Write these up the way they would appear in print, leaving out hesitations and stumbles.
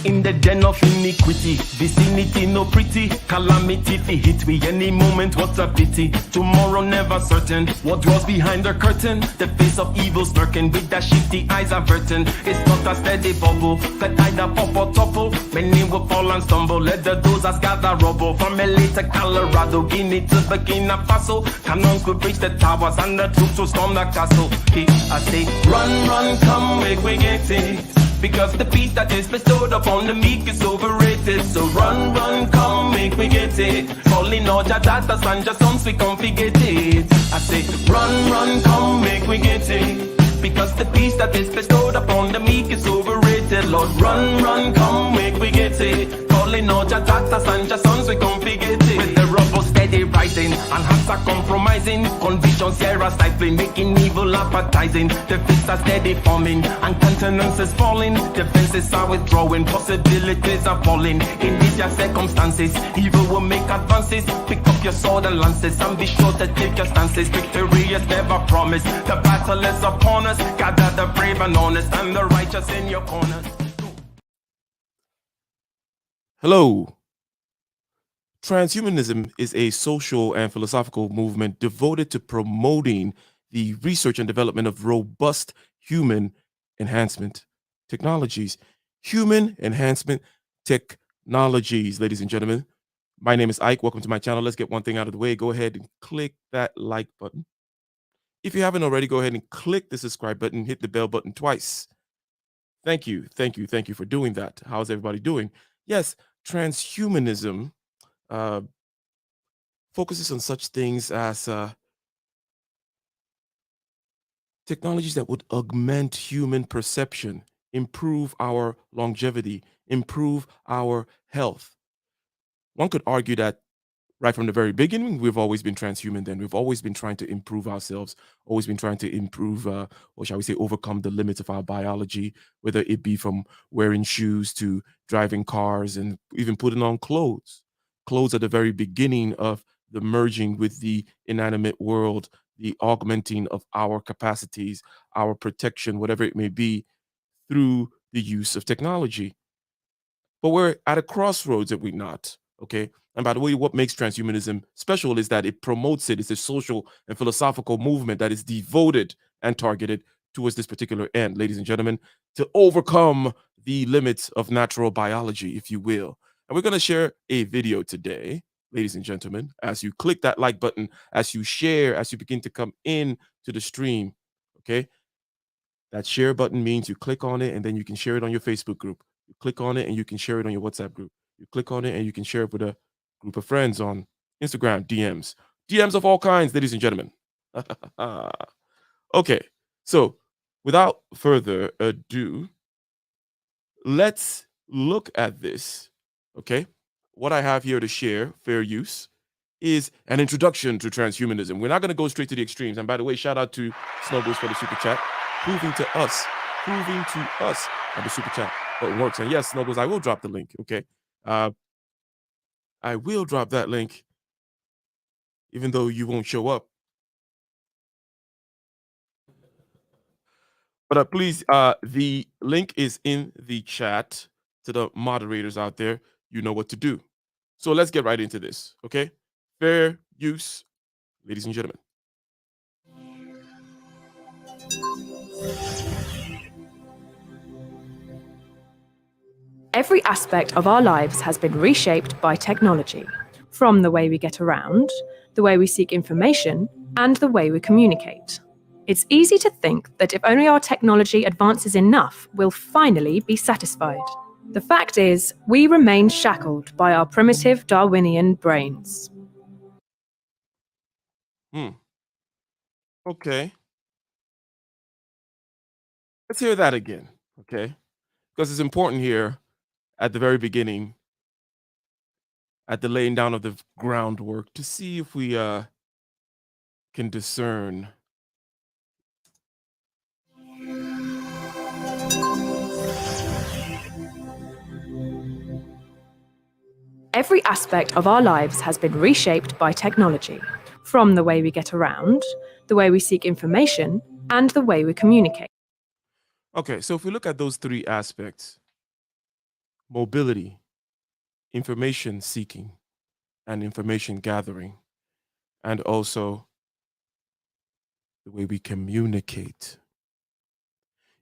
in the den of iniquity. Vicinity no pretty, calamity if it hit we any moment, what a pity. Tomorrow never certain, what draws behind the curtain? The face of evil smirking with the shifty eyes averting. It's not a steady bubble that either pop or topple. Many will fall and stumble, let the dozers gather rubble. From LA to Colorado, Guinea to Burkina Faso, cannon could reach the towers and the troops will storm the castle. Hey, I say, run, run, come, make we get it. Because the peace that is bestowed upon the meek is overrated. So run, run, come, make me get it. Calling all your daughters and your sons, we come forget it. I say, run, run, come, make me get it. Because the peace that is bestowed upon the meek is overrated. Lord, run, run, come, make we get it. Calling all your daughters and your sons, we come forget it. With the rubble steady rising, and hearts are compromising. Convictions here are stifling, making evil appetizing. The fists are steady forming, and countenance is falling. Defenses are withdrawing, possibilities are falling. In these your circumstances, evil will make advances. Pick up your sword and lances, and be sure to take your stances. Victory is never promised, the battle is upon us. Gather the brave and honest, and the righteous in your corners. Hello. Transhumanism is a social and philosophical movement devoted to promoting the research and development of robust human enhancement technologies. Human enhancement technologies, ladies and gentlemen. My name is Ike. Welcome to my channel. Let's get one thing out of the way. Go ahead and click that like button. If you haven't already, go ahead and click the subscribe button, hit the bell button twice. Thank you for doing that. How's everybody doing? Yes, transhumanism focuses on such things as technologies that would augment human perception, improve our longevity, improve our health. One could argue that right from the very beginning, we've always been transhuman. Then we've always been trying to improve ourselves, always been trying to improve, or shall we say, overcome the limits of our biology, whether it be from wearing shoes to driving cars and even putting on clothes. Clothes are the very beginning of the merging with the inanimate world, the augmenting of our capacities, our protection, whatever it may be, through the use of technology. But we're at a crossroads, are we not? Okay. And by the way, what makes transhumanism special is that it promotes it. It's a social and philosophical movement that is devoted and targeted towards this particular end, ladies and gentlemen, to overcome the limits of natural biology, if you will. And we're going to share a video today, ladies and gentlemen, as you click that like button, as you share, as you begin to come in to the stream. Okay. That share button means you click on it and then you can share it on your Facebook group. You click on it and you can share it on your WhatsApp group. You click on it and you can share it with a group of friends on Instagram, DMs of all kinds, ladies and gentlemen. Okay, so without further ado, let's look at this. Okay, what I have here to share, fair use, is an introduction to transhumanism. We're not going to go straight to the extremes. And by the way, shout out to Snuggles for the super chat, proving to us that the super chat button works. And yes, Snuggles, I will drop the link. Okay. I will drop that link, even though you won't show up. But please, the link is in the chat. To the moderators out there, you know what to do. So let's get right into this, okay? Fair use, ladies and gentlemen. Every aspect of our lives has been reshaped by technology, from the way we get around, the way we seek information, and the way we communicate. It's easy to think that if only our technology advances enough, we'll finally be satisfied. The fact is, we remain shackled by our primitive Darwinian brains. Okay. Let's hear that again, okay? Because it's important here at the very beginning, at the laying down of the groundwork, to see if we can discern Every aspect of our lives has been reshaped by technology, from the way we get around, the way we seek information, and the way we communicate. Okay, so if we look at those three aspects, mobility, information seeking, and information gathering, and also the way we communicate.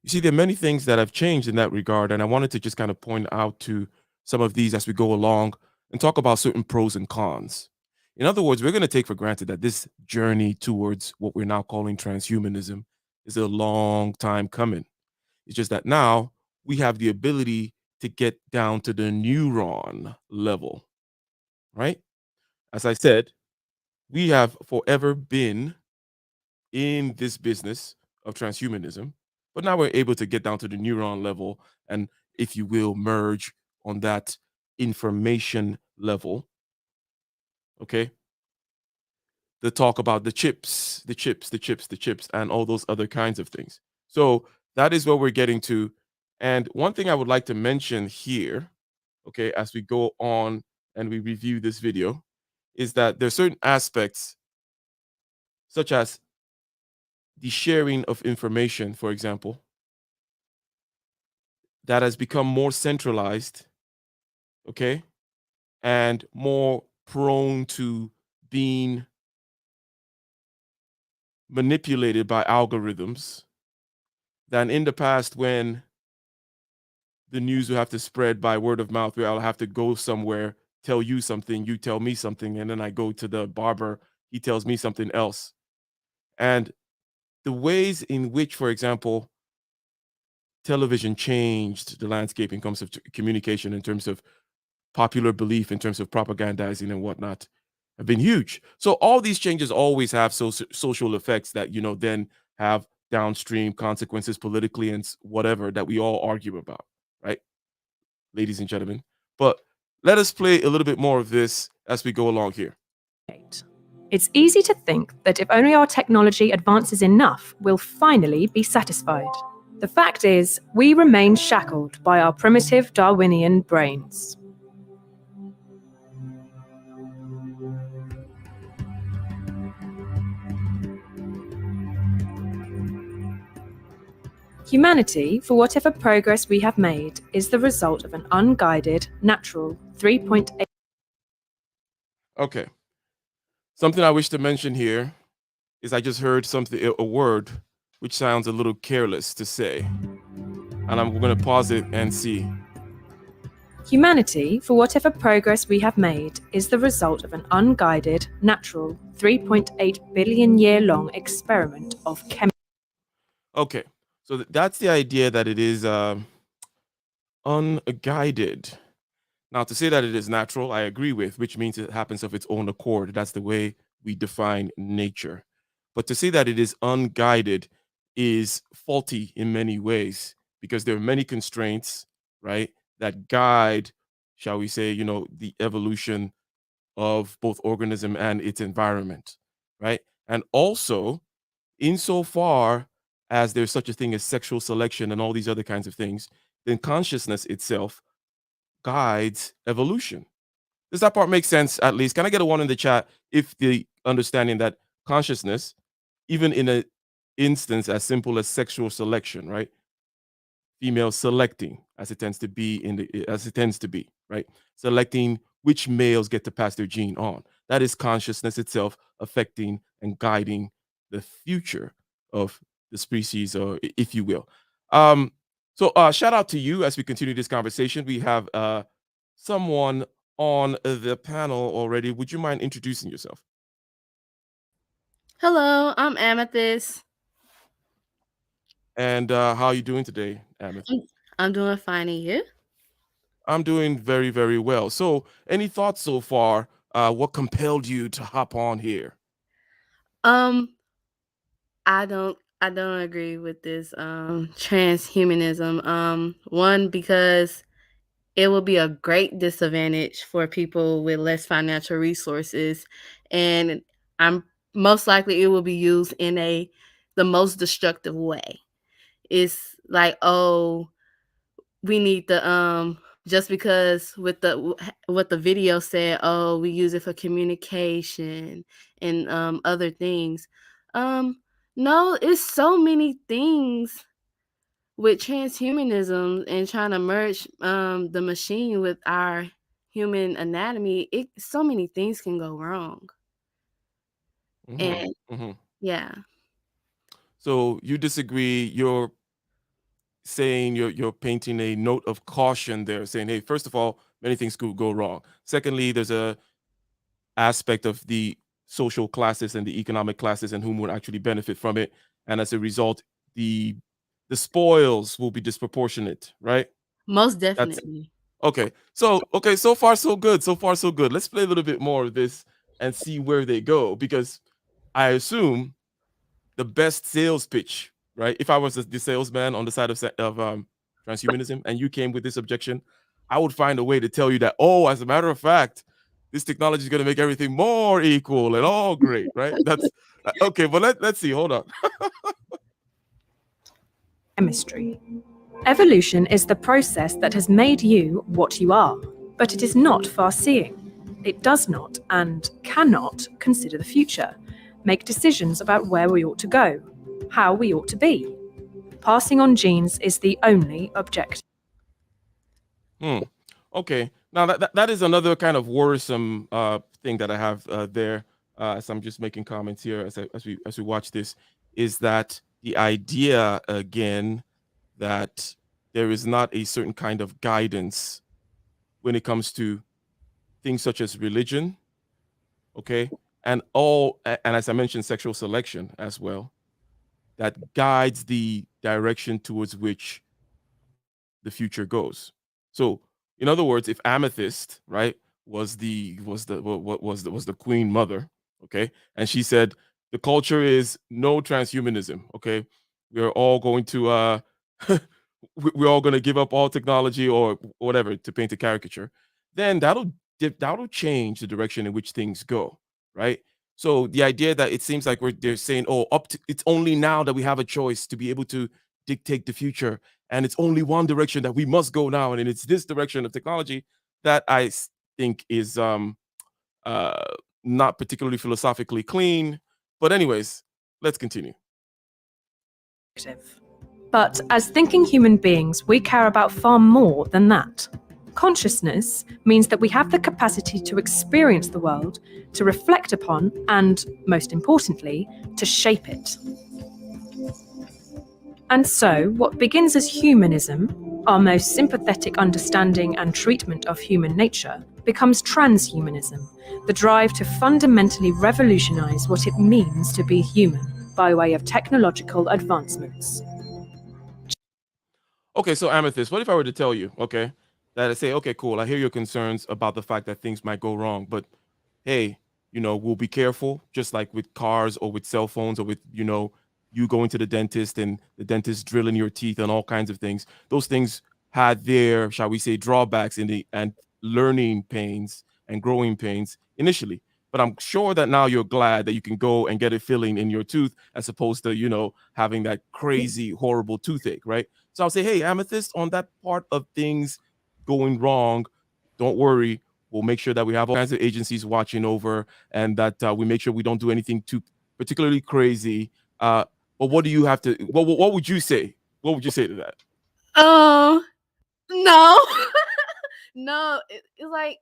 You see, there are many things that have changed in that regard, and I wanted to just kind of point out to some of these as we go along and talk about certain pros and cons. In other words, we're going to take for granted that this journey towards what we're now calling transhumanism is a long time coming. It's just that now we have the ability to get down to the neuron level, right? As I said, we have forever been in this business of transhumanism, but now we're able to get down to the neuron level and, if you will, merge on that information level. Okay. The talk about the chips, and all those other kinds of things. So that is what we're getting to. And one thing I would like to mention here, okay, as we go on and we review this video, is that there are certain aspects, such as the sharing of information, for example, that has become more centralized, okay, and more prone to being manipulated by algorithms than in the past, when the news will have to spread by word of mouth, where I'll have to go somewhere, tell you something, you tell me something, and then I go to the barber, he tells me something else. And the ways in which, for example, television changed the landscape in terms of communication, in terms of popular belief, in terms of propagandizing and whatnot, have been huge. So all these changes always have social effects that, then have downstream consequences politically and whatever that we all argue about, right, ladies and gentlemen? But let us play a little bit more of this as we go along here. It's easy to think that if only our technology advances enough, we'll finally be satisfied. The fact is, we remain shackled by our primitive Darwinian brains. Humanity, for whatever progress we have made, is the result of an unguided, natural 3.8. Okay. Something I wish to mention here is I just heard something, a word which sounds a little careless to say. And I'm going to pause it and see. Humanity, for whatever progress we have made, is the result of an unguided, natural 3.8 billion year long experiment of chemistry. Okay. So that's the idea, that it is unguided. Now, to say that it is natural, I agree with, which means it happens of its own accord. That's the way we define nature. But to say that it is unguided is faulty in many ways, because there are many constraints, right, that guide, shall we say, the evolution of both organism and its environment, right? And also, insofar as there's such a thing as sexual selection and all these other kinds of things, then consciousness itself guides evolution. Does that part make sense, at least? Can I get a one in the chat if the understanding that consciousness, even in an instance as simple as sexual selection, right? Female selecting, as it tends to be right? Selecting which males get to pass their gene on. That is consciousness itself affecting and guiding the future of the species, or if you will. So shout out to you as we continue this conversation. We have someone on the panel already. Would you mind introducing yourself? Hello, I'm Amethyst. And how are you doing today, Amith? I'm doing fine, and you? I'm doing very, very well. So, any thoughts so far? What compelled you to hop on here? Um, I don't agree with this transhumanism. One, because it will be a great disadvantage for people with less financial resources, and I'm most likely it will be used in the most destructive way. It's like, oh, we need the just because with what the video said, oh, we use it for communication and other things. um no, it's so many things with transhumanism and trying to merge the machine with our human anatomy, so many things can go wrong. And yeah. So you disagree? You're saying you're painting a note of caution there, saying, hey, first of all, many things could go wrong. Secondly, there's a aspect of the social classes and the economic classes and whom would actually benefit from it, and as a result, the the spoils will be disproportionate, right? Most That's definitely. okay. So far so good. So far so good. Let's play a little bit more of this and see where they go, because I assume the best sales pitch, right? If I was the salesman on the side of transhumanism, and you came with this objection, I would find a way to tell you that, oh, as a matter of fact, this technology is going to make everything more equal and all great, right? That's okay. But let's see. Hold on. Chemistry. Evolution is the process that has made you what you are, but it is not far-seeing. It does not and cannot consider the future, make decisions about where we ought to go, how we ought to be. Passing on genes is the only objective. Okay. Now that is another kind of worrisome thing that I have there, as I'm just making comments here as we watch this, is that the idea again that there is not a certain kind of guidance when it comes to things such as religion, okay, and as I mentioned, sexual selection as well, that guides the direction towards which the future goes. So, in other words, if Amethyst, right, was the queen mother, okay, and she said the culture is no transhumanism, okay, we're all going to we're all going to give up all technology or whatever, to paint a caricature, then that'll change the direction in which things go, right? So the idea that it seems like they're saying, oh, it's only now that we have a choice to be able to dictate the future, and it's only one direction that we must go now, and it's this direction of technology, that think is uh not particularly philosophically clean. But anyways, let's continue. But as thinking human beings, we care about far more than that. Consciousness means that we have the capacity to experience the world, to reflect upon, and, most importantly, to shape it. And so, what begins as humanism, our most sympathetic understanding and treatment of human nature, becomes transhumanism, the drive to fundamentally revolutionize what it means to be human by way of technological advancements. Okay, so Amethyst, what if I were to tell you, okay, that I say, okay, cool, I hear your concerns about the fact that things might go wrong, but hey, we'll be careful, just like with cars or with cell phones or with, you going to the dentist and the dentist drilling your teeth and all kinds of things. Those things had their, shall we say, drawbacks and learning pains and growing pains initially. But I'm sure that now you're glad that you can go and get a filling in your tooth as opposed to, having that crazy, horrible toothache, right? So I'll say, hey, Amethyst, on that part of things going wrong, don't worry. We'll make sure that we have all kinds of agencies watching over, and that we make sure we don't do anything too particularly crazy. But what do you have to? What would you say? What would you say to that? No, no. It's like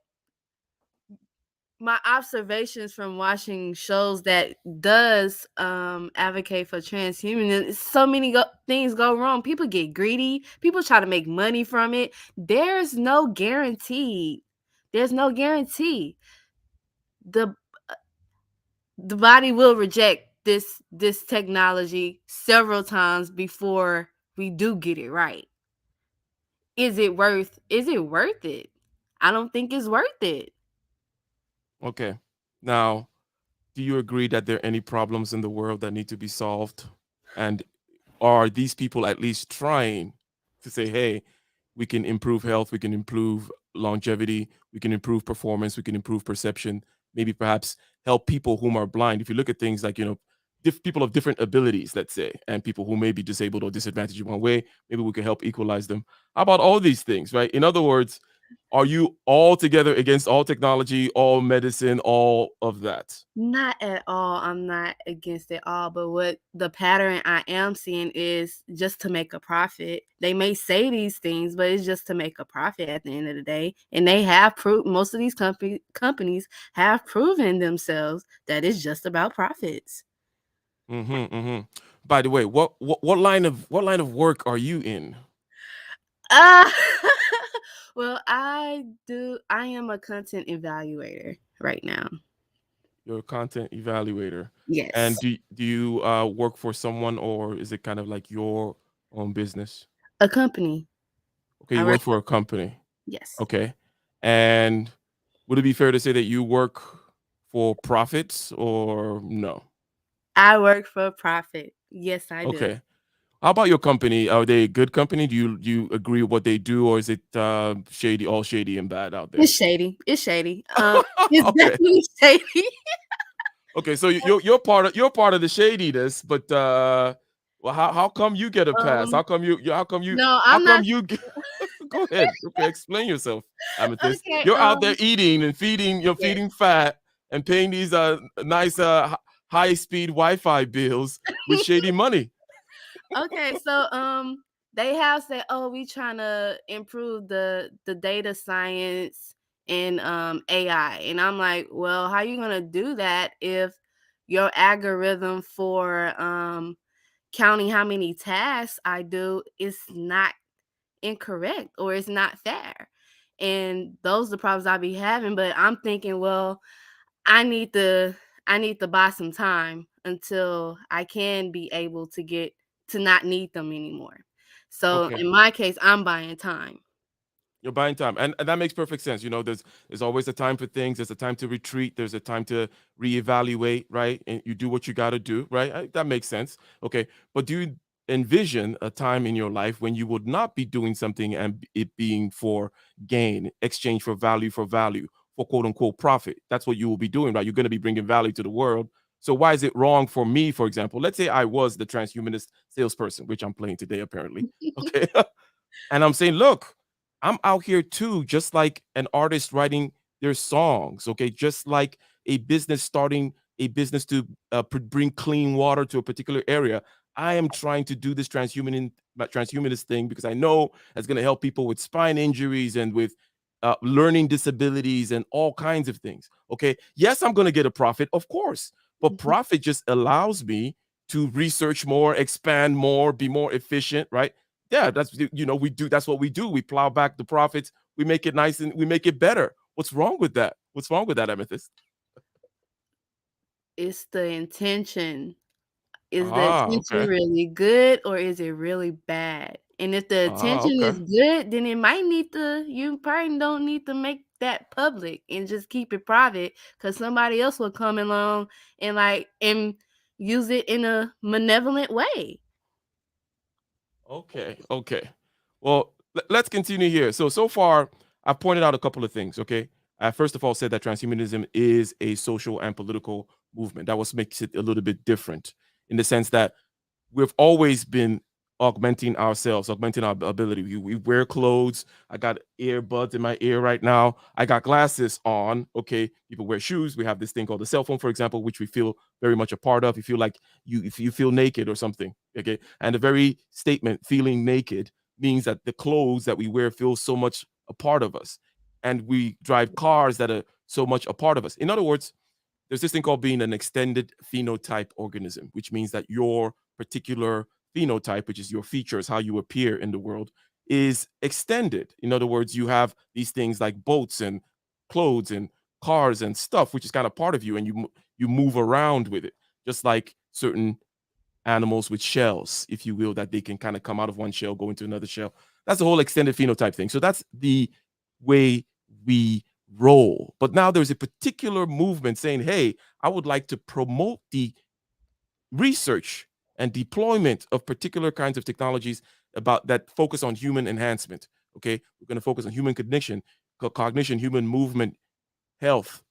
my observations from watching shows that does advocate for transhumanism. So many things go wrong. People get greedy. People try to make money from it. There's no guarantee. There's no guarantee. The body will reject this technology several times before we do get it right. Is it worth it? I don't think it's worth it. Okay. Now, do you agree that there are any problems in the world that need to be solved? And are these people at least trying to say, hey, we can improve health, we can improve longevity, we can improve performance, we can improve perception, maybe perhaps help people whom are blind? If you look at things like, people of different abilities, let's say, and people who may be disabled or disadvantaged in one way, maybe we can help equalize them. How about all these things, right? In other words, are you altogether against all technology, all medicine, all of that? Not at all. I'm not against it all, but what the pattern I am seeing is just to make a profit. They may say these things, but it's just to make a profit at the end of the day. And they have proved, most of these companies have proven themselves that it's just about profits. By the way, what line of work are you in? Uh, well, I am a content evaluator right now. You're a content evaluator. And Yes. do you work for someone, or is it kind of like your own business? A company. Okay, I you work work for a company. Yes. Okay. And would it be fair to say that you work for profits or no? I work for profit. Yes, I do. Okay. How about your company? Are they a good company? Do you agree with what they do, or is it shady, all shady and bad out there? It's shady. It's shady. It's Okay. definitely shady. Okay, so you're part of the shadiness, but well, how come you get a pass? Um, no, How I'm come not. you get, go ahead. Okay, explain yourself, Amethyst. Okay. You're out there eating and feeding, you're Yes. feeding fat and paying these nice high speed Wi-Fi bills with shady money. Okay. So they have said, oh, we trying to improve the data science and AI, and I'm like, well, how you gonna do that if your algorithm for counting how many tasks I do is not incorrect or it's not fair? And those are the problems I be having. But I'm thinking, well, I need to buy some time until I can be able to get to not need them anymore. So Okay. in my case, I'm buying time. You're buying time, and that makes perfect sense. You know, there's always a time for things. There's a time to retreat. There's a time to reevaluate, right? And you do what you got to do, right? That makes sense. Okay, but do you envision a time in your life when you would not be doing something and it being for gain, exchange for value, for quote unquote profit? That's what you will be doing, right? You're going to be bringing value to the world. So why is it wrong for me, for example? Let's say I was the transhumanist salesperson, which I'm playing today, apparently. Okay. And I'm saying, look, I'm out here too, just like an artist writing their songs, okay? Just like a business starting a business to bring clean water to a particular area. I am trying to do this transhumanist thing because I know it's going to help people with spine injuries and with learning disabilities and all kinds of things. Okay. Yes, I'm going to get a profit, of course, but profit just allows me to research more, expand more, be more efficient, right? Yeah, that's we do. That's what we do. We plow back the profits. We make it nice and we make it better. What's wrong with that? What's wrong with that, Amethyst? It's the intention. Is the Ah, attention okay. really good or is it really bad? And if the Ah, attention okay. is good, then you probably don't need to make that public and just keep it private, because somebody else will come along and use it in a malevolent way. Okay. Okay. Well, let's continue here. So far, I've pointed out a couple of things. Okay. I first of all said that transhumanism is a social and political movement. That was makes it a little bit different in the sense that we've always been augmenting ourselves, augmenting our ability. We wear clothes. I got earbuds in my ear right now. I got glasses on. Okay. People wear shoes. We have this thing called the cell phone, for example, which we feel very much a part of. You feel like if you feel naked or something. Okay. And the very statement, feeling naked, means that the clothes that we wear feel so much a part of us. And we drive cars that are so much a part of us. In other words, there's this thing called being an extended phenotype organism, which means that your particular phenotype, which is your features, how you appear in the world, is extended. In other words, you have these things like boats and clothes and cars and stuff, which is kind of part of you, and you move around with it, just like certain animals with shells, if you will, that they can kind of come out of one shell, go into another shell. That's the whole extended phenotype thing. So that's the way we roll. But now there's a particular movement saying, hey, I would like to promote the research and deployment of particular kinds of technologies about that focus on human enhancement. Okay, we're going to focus on human cognition, human movement, health,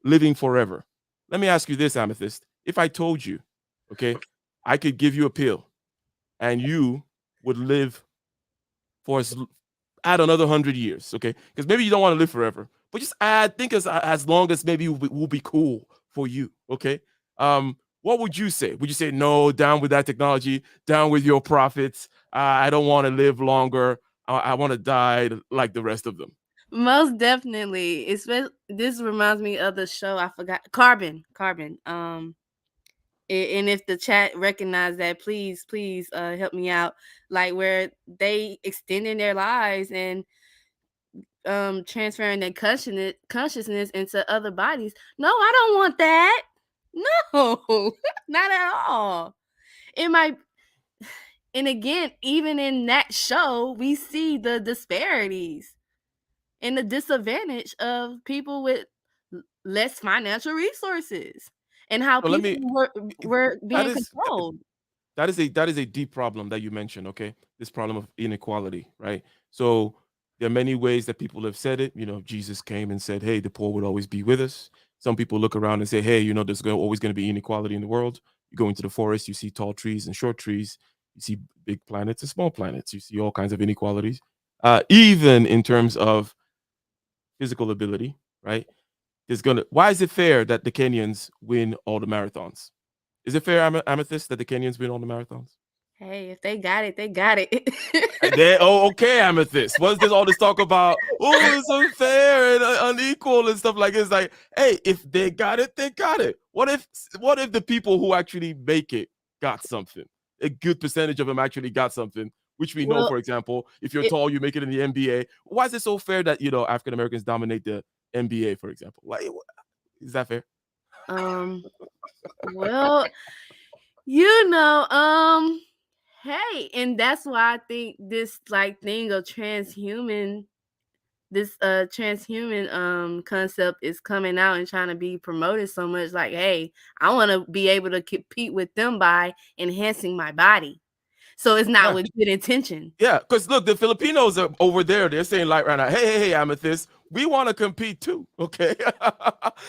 living forever. Let me ask you this, Amethyst. If I told you, okay, I could give you a pill and you would live for add another 100 years, okay? Because maybe you don't want to live forever, but just add, think as long as maybe will be cool for you, okay? What would you say? Would you say no, down with that technology, down with your profits? I don't want to live longer. I want to die like the rest of them. Most definitely. This reminds me of the show I forgot. Carbon. And if the chat recognize that, please help me out. Like where they extending their lives and transferring their consciousness into other bodies. No, I don't want that. No, not at all. It might. And again, even in that show, we see the disparities and the disadvantage of people with less financial resources and how So let people me. were That being is controlled. that is a deep problem that you mentioned. Okay, this problem of inequality, right? So there are many ways that people have said it. You know, Jesus came and said, "Hey, the poor would always be with us." Some people look around and say, "Hey, you know, always going to be inequality in the world." You go into the forest, you see tall trees and short trees. You see big planets and small planets. You see all kinds of inequalities, even in terms of physical ability, right? There's gonna. Why is it fair that the Kenyans win all the marathons? Is it fair, Amethyst, that the Kenyans win all the marathons? Hey, if they got it, they got it. Okay, Amethyst. What's this all this talk about? Oh, it's unfair and unequal and stuff like this. Like, hey, if they got it, they got it. What if the people who actually make it got something? A good percentage of them actually got something, which we know, Well, for example, if you're it, tall, you make it in the NBA. Why is it so fair that African Americans dominate the NBA, for example? Like, is that fair? um, well, you know, hey, and that's why I think this like thing of transhuman concept is coming out and trying to be promoted so much. Like, hey, I want to be able to compete with them by enhancing my body, so it's not Yeah. with good intention. Yeah, because look, the Filipinos are over there. They're saying like right now, hey, Amethyst, we want to compete too, okay?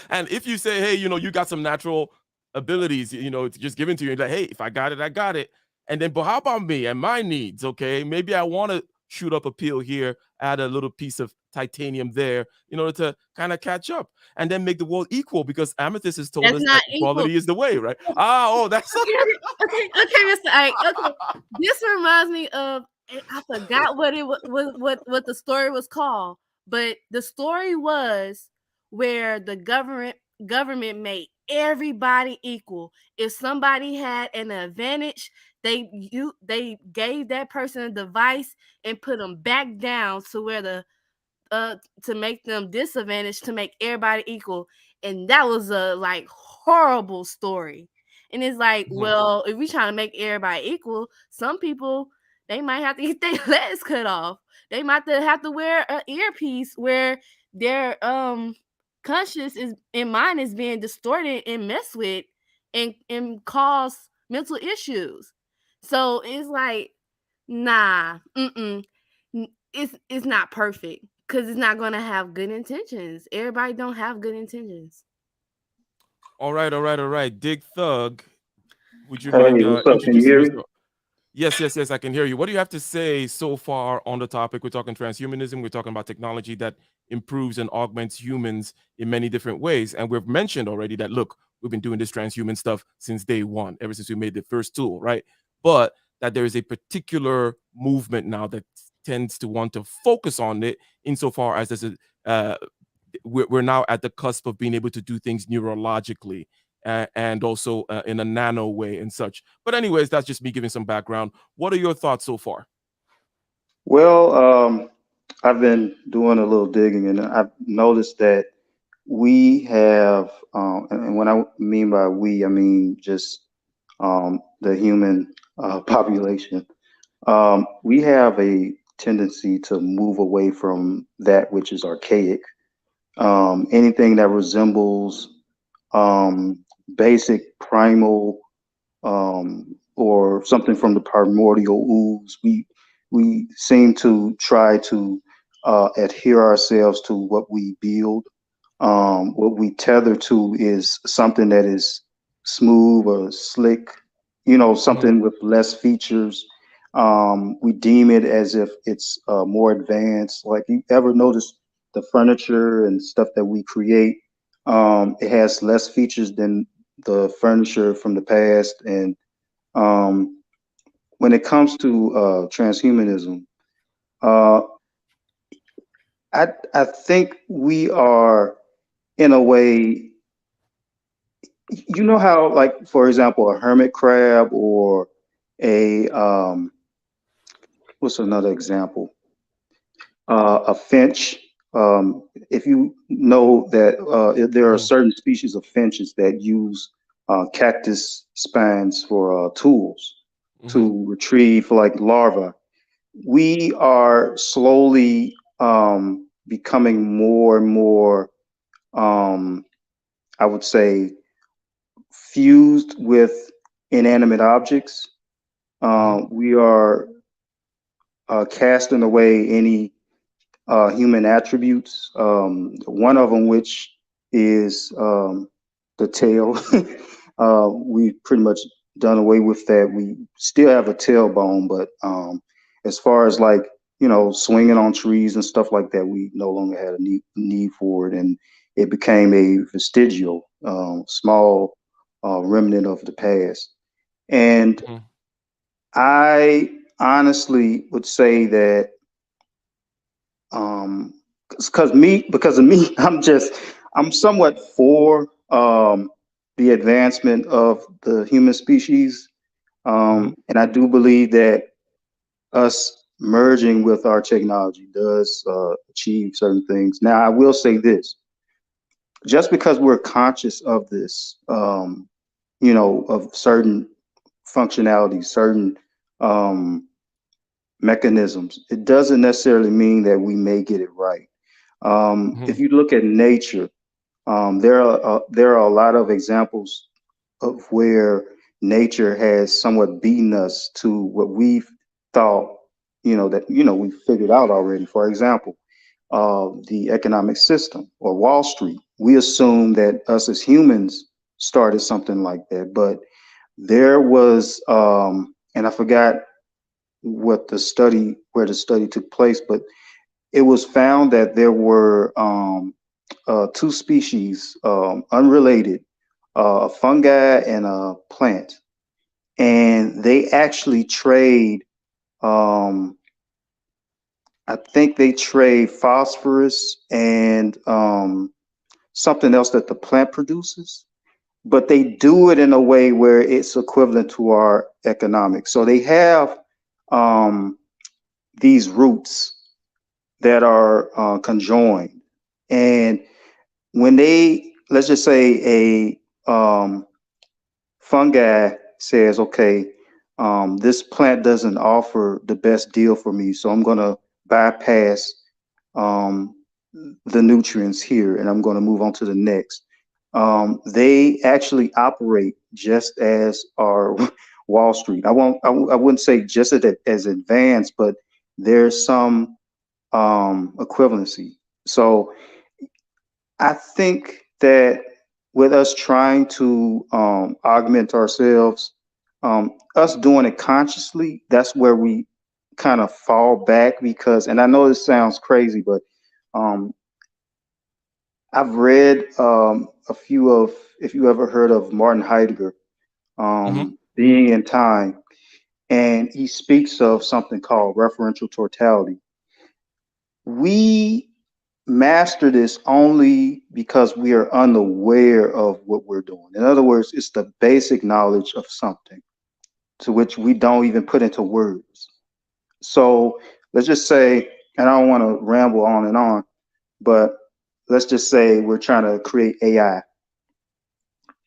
And if you say, hey, you got some natural abilities, it's just given to you. Like, hey, if I got it, I got it. And then, but how about me and my needs? Okay, maybe I want to shoot up a peel here, add a little piece of titanium there, in order to kind of catch up, and then make the world equal. Because Amethyst has told That's us not that equal. equality is the way, right? Oh, that's Okay, Mr. Ike. Okay, this reminds me of I forgot what it what the story was called, but the story was where the government made everybody equal. If somebody had an advantage, they gave that person a device and put them back down to where to make them disadvantaged to make everybody equal. And that was a like horrible story. And it's like, Mhm. well, if we trying to make everybody equal, some people they might have to get their legs cut off. They might have to wear an earpiece where their conscious is in mind is being distorted and messed with and cause mental issues. So it's like, nah, it's not perfect because it's not gonna have good intentions. Everybody don't have good intentions. All right, all right, all right. Dig Thug, would you Hey, mind what's up? Can you introducing hear me? yourself? Yes, yes, yes, I can hear you. What do you have to say so far on the topic? We're talking transhumanism. We're talking about technology that improves and augments humans in many different ways. And we've mentioned already that, look, we've been doing this transhuman stuff since day one, ever since we made the first tool, right? But that there is a particular movement now that tends to want to focus on it insofar as there's we're now at the cusp of being able to do things neurologically and also in a nano way and such. But anyways, that's just me giving some background. What are your thoughts so far? Well, I've been doing a little digging, and I've noticed that we have, and when I mean by we, I mean just the human population. We have a tendency to move away from that which is archaic. Anything that resembles um, basic primal or something from the primordial ooze. We seem to try to adhere ourselves to what we build. What we tether to is something that is smooth or slick, Mhm. something with less features. We deem it as if it's more advanced. Like, you ever notice the furniture and stuff that we create? It has less features than the furniture from the past. And when it comes to transhumanism, uh, I think we are, in a way, you know how, like, for example, a hermit crab or a what's another example? A finch. If you know that there are Mm-hmm. certain species of finches that use cactus spines for tools Mm-hmm. to retrieve like larvae, we are slowly becoming more and more, I would say, fused with inanimate objects. Mm-hmm. We are casting away any human attributes. One of them, which is the tail, we pretty much done away with that. We still have a tailbone, but as far as, like, swinging on trees and stuff like that, we no longer had a need for it, and it became a vestigial, small remnant of the past. And Mm-hmm. I honestly would say that, um because of me, I'm somewhat for the advancement of the human species, Mm-hmm. and I do believe that us merging with our technology does achieve certain things. Now, I will say this: just because we're conscious of this, of certain functionalities, certain um, mechanisms, it doesn't necessarily mean that we may get it right. If you look at nature, there are a lot of examples of where nature has somewhat beaten us to what we've thought, that we figured out already. For example, the economic system or Wall Street. We assume that us as humans started something like that, but there was, and I forgot where the study took place, but it was found that there were two species, unrelated, a fungi and a plant, and they actually trade. Um, I think they trade phosphorus and something else that the plant produces, but they do it in a way where it's equivalent to our economics. So they have um, these roots that are conjoined, and when they, let's just say, a fungi says, okay, this plant doesn't offer the best deal for me, so I'm going to bypass um, the nutrients here, and I'm going to move on to the next. They actually operate just as our Wall Street. I wouldn't say just as advanced, but there's some equivalency. So I think that with us trying to augment ourselves, us doing it consciously, that's where we kind of fall back. Because, and I know this sounds crazy, but um, I've read a few of, if you ever heard of Martin Heidegger, Mm-hmm. Being in Time, and he speaks of something called referential totality. We master this only because we are unaware of what we're doing. In other words, it's the basic knowledge of something to which we don't even put into words. So let's just say, and I don't want to ramble on and on, but let's just say we're trying to create AI.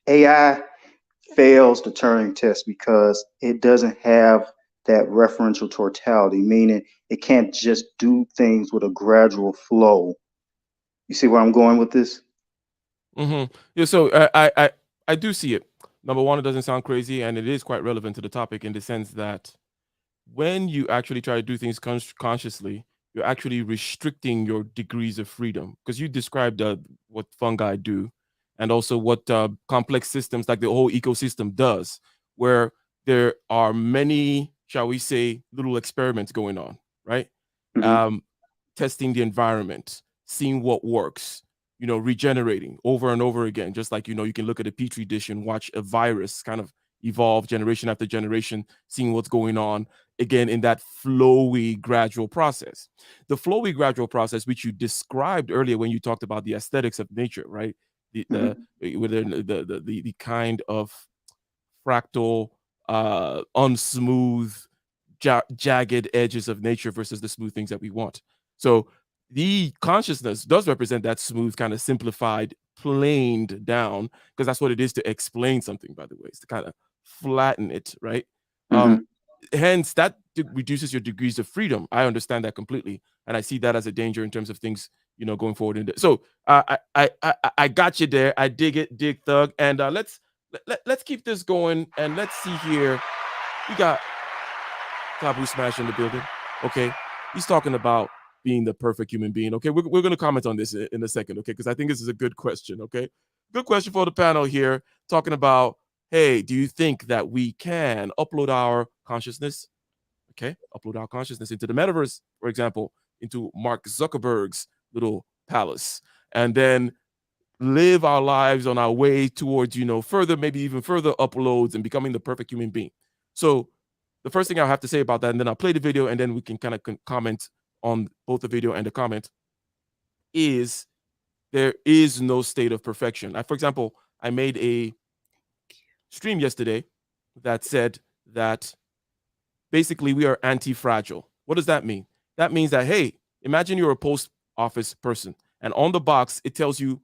AI fails the Turing test because it doesn't have that referential totality, meaning it can't just do things with a gradual flow. You see where I'm going with this? Mm-hmm. Yeah, so I do see it. Number one, it doesn't sound crazy, and it is quite relevant to the topic in the sense that when you actually try to do things consciously, you're actually restricting your degrees of freedom because you described what fungi do, and also what complex systems like the whole ecosystem does, where there are many shall we say, little experiments going on, right? Mm-hmm. Um, testing the environment, seeing what works, regenerating over and over again. Just like, you can look at a petri dish and watch a virus kind of evolve generation after generation, seeing what's going on again in that flowy, gradual process. The flowy, gradual process, which you described earlier when you talked about the aesthetics of nature, right? The Mm-hmm. with the kind of fractal, unsmooth, jagged edges of nature versus the smooth things that we want. So the consciousness does represent that smooth, kind of simplified, planed down, because that's what it is to explain something, by the way, is to kind of flatten it, right? Um, Mm-hmm. hence, that reduces your degrees of freedom. I understand that completely. And I see that as a danger in terms of things, going forward. So I got you there. I dig it, dig thug. And let's keep this going. And let's see here. We got Tabu Smash in the building. Okay. He's talking about being the perfect human being. Okay. We're going to comment on this in a second. Okay. Because I think this is a good question. Okay. Good question for the panel here. Talking about, hey, do you think that we can upload our consciousness? Okay. Upload our consciousness into the metaverse, for example, into Mark Zuckerberg's little palace. And then live our lives on our way towards, further, maybe even further uploads and becoming the perfect human being. So the first thing I'll have to say about that, and then I'll play the video, and then we can kind of comment on both the video and the comment, is there is no state of perfection. For example, I made a stream yesterday that said that basically we are anti-fragile. What does that mean? That means that, hey, imagine you're a post office person, and on the box it tells you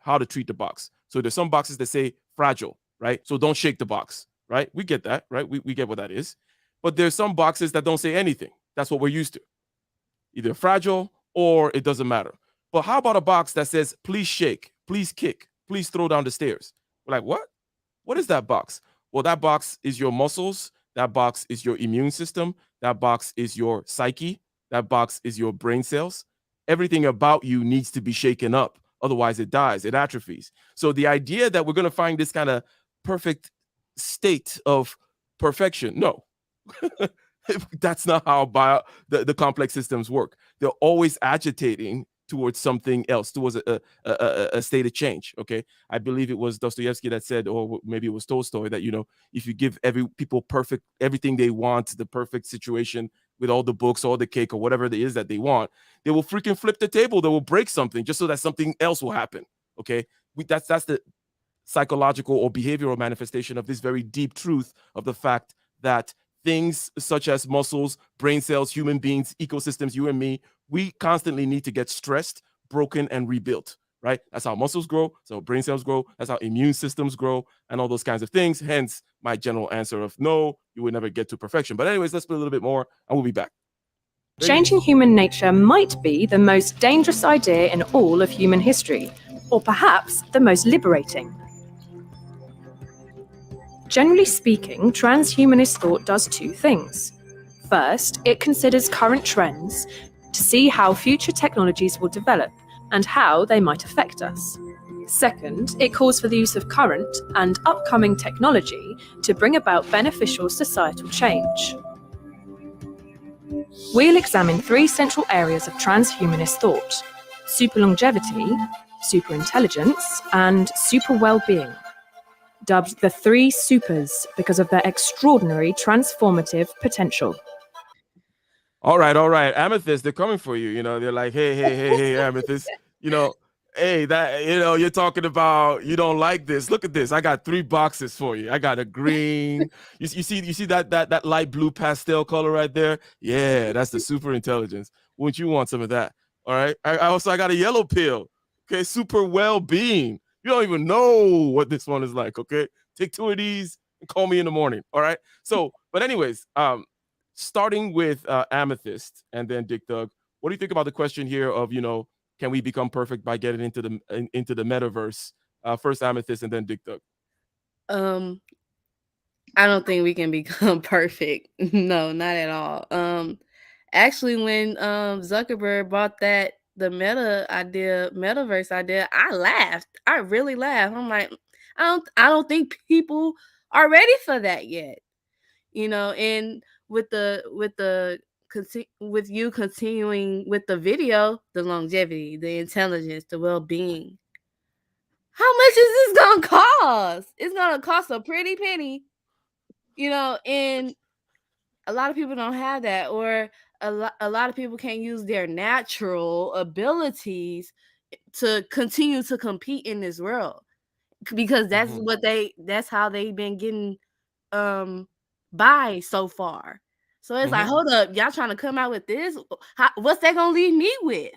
how to treat the box. So there's some boxes that say fragile, right? So don't shake the box, right? We get that, right? We get what that is. But there's some boxes that don't say anything. That's what we're used to. Either fragile or it doesn't matter. But how about a box that says please shake, please kick, please throw down the stairs? We're like, what? What is that box? Well, that box is your muscles. That box is your immune system. That box is your psyche. That box is your brain cells. Everything about you needs to be shaken up. Otherwise, it dies, it atrophies. So the idea that we're going to find this kind of perfect state of perfection, no. That's not how the complex systems work. They're always agitating towards something else, towards a state of change. Okay, I believe it was Dostoevsky that said, or maybe it was Tolstoy, that if you give people everything they want, the perfect situation with all the books, all the cake, or whatever it is that they want, they will freaking flip the table. They will break something just so that something else will happen. Okay, that's the psychological or behavioral manifestation of this very deep truth of the fact that things such as muscles, brain cells, human beings, ecosystems, you and me, we constantly need to get stressed, broken, and rebuilt, right? That's how muscles grow, that's how brain cells grow, that's how immune systems grow, and all those kinds of things. Hence, my general answer of no, you will never get to perfection. But anyways, let's play a little bit more, and we'll be back. Changing human nature might be the most dangerous idea in all of human history, or perhaps the most liberating. Generally speaking, transhumanist thought does two things. First, it considers current trends to see how future technologies will develop and how they might affect us. Second, it calls for the use of current and upcoming technology to bring about beneficial societal change. We'll examine three central areas of transhumanist thought: super longevity, super intelligence, and super well-being, dubbed the three supers because of their extraordinary transformative potential. All right, Amethyst, they're coming for you. They're like, hey, Amethyst. Hey, that you're talking about you don't like this. Look at this. I got 3 boxes for you. I got a green. You see that light blue pastel color right there? Yeah, that's the super intelligence. Wouldn't you want some of that? All right. I got a yellow pill. Okay, super well-being. You don't even know what this one is like. Okay, take 2 of these and call me in the morning. All right. So, but anyways, starting with Amethyst and then Dick Doug, what do you think about the question here of, can we become perfect by getting into the metaverse? First Amethyst and then Dick Doug. I don't think we can become perfect. No, not at all. Actually, when Zuckerberg bought the metaverse idea, I laughed. I really laughed. I'm like, I don't think people are ready for that yet. And with you continuing with the video, the longevity, the intelligence, the well-being. How much is this gonna cost? It's gonna cost a pretty penny, and a lot of people don't have that, or a lot of people can't use their natural abilities to continue to compete in this world, because that's how they've been getting by so far. So it's like, hold up, y'all trying to come out with this? What's that gonna leave me with?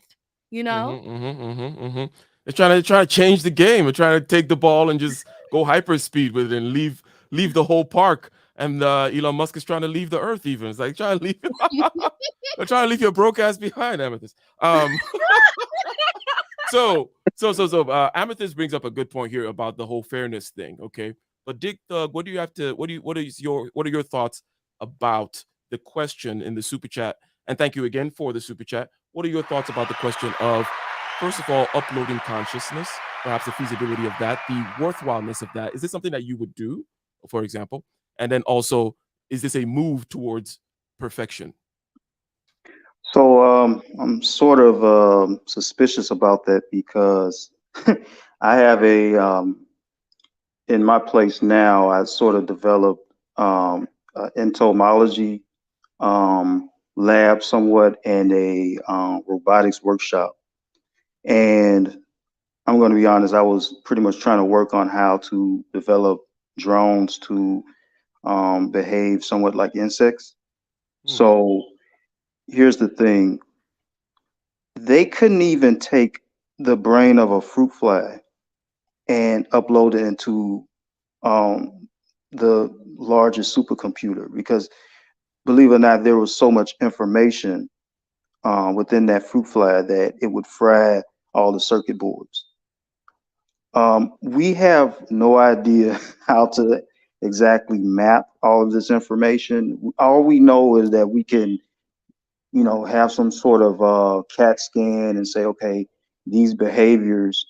They're trying to change the game. They're trying to take the ball and just go hyperspeed with it and leave the whole park. And Elon Musk is trying to leave the Earth. Even it's like trying to leave. They're trying to leave your broke ass behind, Amethyst. So Amethyst brings up a good point here about the whole fairness thing. Okay, but Dick, what do you have to? What are your thoughts about the question in the super chat? And thank you again for the super chat. What are your thoughts about the question of, first of all, uploading consciousness, perhaps the feasibility of that, the worthwhileness of that? Is this something that you would do, for example? And then also, is this a move towards perfection? So I'm sort of suspicious about that because I have in my place now, I sort of developed entomology lab somewhat and a robotics workshop. And I'm going to be honest, I was pretty much trying to work on how to develop drones to behave somewhat like insects. So here's the thing. They couldn't even take the brain of a fruit fly and upload it into the largest supercomputer because, believe it or not, there was so much information within that fruit fly that it would fry all the circuit boards. We have no idea how to exactly map all of this information. All we know is that we can, have some sort of CAT scan and say, okay, these behaviors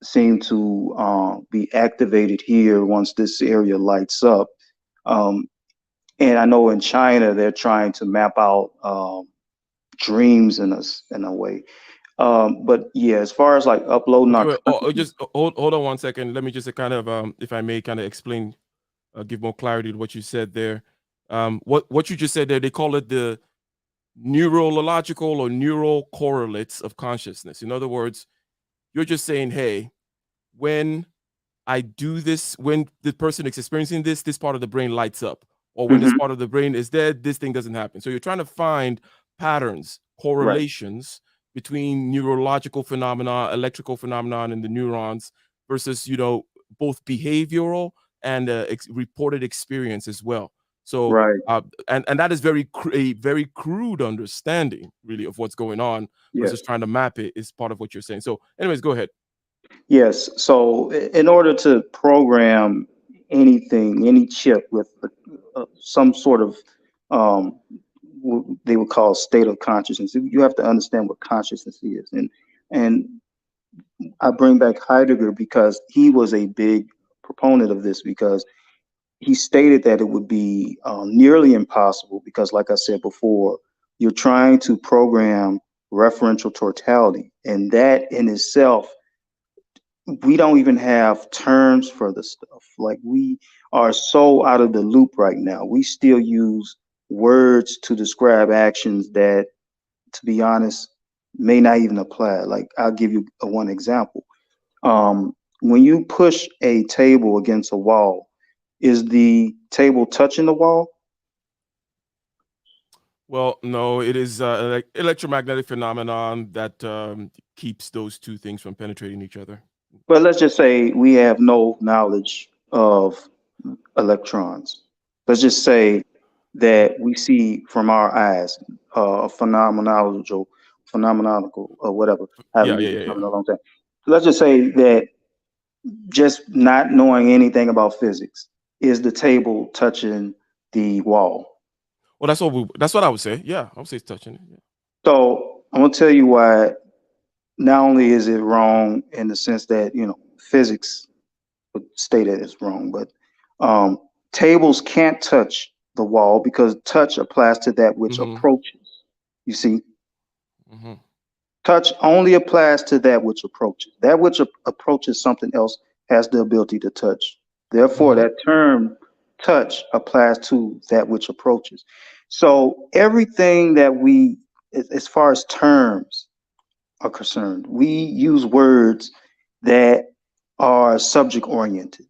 seem to be activated here once this area lights up. And I know in China they're trying to map out dreams in a way. But yeah, as far as like uploading our just hold on 1 second. Let me just kind of, if I may, kind of explain, give more clarity to what you said there. What you just said there, they call it the neurological or neural correlates of consciousness. In other words, you're just saying, hey, when I do this, when the person is experiencing this part of the brain lights up, or when this part of the brain is dead, this thing doesn't happen. So you're trying to find patterns, correlations between neurological phenomena, electrical phenomenon in the neurons versus, both behavioral and reported experience as well. So, and that is a very crude understanding, really, of what's going on versus trying to map it is part of what you're saying. So, anyways, go ahead. Yes. So, in order to program anything, any chip with some sort of they would call state of consciousness, you have to understand what consciousness is. And I bring back Heidegger because he was a big proponent of this because he stated that it would be nearly impossible because, like I said before, you're trying to program referential totality, and that in itself, we don't even have terms for the stuff. Like, we are so out of the loop right now. We still use words to describe actions that, to be honest, may not even apply. Like, I'll give you one example. When you push a table against a wall, is the table touching the wall? Well, no, it is like electromagnetic phenomenon that keeps those two things from penetrating each other. But let's just say we have no knowledge of electrons. Let's just say that we see from our eyes phenomenological or whatever. Yeah. Let's just say that just not knowing anything about physics, is the table touching the wall? Well, that's what I would say. Yeah, I would say it's touching it. Yeah. So I'm gonna tell you why. Not only is it wrong in the sense that physics would state that it's wrong, but tables can't touch the wall, because touch applies to that which Mhm. approaches. You see, Mhm. touch only applies to that which approaches. That which approaches something else has the ability to touch. Therefore, Mhm. that term touch applies to that which approaches. So everything that we, as far as terms are concerned, we use words that are subject oriented.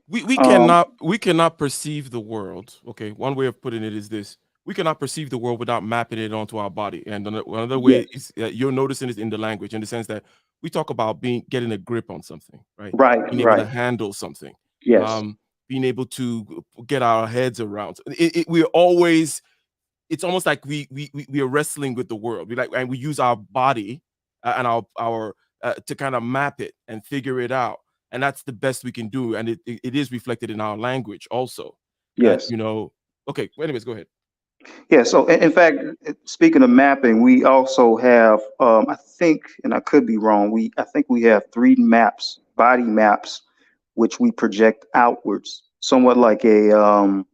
We Um, cannot perceive the world. Okay, one way of putting it is this: we cannot perceive the world without mapping it onto our body. And another way yes, is you're noticing it in the language, in the sense that we talk about getting a grip on something, right? right, Being able to right, handle something, yes, um, being able to get our heads around. We're always, it's almost like we are wrestling with the world. We like, and we use our body and our to kind of map it and figure it out, and that's the best we can do. And it is reflected in our language also. That, yes. Okay. Well, anyways, go ahead. Yeah, so in fact, speaking of mapping, we also have, I think, and I could be wrong, I think we have three maps, body maps, which we project outwards, somewhat like a,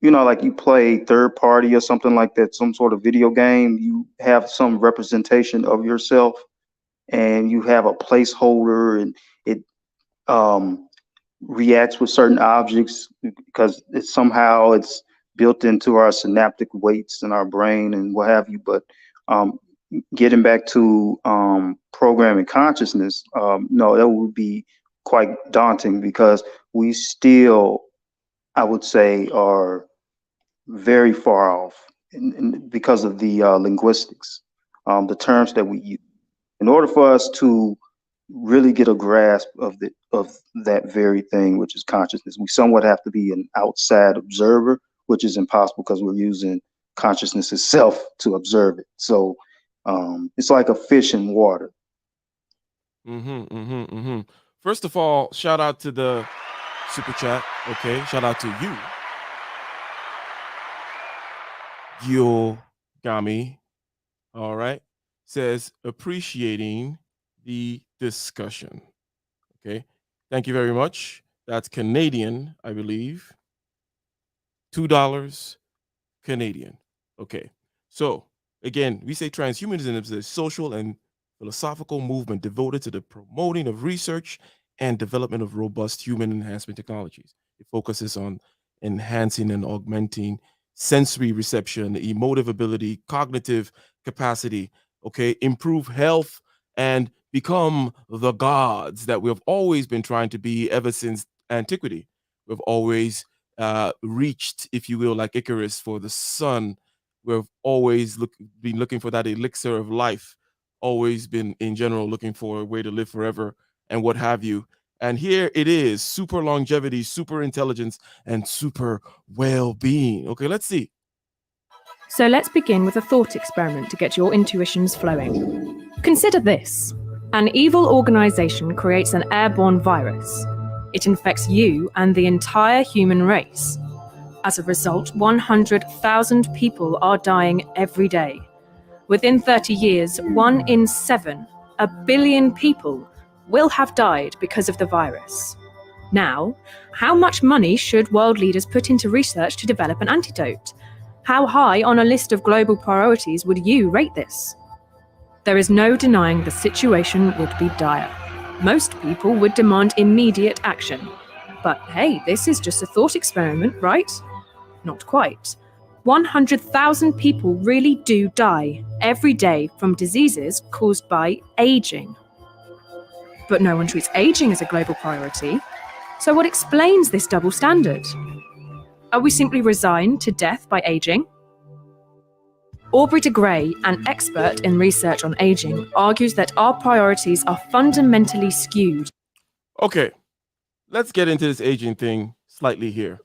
like you play third party or something like that, some sort of video game. You have some representation of yourself, and you have a placeholder, and it um, reacts with certain objects because it's built into our synaptic weights in our brain and what have you. But um, getting back to programming consciousness, no, that would be quite daunting because we still, I would say, are very far off because of the linguistics, the terms that we use. In order for us to really get a grasp of that very thing, which is consciousness, we somewhat have to be an outside observer, which is impossible because we're using consciousness itself to observe it. So it's like a fish in water. First of all, shout out to the super chat. Okay, shout out to you, Gami. All right, says appreciating the discussion. Okay, thank you very much. That's Canadian, I believe. $2 Canadian. Okay. So again, we say transhumanism is a social and philosophical movement devoted to the promoting of research and development of robust human enhancement technologies. It focuses on enhancing and augmenting sensory reception, emotive ability, cognitive capacity, okay, improve health, and become the gods that we have always been trying to be ever since antiquity. We've always reached, if you will, like Icarus for the sun. We've always been looking for that elixir of life, always been in general looking for a way to live forever and what have you. And here it is, super longevity, super intelligence, and super well-being. Okay, let's see. So let's begin with a thought experiment to get your intuitions flowing. Consider this. An evil organization creates an airborne virus. It infects you and the entire human race. As a result, 100,000 people are dying every day. Within 30 years, 1 in 7, a billion people, will have died because of the virus. Now, how much money should world leaders put into research to develop an antidote? How high on a list of global priorities would you rate this? There is no denying the situation would be dire. Most people would demand immediate action. But hey, this is just a thought experiment, right? Not quite. 100,000 people really do die every day from diseases caused by aging. But no one treats aging as a global priority. So what explains this double standard? Are we simply resigned to death by aging? Aubrey de Grey, an expert in research on aging, argues that our priorities are fundamentally skewed. Okay, let's get into this aging thing slightly here.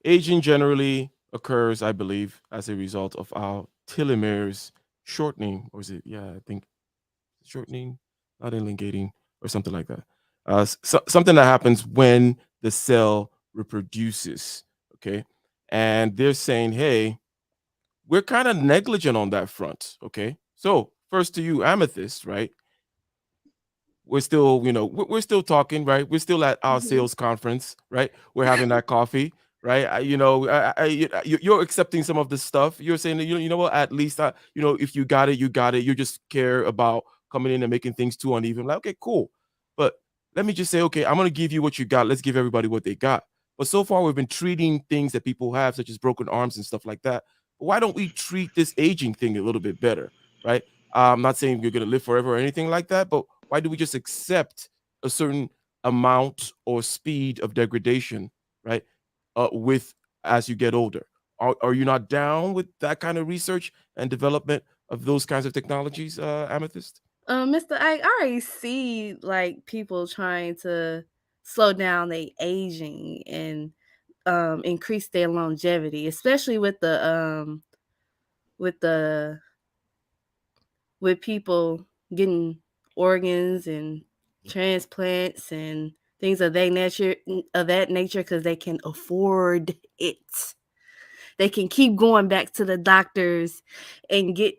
Aging generally occurs, I believe, as a result of our telomeres shortening, or is it? Yeah, I think shortening, not elongating, or something like that. Something that happens when the cell reproduces. Okay, and they're saying, hey, we're kind of negligent on that front. Okay, so first to you, Amethyst, right? We're still, we're still talking, right? We're still at our sales conference, right? We're having that coffee. right? You're accepting some of the stuff. You're saying that you know what, at least if you got it, you got it. You just care about coming in and making things too uneven. Like, okay, cool, but let me just say, okay, I'm gonna give you what you got. Let's give everybody what they got. But so far, we've been treating things that people have, such as broken arms and stuff like that. But why don't we treat this aging thing a little bit better, right? I'm not saying you're gonna live forever or anything like that, but why do we just accept a certain amount or speed of degradation, right? With as you get older. Are you not down with that kind of research and development of those kinds of technologies, Amethyst? Mr. Ike, I already see like people trying to slow down their aging and increase their longevity, especially with with the with people getting organs and transplants and things of that nature because they can afford it. They can keep going back to the doctors and get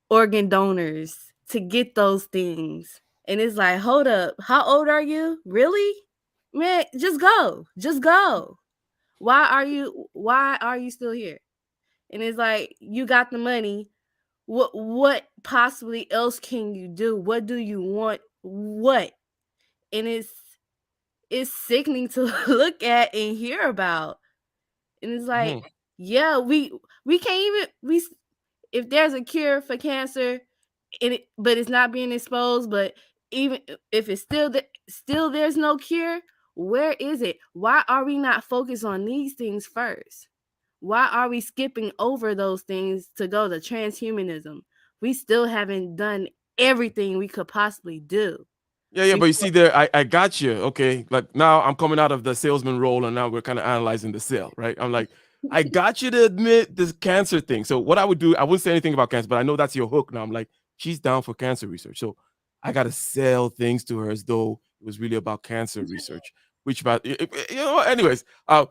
organ donors to get those things. And it's like, hold up, how old are you? Really? Man, just go. Just go. Why are you still here? And it's like, you got the money. What possibly else can you do? What do you want? What? And it's sickening to look at and hear about. And it's like, yeah, we can't even if there's a cure for cancer but it's not being exposed, but even if it's still there's no cure, where is it? Why are we not focused on these things first? Why are we skipping over those things to go to transhumanism? We still haven't done everything we could possibly do. Yeah, but you see there, I got you. Okay, like now I'm coming out of the salesman role, and now we're kind of analyzing the sale, right? I'm like, I got you to admit this cancer thing. So what I would do, I wouldn't say anything about cancer, but I know that's your hook now. I'm like, she's down for cancer research, so I got to sell things to her as though it was really about cancer research. Which, about anyways, but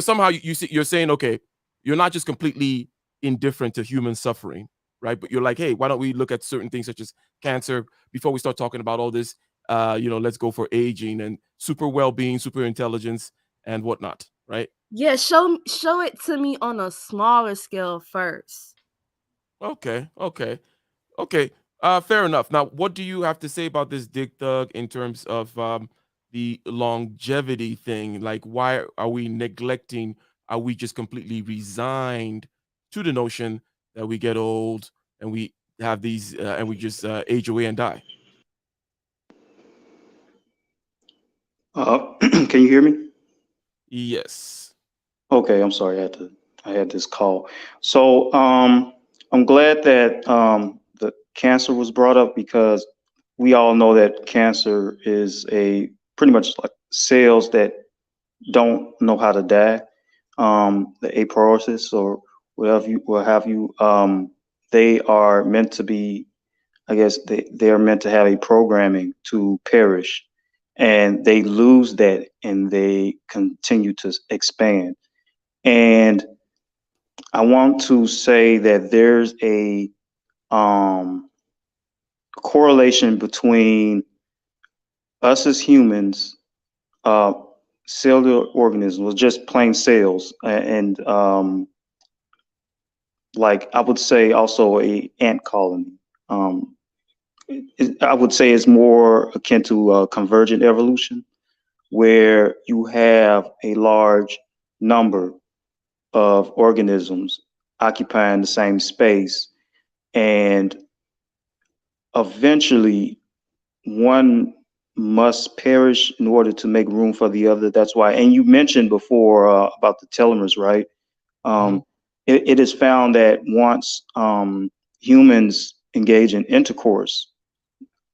somehow you're saying, okay, you're not just completely indifferent to human suffering, right? But you're like, hey, why don't we look at certain things such as cancer before we start talking about all this? Let's go for aging and super well-being, super intelligence, and whatnot, right? Yeah, show it to me on a smaller scale first. Okay. Fair enough. Now, what do you have to say about this, Dick Thug, in terms of the longevity thing? Like, why are we neglecting? Are we just completely resigned to the notion that we get old and we have these and we just age away and die? Can you hear me? Yes. Okay, I'm sorry. I had this call. So I'm glad that the cancer was brought up because we all know that cancer is a pretty much like cells that don't know how to die. The apoptosis or what have you. They are meant to be. I guess they are meant to have a programming to perish, and they lose that, and they continue to expand. And I want to say that there's a um, correlation between us as humans, uh, cellular organisms, just plain cells, and like I would say also a ant colony. Um, I would say it's more akin to convergent evolution, where you have a large number of organisms occupying the same space, and eventually one must perish in order to make room for the other. That's why, and you mentioned before about the telomeres, right? Mhm. It is found that once humans engage in intercourse,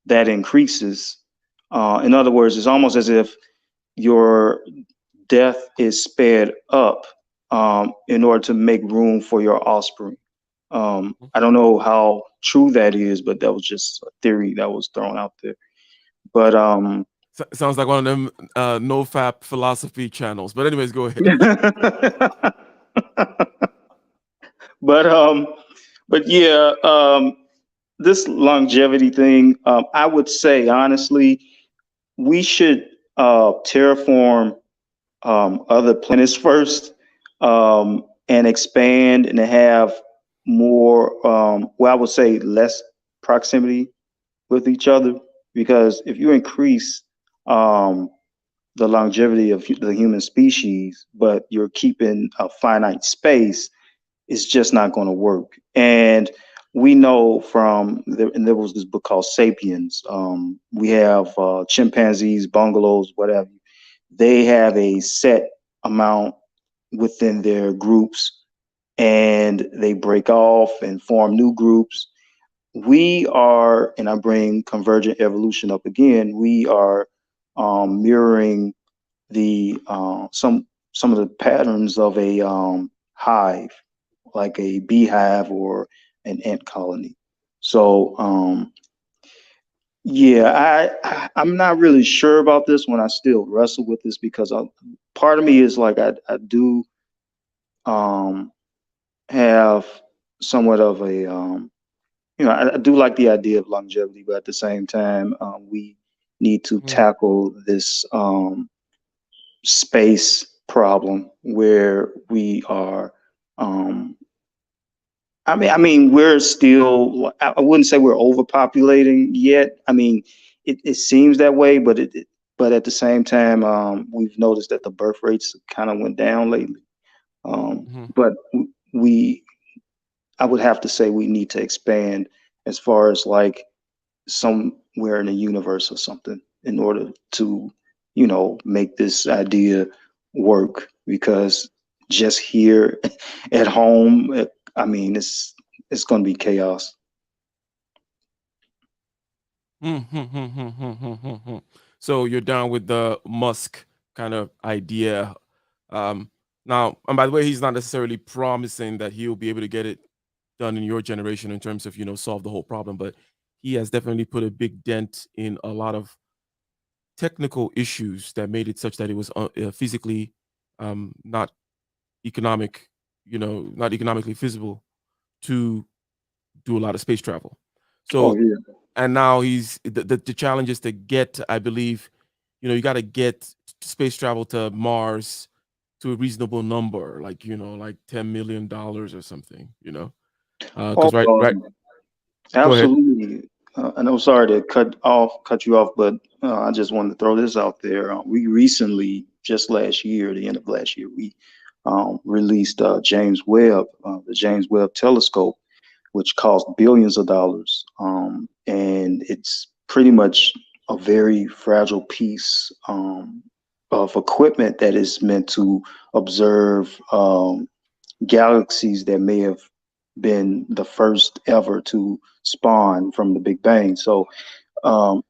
that increases. In other words, it's almost as if your death is sped up in order to make room for your offspring. I don't know how true that is, but that was just a theory that was thrown out there. But Sounds like one of them no fap philosophy channels. But anyways, go ahead. but yeah, this longevity thing, I would say honestly, we should terraform other planets first, and expand and have more, well, I would say less proximity with each other. Because if you increase the longevity of the human species, but you're keeping a finite space, it's just not going to work. And we know and there was this book called Sapiens. We have chimpanzees, bungalows, whatever. They have a set amount within their groups, and they break off and form new groups. We are, and I bring convergent evolution up again, we are mirroring the some of the patterns of a hive, like a beehive or an ant colony. So yeah, I'm not really sure about this one. I still wrestle with this because part of me is like I do um, have somewhat of a I do like the idea of longevity, but at the same time, we need to tackle this space problem where we are. I mean, we're still. I wouldn't say we're overpopulating yet. I mean, it seems that way, but at the same time, we've noticed that the birth rates kind of went down lately. But we, I would have to say, we need to expand as far as like somewhere in the universe or something in order to, make this idea work. Because just here at home, I mean, it's going to be chaos. So you're down with the Musk kind of idea. Now, and by the way, he's not necessarily promising that he'll be able to get it done in your generation in terms of, solve the whole problem, but he has definitely put a big dent in a lot of technical issues that made it such that it was physically not economic, not economically feasible to do a lot of space travel. Oh So, yeah. and now the challenge is to get, I believe, you got to get space travel to Mars to a reasonable number, like, like $10 million or something, Oh, because right. Go ahead. absolutely. And I'm sorry to cut you off, but I just wanted to throw this out there. We recently, just last year, the end of last year, we released the James Webb Telescope, which cost billions of dollars, and it's pretty much a very fragile piece of equipment that is meant to observe galaxies that may have been the first ever to spawn from the Big Bang. So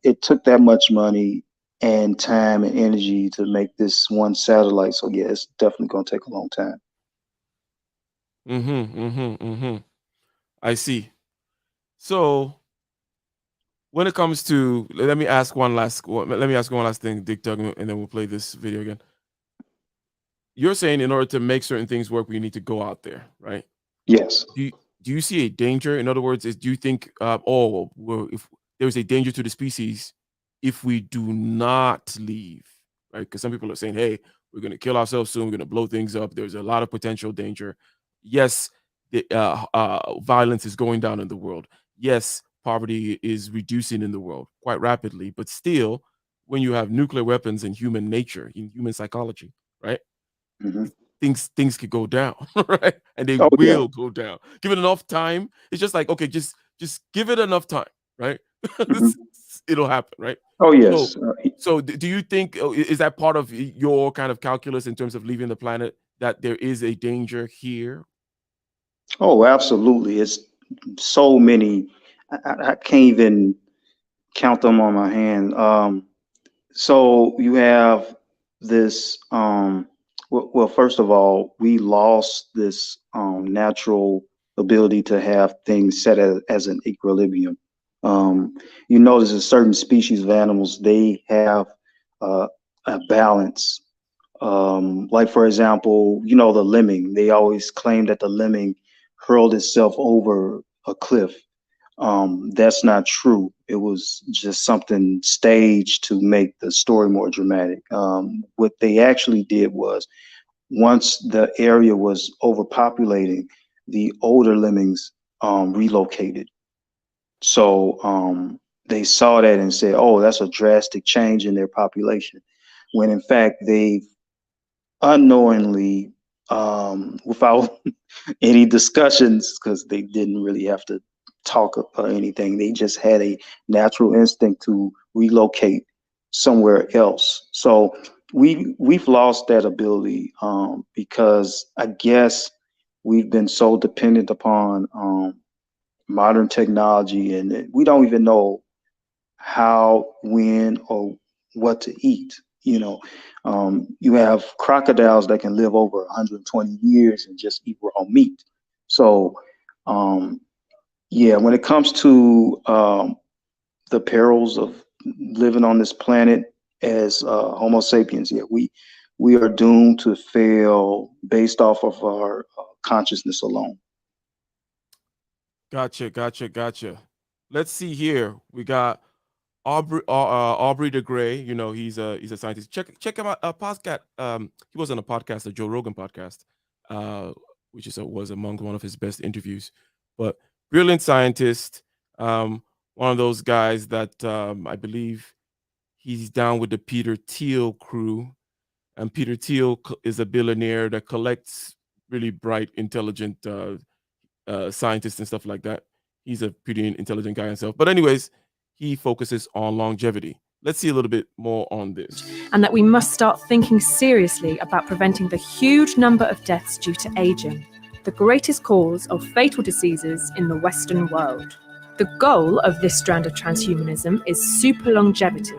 it took that much money and time and energy to make this one satellite. So yeah, it's definitely going to take a long time. I see. So when it comes to, let me ask one last thing, Dick Tug, and then we'll play this video again. You're saying in order to make certain things work, we need to go out there, right? Yes. Do you see a danger? In other words, do you think, if there's a danger to the species if we do not leave, right? Because some people are saying, hey, we're going to kill ourselves soon. We're going to blow things up. There's a lot of potential danger. Yes, the violence is going down in the world. Yes, poverty is reducing in the world quite rapidly. But still, when you have nuclear weapons in human nature, in human psychology, right? Hmm. Things could go down, right? And they Oh yeah. will go down. Give it enough time. It's just like, okay, just give it enough time, right? Hmm. It'll happen, right? Oh So, yes. do you think, is that part of your kind of calculus in terms of leaving the planet, that there is a danger here? Oh, absolutely. It's so many. I can't even count them on my hand. So you have this. Well, first of all, we lost this natural ability to have things set as an equilibrium. You notice that certain species of animals, they have uh, a balance. Like for example, the lemming. They always claim that the lemming hurled itself over a cliff. That's not true. It was just something staged to make the story more dramatic. What they actually did was, once the area was overpopulating, the older lemmings relocated. So they saw that and said, "Oh, that's a drastic change in their population," when in fact they unknowingly, without any discussions, because they didn't really have to talk or anything. They just had a natural instinct to relocate somewhere else. So we've lost that ability, because I guess we've been so dependent upon modern technology, and we don't even know how, when, or what to eat. You have crocodiles that can live over 120 years and just eat raw meat. So, yeah, when it comes to the perils of living on this planet as Homo sapiens, yeah, we are doomed to fail based off of our consciousness alone. Gotcha. Let's see here. We got Aubrey de Grey. He's a scientist. Check him out. Podcast. He was on a podcast, the Joe Rogan podcast, which was among one of his best interviews. But brilliant scientist. One of those guys that I believe he's down with the Peter Thiel crew, and Peter Thiel is a billionaire that collects really bright, intelligent scientists and stuff like that. He's a pretty intelligent guy himself. But anyways, he focuses on longevity. Let's see a little bit more on this. And that we must start thinking seriously about preventing the huge number of deaths due to aging, the greatest cause of fatal diseases in the Western world. The goal of this strand of transhumanism is super longevity.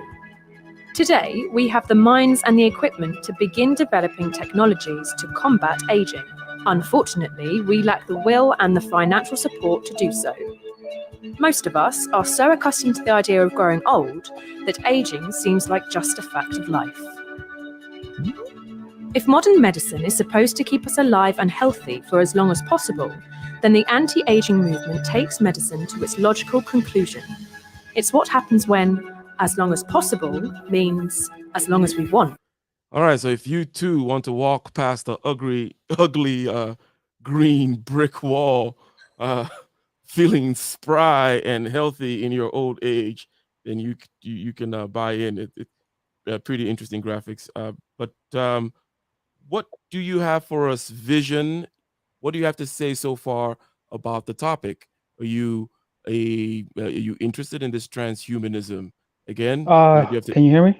Today, we have the minds and the equipment to begin developing technologies to combat aging. Unfortunately, we lack the will and the financial support to do so. Most of us are so accustomed to the idea of growing old that aging seems like just a fact of life. If modern medicine is supposed to keep us alive and healthy for as long as possible, then the anti-aging movement takes medicine to its logical conclusion. It's what happens when as long as possible means as long as we want. All right, so if you too want to walk past the ugly green brick wall, feeling spry and healthy in your old age, then you can buy in. Pretty interesting graphics. But what do you have for us, Vision? What do you have to say so far about the topic? Are you interested in this transhumanism? Again, can you hear me?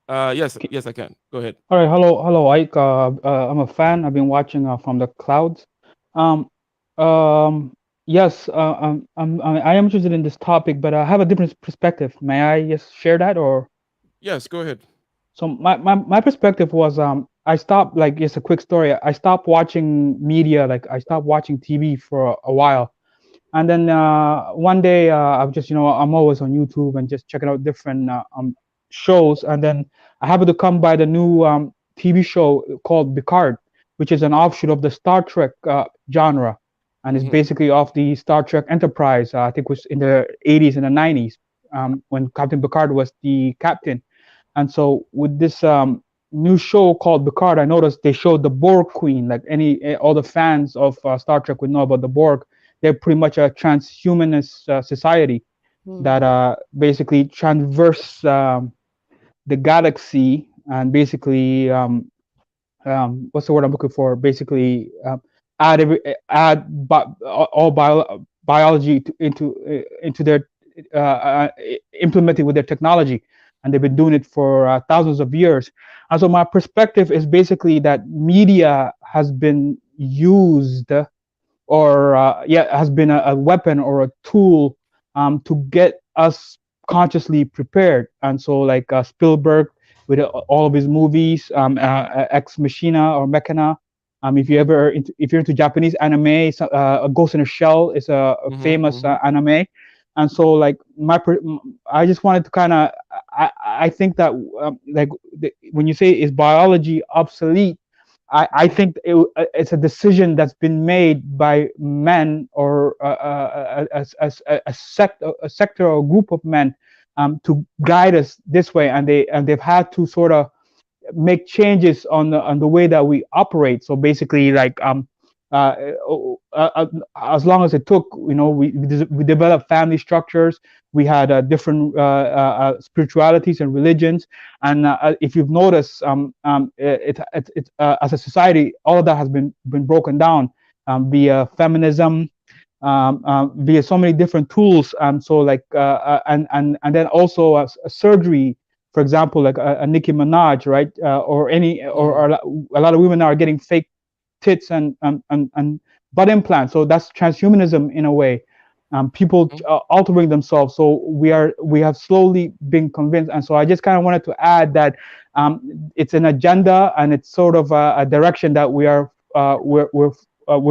Yes, I can. Go ahead. All right, hello, Ike. I'm a fan. I've been watching from the clouds. Um, yes, I am interested in this topic, but I have a different perspective. May I just share that, or? Yes, go ahead. So my perspective was I stopped, like, just a quick story. I stopped watching media, like I stopped watching TV for a while. And then one day I'm just, I'm always on YouTube and just checking out different shows. And then I happened to come by the new TV show called Picard, which is an offshoot of the Star Trek genre. And it's basically off the Star Trek Enterprise, I think it was in the 80s and the 90s, when Captain Picard was the captain. And so with this new show called Picard, I noticed they showed the Borg Queen. Like all the fans of Star Trek would know about the Borg. They're pretty much a transhumanist society that basically traverse the galaxy and basically what's the word I'm looking for? Basically add all biology into their implemented with their technology, and they've been doing it for thousands of years. And so my perspective is basically that media has been used, or has been a weapon or a tool to get us consciously prepared. And so, like Spielberg with all of his movies, Ex Machina or Mechana. If you're into Japanese anime, a Ghost in a Shell is a famous anime. And so, like, I just wanted to kind of, I think that when you say is biology obsolete, I think it's a decision that's been made by men or a sector or group of men to guide us this way, and they've had to sort of make changes on the way that we operate. So basically, like uh, as long as it took, we developed family structures. We had different spiritualities and religions, and if you've noticed, as a society, all of that has been broken down via feminism, via so many different tools. So like and then also a surgery, for example, like a Nicki Minaj, right? Or a lot of women are getting fake tits and butt implants. So that's transhumanism in a way. People altering themselves. So we have slowly been convinced. And so I just kind of wanted to add that it's an agenda, and it's sort of a direction that we're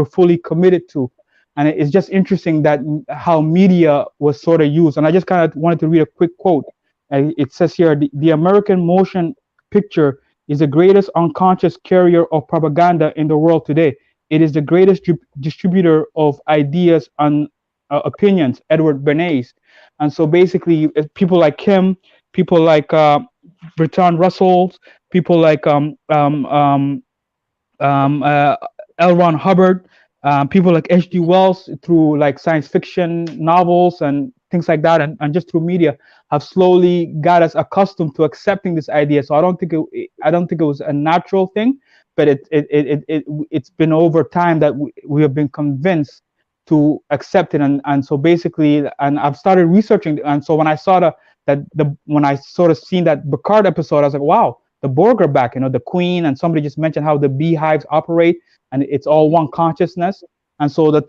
fully committed to. And it's just interesting that how media was sort of used. And I just kind of wanted to read a quick quote. It says here, the American motion picture is the greatest unconscious carrier of propaganda in the world today. It is the greatest distributor of ideas and opinions, Edward Bernays. And so basically, people like him, people like Bertrand Russell, people like L. Ron Hubbard, people like H.G. Wells, through like science fiction novels and things like that, and just through media, have slowly got us accustomed to accepting this idea. So I don't think it was a natural thing, but it's been over time that we have been convinced to accept it. And so basically, and I've started researching, and so when I saw when I sort of seen that Picard episode, I was like, wow, the Borg are back, the Queen, and somebody just mentioned how the beehives operate, and it's all one consciousness. And so the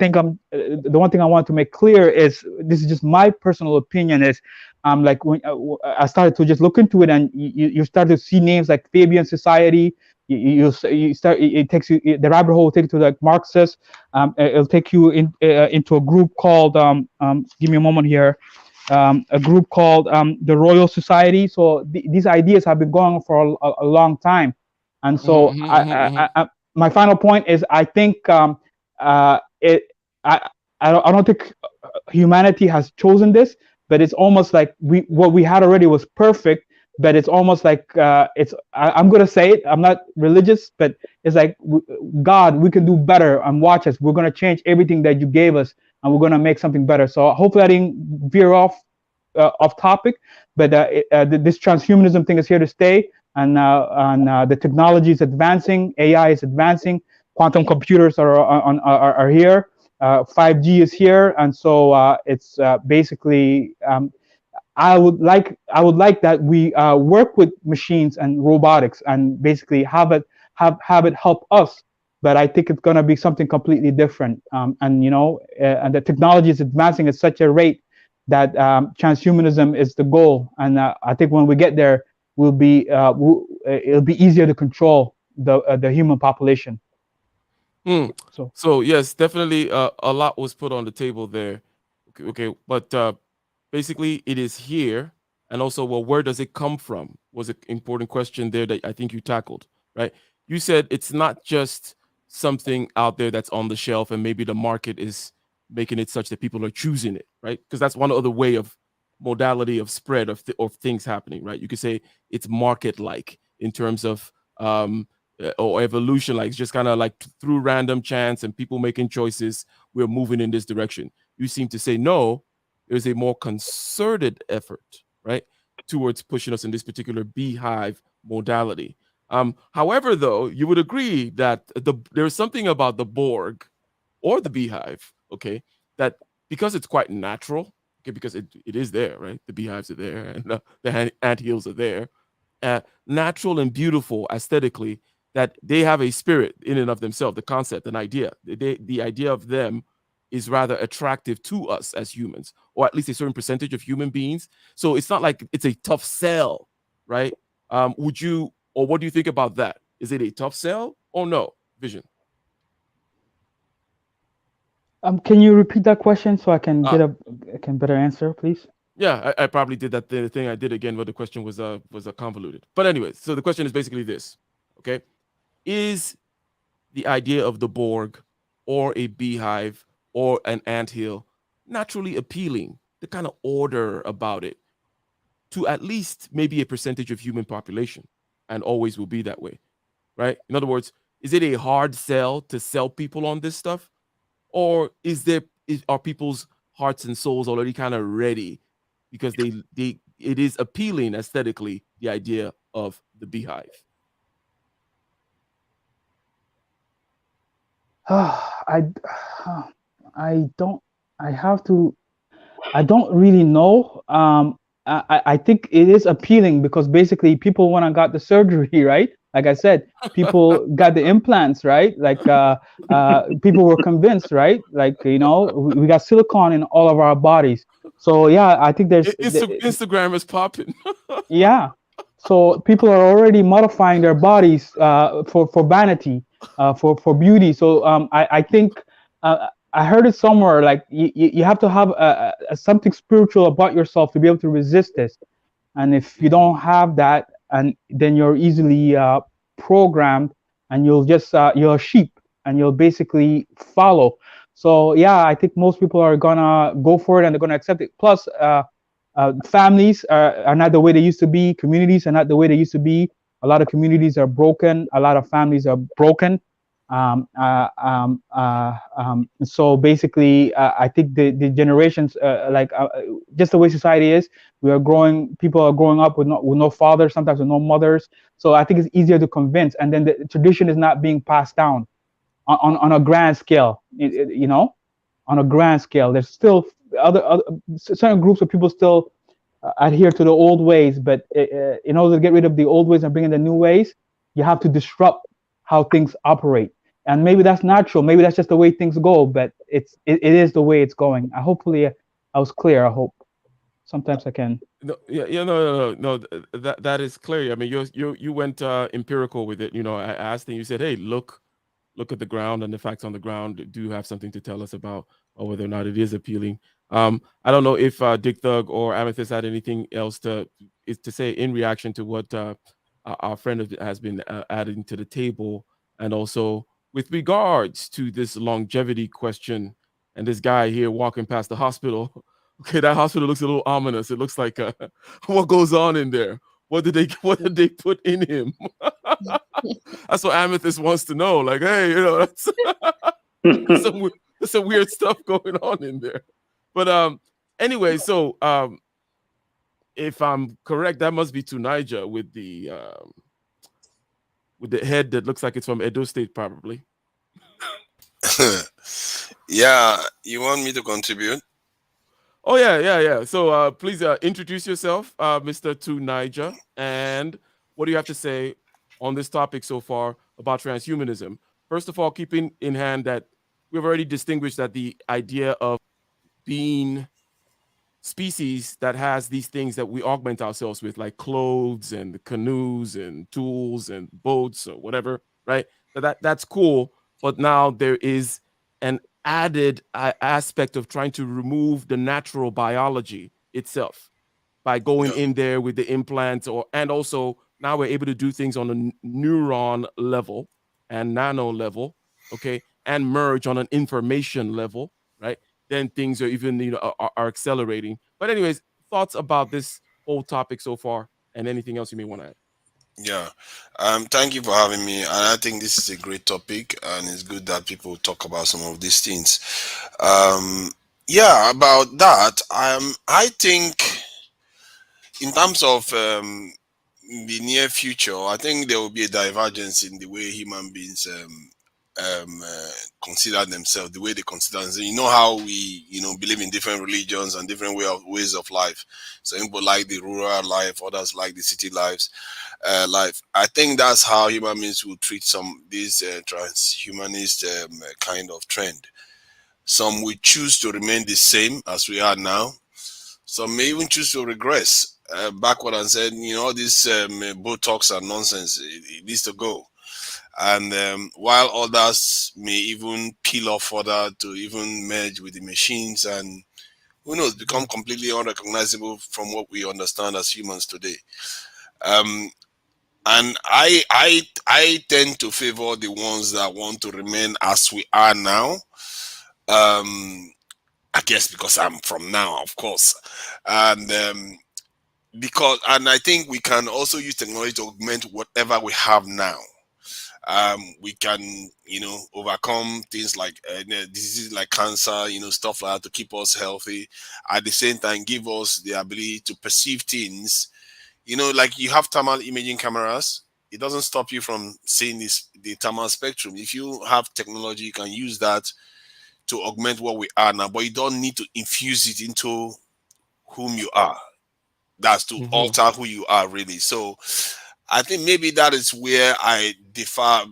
one thing I want to make clear is, this is just my personal opinion, is like when I started to just look into it, and you start to see names like Fabian Society. You start, it takes you, the rabbit hole will take you to like Marxist. It'll take you into a group called give me a moment here. A group called the Royal Society. So these ideas have been going on for a long time. And so my final point is, I think I don't think humanity has chosen this, but it's almost like what we had already was perfect. But it's almost like I'm gonna say it. I'm not religious, but it's like, God, we can do better, and watch us. We're gonna change everything that you gave us, and we're gonna make something better. So hopefully I didn't veer off topic, but this transhumanism thing is here to stay, and the technology is advancing. AI is advancing. Quantum computers are here. 5G is here, and so it's basically. I would like that we work with machines and robotics, and basically have it help us. But I think it's going to be something completely different. And and the technology is advancing at such a rate that transhumanism is the goal. And I think when we get there, it'll be easier to control the human population. So yes, definitely a lot was put on the table there. Okay, but basically it is here, and also, well, where does it come from was an important question there that I think you tackled, right? You said it's not just something out there that's on the shelf, and maybe the market is making it such that people are choosing it, right? Because that's one other way of modality of spread of things happening, right? You could say it's market-like in terms of or evolution, like it's just kind of like through random chance and people making choices, we're moving in this direction. You seem to say no, there's a more concerted effort, right, towards pushing us in this particular beehive modality. However, though, you would agree that there's something about the Borg or the beehive, okay, that because it's quite natural, okay, because it is there, right? The beehives are there, and the anthills are there, natural and beautiful aesthetically, that they have a spirit in and of themselves, the concept, an idea. The idea of them is rather attractive to us as humans, or at least a certain percentage of human beings. So it's not like it's a tough sell, right? What do you think about that? Is it a tough sell or no? Vision. Can you repeat that question so I can get a better answer, please? Yeah, I probably did that thing I did again, but the question was convoluted. But anyway, so the question is basically this, okay? Is the idea of the Borg or a beehive or an anthill naturally appealing, the kind of order about it, to at least maybe a percentage of human population, and always will be that way, right? In other words, is it a hard sell to sell people on this stuff, or are people's hearts and souls already kind of ready because they it is appealing aesthetically, the idea of the beehive? I I don't I have to I don't really know. I think it is appealing because basically people when I got the surgery, right? Like I said, people got the implants, right? Like people were convinced, right? Like we got silicone in all of our bodies. So yeah, I think Instagram is popping. yeah. So people are already modifying their bodies for vanity, for beauty. So I think I heard it somewhere like you have to have something spiritual about yourself to be able to resist this. And if you don't have that, and then you're easily programmed, and you're a sheep, and you'll basically follow. So yeah, I think most people are gonna go for it and they're gonna accept it. Plus, families are not the way they used to be. Communities are not the way they used to be. A lot of communities are broken. A lot of families are broken. So basically, I think the generations, just the way society is, we are growing. People are growing up with no fathers, sometimes with no mothers. So I think it's easier to convince, and then the tradition is not being passed down on a grand scale. On a grand scale, there's still other certain groups of people still adhere to the old ways, but in order to get rid of the old ways and bring in the new ways, you have to disrupt how things operate. And maybe that's natural, maybe that's just the way things go, but it is the way it's going. Hopefully I was clear. I hope sometimes I can. No, yeah, no. That is clear. I mean, you went empirical with it. I asked and you said, "Hey, look at the ground, and the facts on the ground do have something to tell us about whether or not it is appealing." I don't know if Dick Thug or Amethyst had anything else to say in reaction to what our friend has been adding to the table, and also with regards to this longevity question and this guy here walking past the hospital. Okay, that hospital looks a little ominous. It looks like what goes on in there? What did they put in him? That's what Amethyst wants to know. Like, hey, that's there's some weird stuff going on in there. But anyway, so if I'm correct, that must be Tunija with the head that looks like it's from Edo State, probably. Yeah, you want me to contribute? Oh yeah. So please introduce yourself, Mr. Tunija, and what do you have to say on this topic so far about transhumanism? First of all, keeping in hand that we've already distinguished that the idea of being species that has these things that we augment ourselves with, like clothes and canoes and tools and boats or whatever, right? That's cool, but now there is an added aspect of trying to remove the natural biology itself by going in there with the implants, and also now we're able to do things on a neuron level and nano level, okay, and merge on an information level, right? Then things are even are accelerating. But anyways, thoughts about this whole topic so far, and anything else you may want to add? Yeah. Thank you for having me. And I think this is a great topic, and it's good that people talk about some of these things. Yeah, about that. I think in terms of the near future, I think there will be a divergence in the way human beings consider themselves, the way they consider themselves. You know how we, believe in different religions and different ways of life. Some people like the rural life, others like the city life. I think that's how human beings will treat these transhumanist kind of trend. Some will choose to remain the same as we are now. Some may even choose to regress backward and said, all this Botox and nonsense, it needs to go. And while others may even peel off further to even merge with the machines and, who knows, become completely unrecognizable from what we understand as humans today. And And I tend to favor the ones that want to remain as we are now. I guess because I'm from now, of course, and and I think we can also use technology to augment whatever we have now. We can, overcome things like diseases like cancer, stuff like that, to keep us healthy. At the same time, give us the ability to perceive things. Like you have thermal imaging cameras. It doesn't stop you from seeing the thermal spectrum. If you have technology, you can use that to augment what we are now, but you don't need to infuse it into whom you are. That's to alter who you are, really. So I think maybe that is where I differ.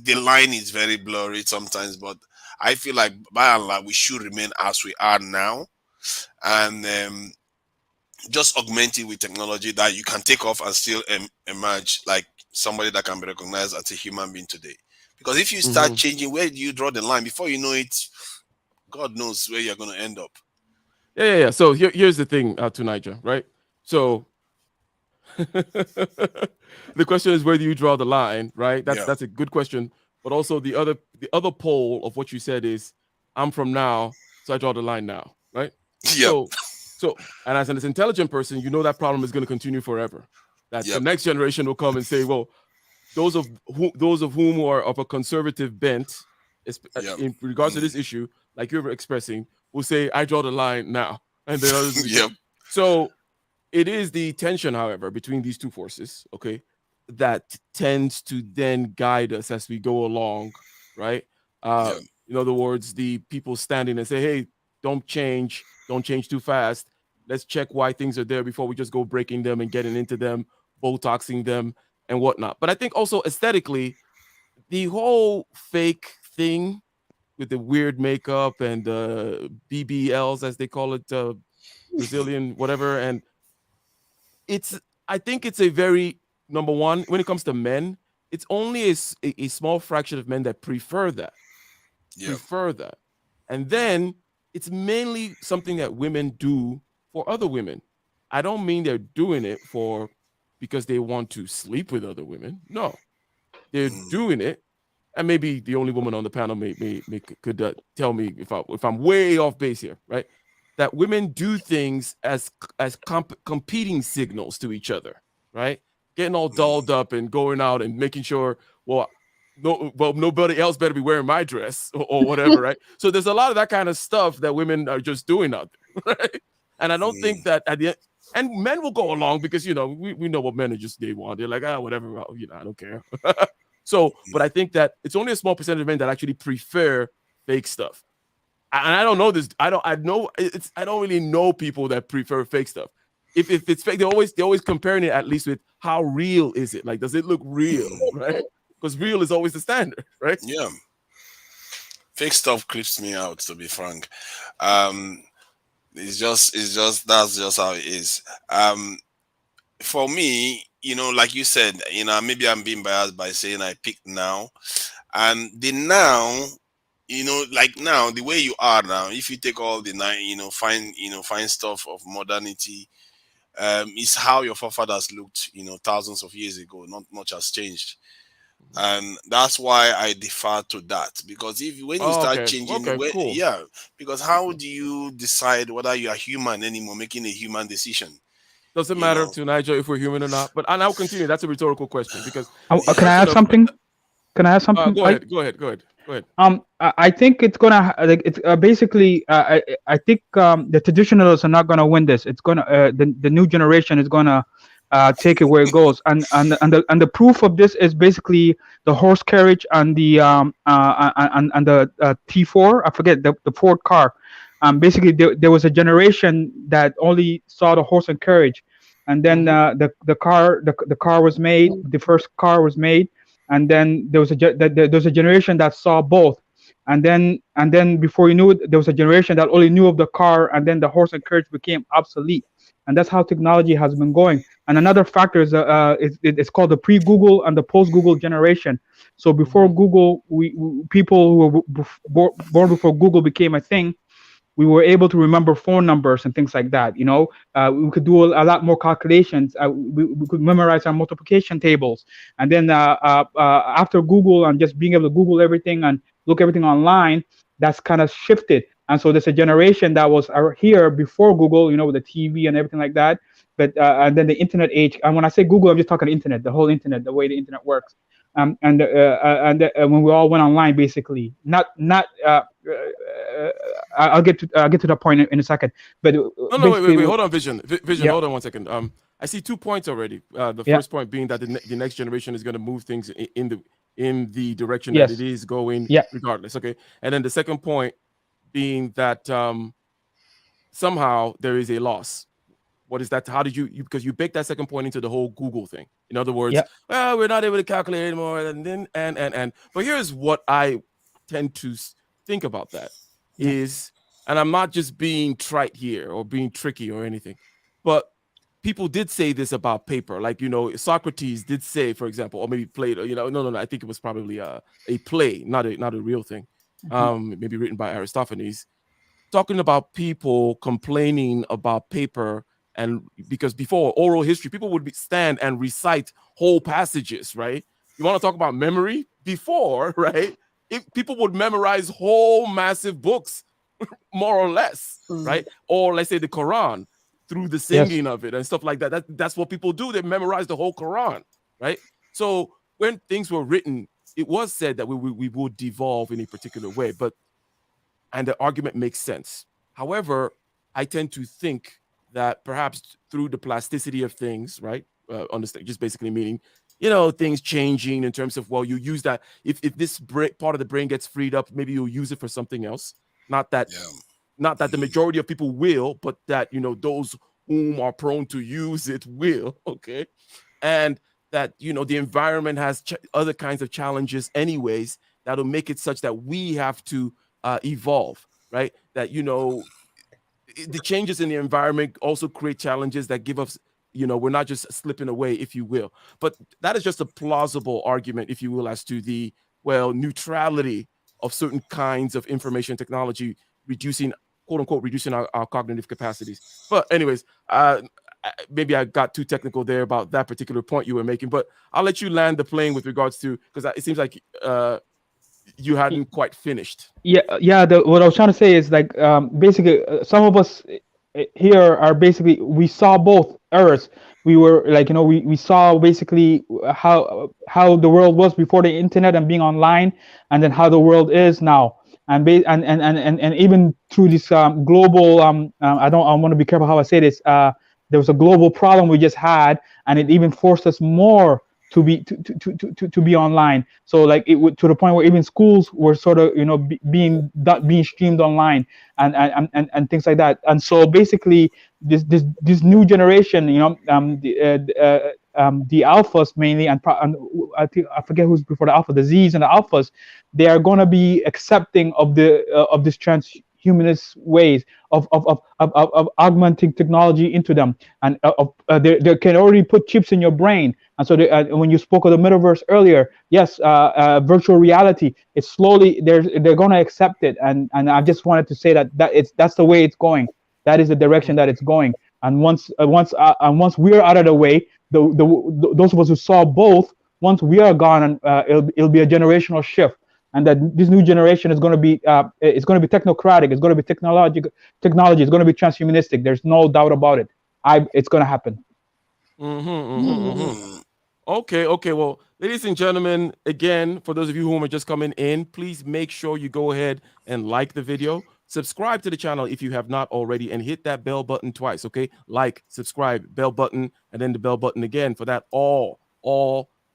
The line is very blurry sometimes, but I feel like by and large we should remain as we are now, and just augment it with technology that you can take off and still emerge like somebody that can be recognized as a human being today. Because if you start changing, where do you draw the line? Before you know it, God knows where you're going to end up. Yeah. So here's the thing, to Niger, right? So the question is, where do you draw the line, right? That's a good question. But also the other pole of what you said is, I'm from now, so I draw the line now, right? Yeah. So and as an intelligent person, you know that problem is going to continue forever. That the next generation will come and say, well, those of whom are of a conservative bent, in regards to this issue, like you were expressing, will say, I draw the line now. And then others So it is the tension, however, between these two forces, okay, that tends to then guide us as we go along, right? In other words, the people standing and say, hey, don't change too fast. Let's check why things are there before we just go breaking them and getting into them, Botoxing them and whatnot. But I think also aesthetically, the whole fake thing with the weird makeup and the BBLs, as they call it, Brazilian, whatever. And I think it's a very, number one, when it comes to men, it's only a small fraction of men that prefer that. And then it's mainly something that women do for other women. I don't mean they're doing it because they want to sleep with other women. No, they're doing it, and maybe the only woman on the panel could tell me if I'm way off base here, right? That women do things as competing signals to each other, right? Getting all dolled up and going out and making sure, nobody else better be wearing my dress or whatever, right? So there's a lot of that kind of stuff that women are just doing out there, right? And I don't think that at the end, and men will go along because, we know what men are they want. They're like, whatever, I don't care. So, but I think that it's only a small percentage of men that actually prefer fake stuff. And I don't know this. I don't really know people that prefer fake stuff. If it's fake, they're always comparing it at least with how real is it? Like, does it look real, right? Because real is always the standard, right? Yeah. Fake stuff creeps me out, to be frank. It's just that's just how it is. For me, like you said, maybe I'm being biased by saying I picked now. And the now, like now, the way you are now, if you take all the fine stuff of modernity, is how your forefathers looked, thousands of years ago. Not much has changed. And that's why I defer to that, because when you start changing, cool. Because how do you decide whether you are human anymore, making a human decision? Doesn't matter to Niger if we're human or not. But I'll continue. That's a rhetorical question because can I add something? Can I add something? Go ahead. I think it's gonna it's basically I think the traditionalists are not gonna win this. It's gonna the new generation is gonna take it where it goes, and the proof of this is basically the horse carriage and the and the T4. I forget the Ford car. Basically there was a generation that only saw the horse and carriage, and then the car was made. The first car was made, and then there was a generation that saw both, and then before you knew it, there was a generation that only knew of the car, and then the horse and carriage became obsolete. And that's how technology has been going. And another factor is it's called the pre-Google and the post-Google generation. So before Google, people who were born before Google became a thing, we were able to remember phone numbers and things like that. You know, we could do a lot more calculations. We could memorize our multiplication tables. And then after Google and just being able to Google everything and look everything online, that's kind of shifted. And so there's a generation that was here before Google, you know, with the TV and everything like that. But and then the internet age. And when I say Google, I'm just talking internet, the whole internet, the way the internet works. And when we all went online, basically, I'll get to that point in a second. But no, wait, hold on, Vision, yeah. hold on 1 second. I see 2 points already. The Yeah. first point being that the next generation is going to move things in the direction Yes. that it is going, Yeah. regardless. Okay, and then the second point being that somehow there is a loss. What is that? How did you because you baked that second point into the whole Google thing? In other words, Yeah. well, we're not able to calculate anymore. And then and. But here's what I tend to think about that is, and I'm not just being trite here or being tricky or anything, but people did say this about paper. Like, you know, Socrates did say, for example, or maybe Plato, you know, no, I think it was probably a play, not a real thing. Maybe written by Aristophanes, talking about people complaining about paper. And because before oral history, people would stand and recite whole passages, right? You want to talk about memory? Before, right? People would memorize whole massive books, more or less, right? Or let's say the Quran, through the singing of it and stuff like that. That's what people do. They memorize the whole Quran, right? So when things were written, it was said that we would devolve in a particular way, and the argument makes sense. However, I tend to think that perhaps through the plasticity of things, right? Understand, just basically meaning, you know, things changing in terms of, well, you use that. If this part of the brain gets freed up, maybe you'll use it for something else. Not that the majority of people will, but that, you know, those whom are prone to use it will, okay? And that, you know, the environment has other kinds of challenges anyways that'll make it such that we have to evolve, right? That, you know, the changes in the environment also create challenges that give us, you know, we're not just slipping away, if you will. But that is just a plausible argument, if you will, as to the, well, neutrality of certain kinds of information technology, reducing, quote unquote, reducing our cognitive capacities. But anyways, maybe I got too technical there about that particular point you were making, but I'll let you land the plane with regards to, because it seems like you hadn't quite finished. Yeah. What I was trying to say is, like, basically, some of us here are basically, we saw both eras. We were like, you know, we saw basically how the world was before the internet and being online, and then how the world is now. And even through this global, I want to be careful how I say this. There was a global problem we just had, and it even forced us more to be online. So like it would, to the point where even schools were sort of, you know, being streamed online and things like that. And so basically this new generation, you know, the alphas mainly, and I think, I forget who's before the alpha, the Z's and the alphas, they are going to be accepting of this transhumanist ways of augmenting technology into them, and they can already put chips in your brain. And so when you spoke of the metaverse earlier, yes, virtual reality, it's slowly they're going to accept it, and I just wanted to say that's the way it's going. That is the direction that it's going. And once we're out of the way, those of us who saw both, once we are gone, and it'll be a generational shift. And that this new generation is going to be it's going to be technocratic. It's going to be technology. It's going to be transhumanistic. There's no doubt about it. It's going to happen. Okay. Well, ladies and gentlemen, again, for those of you who are just coming in, please make sure you go ahead and like the video. Subscribe to the channel if you have not already, and hit that bell button twice, okay? Like, subscribe, bell button, and then the bell button again for that all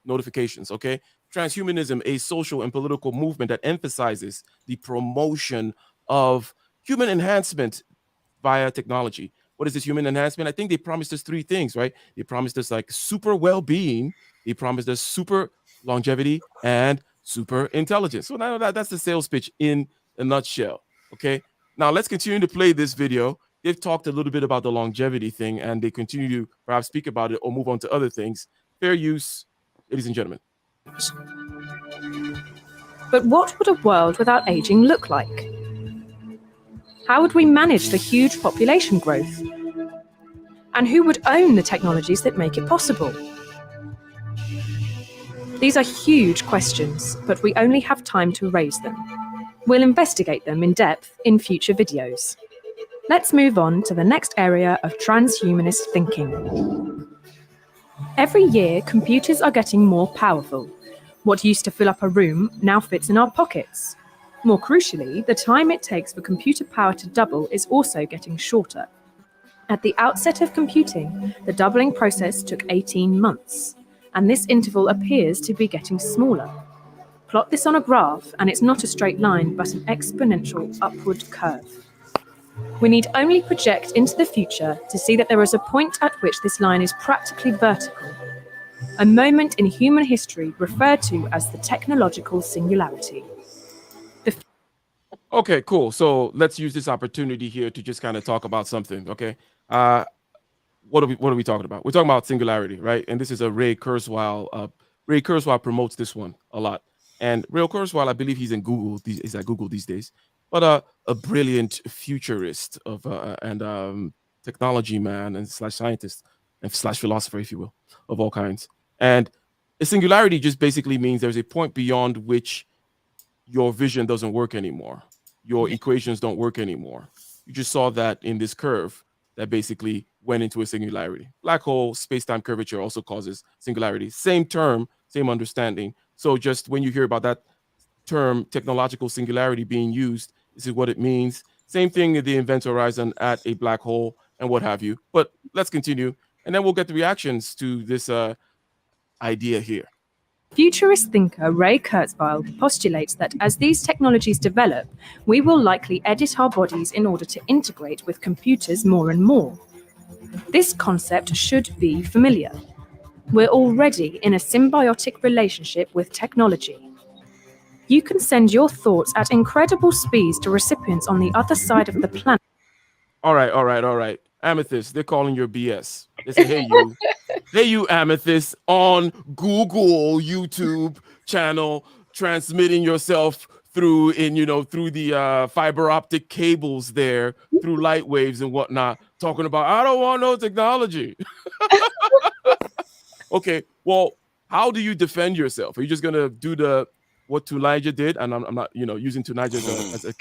notifications, okay? Transhumanism, a social and political movement that emphasizes the promotion of human enhancement via technology. What is this human enhancement? I think they promised us three things, right? They promised us like super well-being, they promised us super longevity, and super intelligence. So now that's the sales pitch in a nutshell, okay? Now let's continue to play this video. They've talked a little bit about the longevity thing, and they continue to perhaps speak about it or move on to other things. Fair use, ladies and gentlemen. But what would a world without aging look like? How would we manage the huge population growth? And who would own the technologies that make it possible? These are huge questions, but we only have time to raise them. We'll investigate them in depth in future videos. Let's move on to the next area of transhumanist thinking. Every year, computers are getting more powerful. What used to fill up a room now fits in our pockets. More crucially, the time it takes for computer power to double is also getting shorter. At the outset of computing, the doubling process took 18 months, and this interval appears to be getting smaller. Plot this on a graph, and it's not a straight line, but an exponential upward curve. We need only project into the future to see that there is a point at which this line is practically vertical, a moment in human history referred to as the technological singularity. Okay, cool. So let's use this opportunity here to just kind of talk about something. Okay, what are we talking about? We're talking about singularity, right? And this is a Ray Kurzweil. Ray Kurzweil promotes this one a lot. And Ray Kurzweil, I believe he's in Google. He's at Google these days. But a brilliant futurist of and technology man and slash scientist and slash philosopher, if you will, of all kinds. And a singularity just basically means there's a point beyond which your vision doesn't work anymore. Your equations don't work anymore. You just saw that in this curve that basically went into a singularity. Black hole space-time curvature also causes singularity. Same term, same understanding. So just when you hear about that term, technological singularity being used, this is what it means. Same thing in the event horizon at a black hole and what have you. But let's continue, and then we'll get the reactions to this idea here. Futurist thinker Ray Kurzweil postulates that as these technologies develop, we will likely edit our bodies in order to integrate with computers more and more. This concept should be familiar. We're already in a symbiotic relationship with technology. You can send your thoughts at incredible speeds to recipients on the other side of the planet. All right. Amethyst, they're calling your BS. They say, hey you Amethyst on Google YouTube channel, transmitting yourself through the fiber optic cables there, through light waves and whatnot, talking about, I don't want no technology. Okay, well, how do you defend yourself? Are you just gonna do what Tunisia did? And I'm not, using Tunisia as a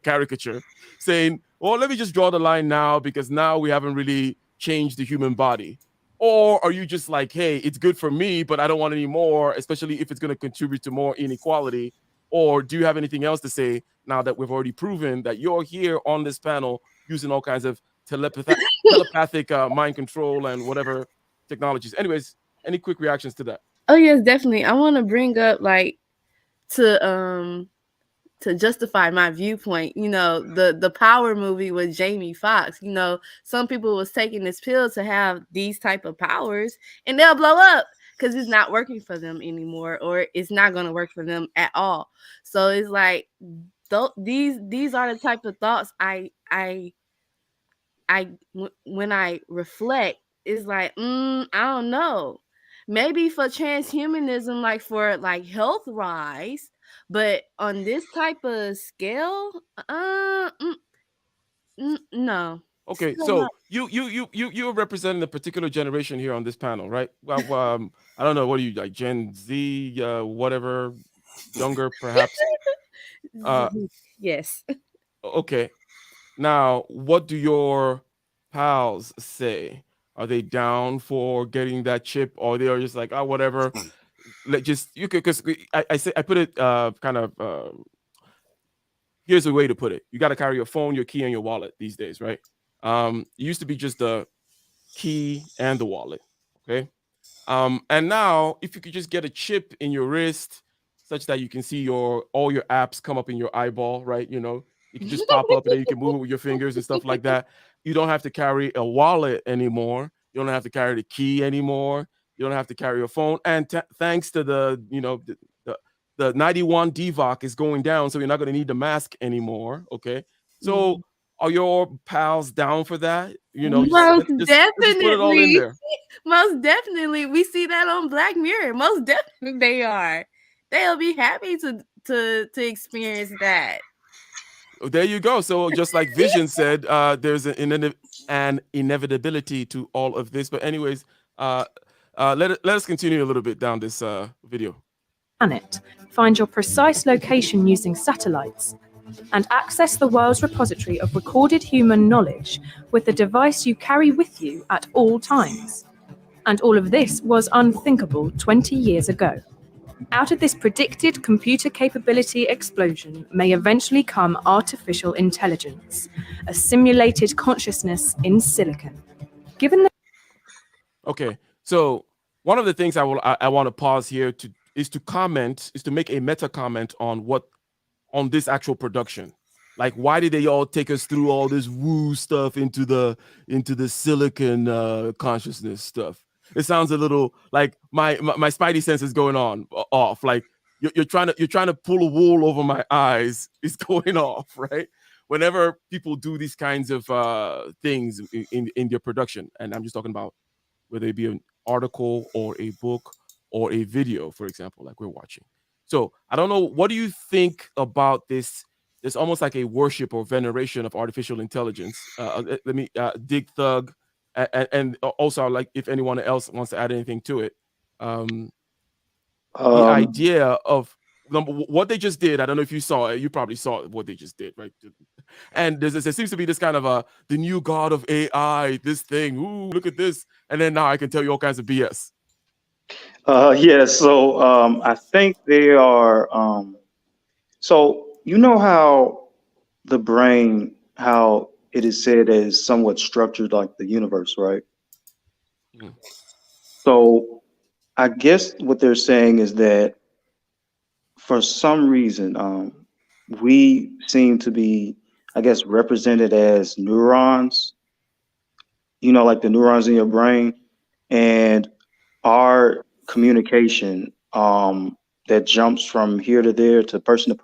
caricature, saying, well, let me just draw the line now because now we haven't really changed the human body. Or are you just like, hey, it's good for me, but I don't want any more, especially if it's going to contribute to more inequality? Or do you have anything else to say now that we've already proven that you're here on this panel using all kinds of telepathic mind control and whatever technologies? Anyways, any quick reactions to that? Oh yes, definitely. I want to bring up to justify my viewpoint, the Power movie with Jamie Foxx. Some people was taking this pill to have these type of powers, and they'll blow up because it's not working for them anymore, or it's not going to work for them at all. So it's like these are the type of thoughts when I reflect, it's like, I don't know. Maybe for transhumanism, like for health rise, but on this type of scale, no. Okay, so you're representing a particular generation here on this panel, right? Well, I don't know, what are you, like Gen Z, whatever, younger perhaps? Yes. Okay. Now, what do your pals say? Are they down for getting that chip, or they are just like, oh, whatever? Because I put it kind of. Here's a way to put it: you got to carry your phone, your key, and your wallet these days, right? It used to be just the key and the wallet, okay? And now, if you could just get a chip in your wrist, such that you can see all your apps come up in your eyeball, right? You can just pop up and then you can move it with your fingers and stuff like that. You don't have to carry a wallet anymore. You don't have to carry the key anymore. You don't have to carry a phone. And thanks to the 91 DVOC is going down, so you're not going to need the mask anymore. Okay, so are your pals down for that? Most just definitely. put it all in there. Most definitely, we see that on Black Mirror. Most definitely, they are. They'll be happy to experience that. There you go. So just like Vision said, there's an inevitability to all of this. But anyways, let us continue a little bit down this video. Planet, find your precise location using satellites, and access the world's repository of recorded human knowledge with the device you carry with you at all times. And all of this was unthinkable 20 years ago. Out of this predicted computer capability explosion may eventually come artificial intelligence, a simulated consciousness in silicon. Given the Okay, so one of the things I want to pause here is to make a meta comment on this actual production. Like, why did they all take us through all this woo stuff into the silicon consciousness stuff? It sounds a little like my spidey sense is going off. Like you're trying to pull a wool over my eyes. It's going off, right? Whenever people do these kinds of things in their production, and I'm just talking about whether it be an article or a book or a video, for example, like we're watching. So I don't know, what do you think about this? There's almost like a worship or veneration of artificial intelligence. Let me Dig Thug, and also like if anyone else wants to add anything to it. The idea of what they just did. I don't know if you saw it. You probably saw what they just did, right? And there seems to be this kind of the new god of AI, this thing. Ooh, look at this. And then now I can tell you all kinds of BS. Yeah, so I think they are. So you know how the brain, how it is said is somewhat structured like the universe, right? Mm. So I guess what they're saying is that for some reason, we seem to be, I guess, represented as neurons, you know, like the neurons in your brain, and our communication that jumps from here to there to person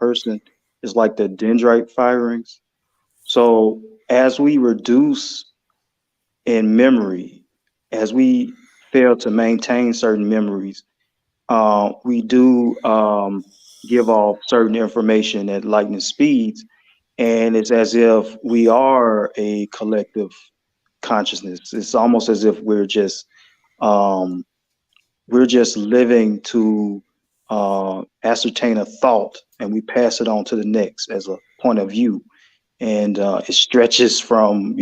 is like the dendrite firings. So as we reduce in memory, as we fail to maintain certain memories, we do give off certain information at lightning speeds, and it's as if we are a collective consciousness. It's almost as if we're just living to ascertain a thought, and we pass it on to the next as a point of view, and it stretches from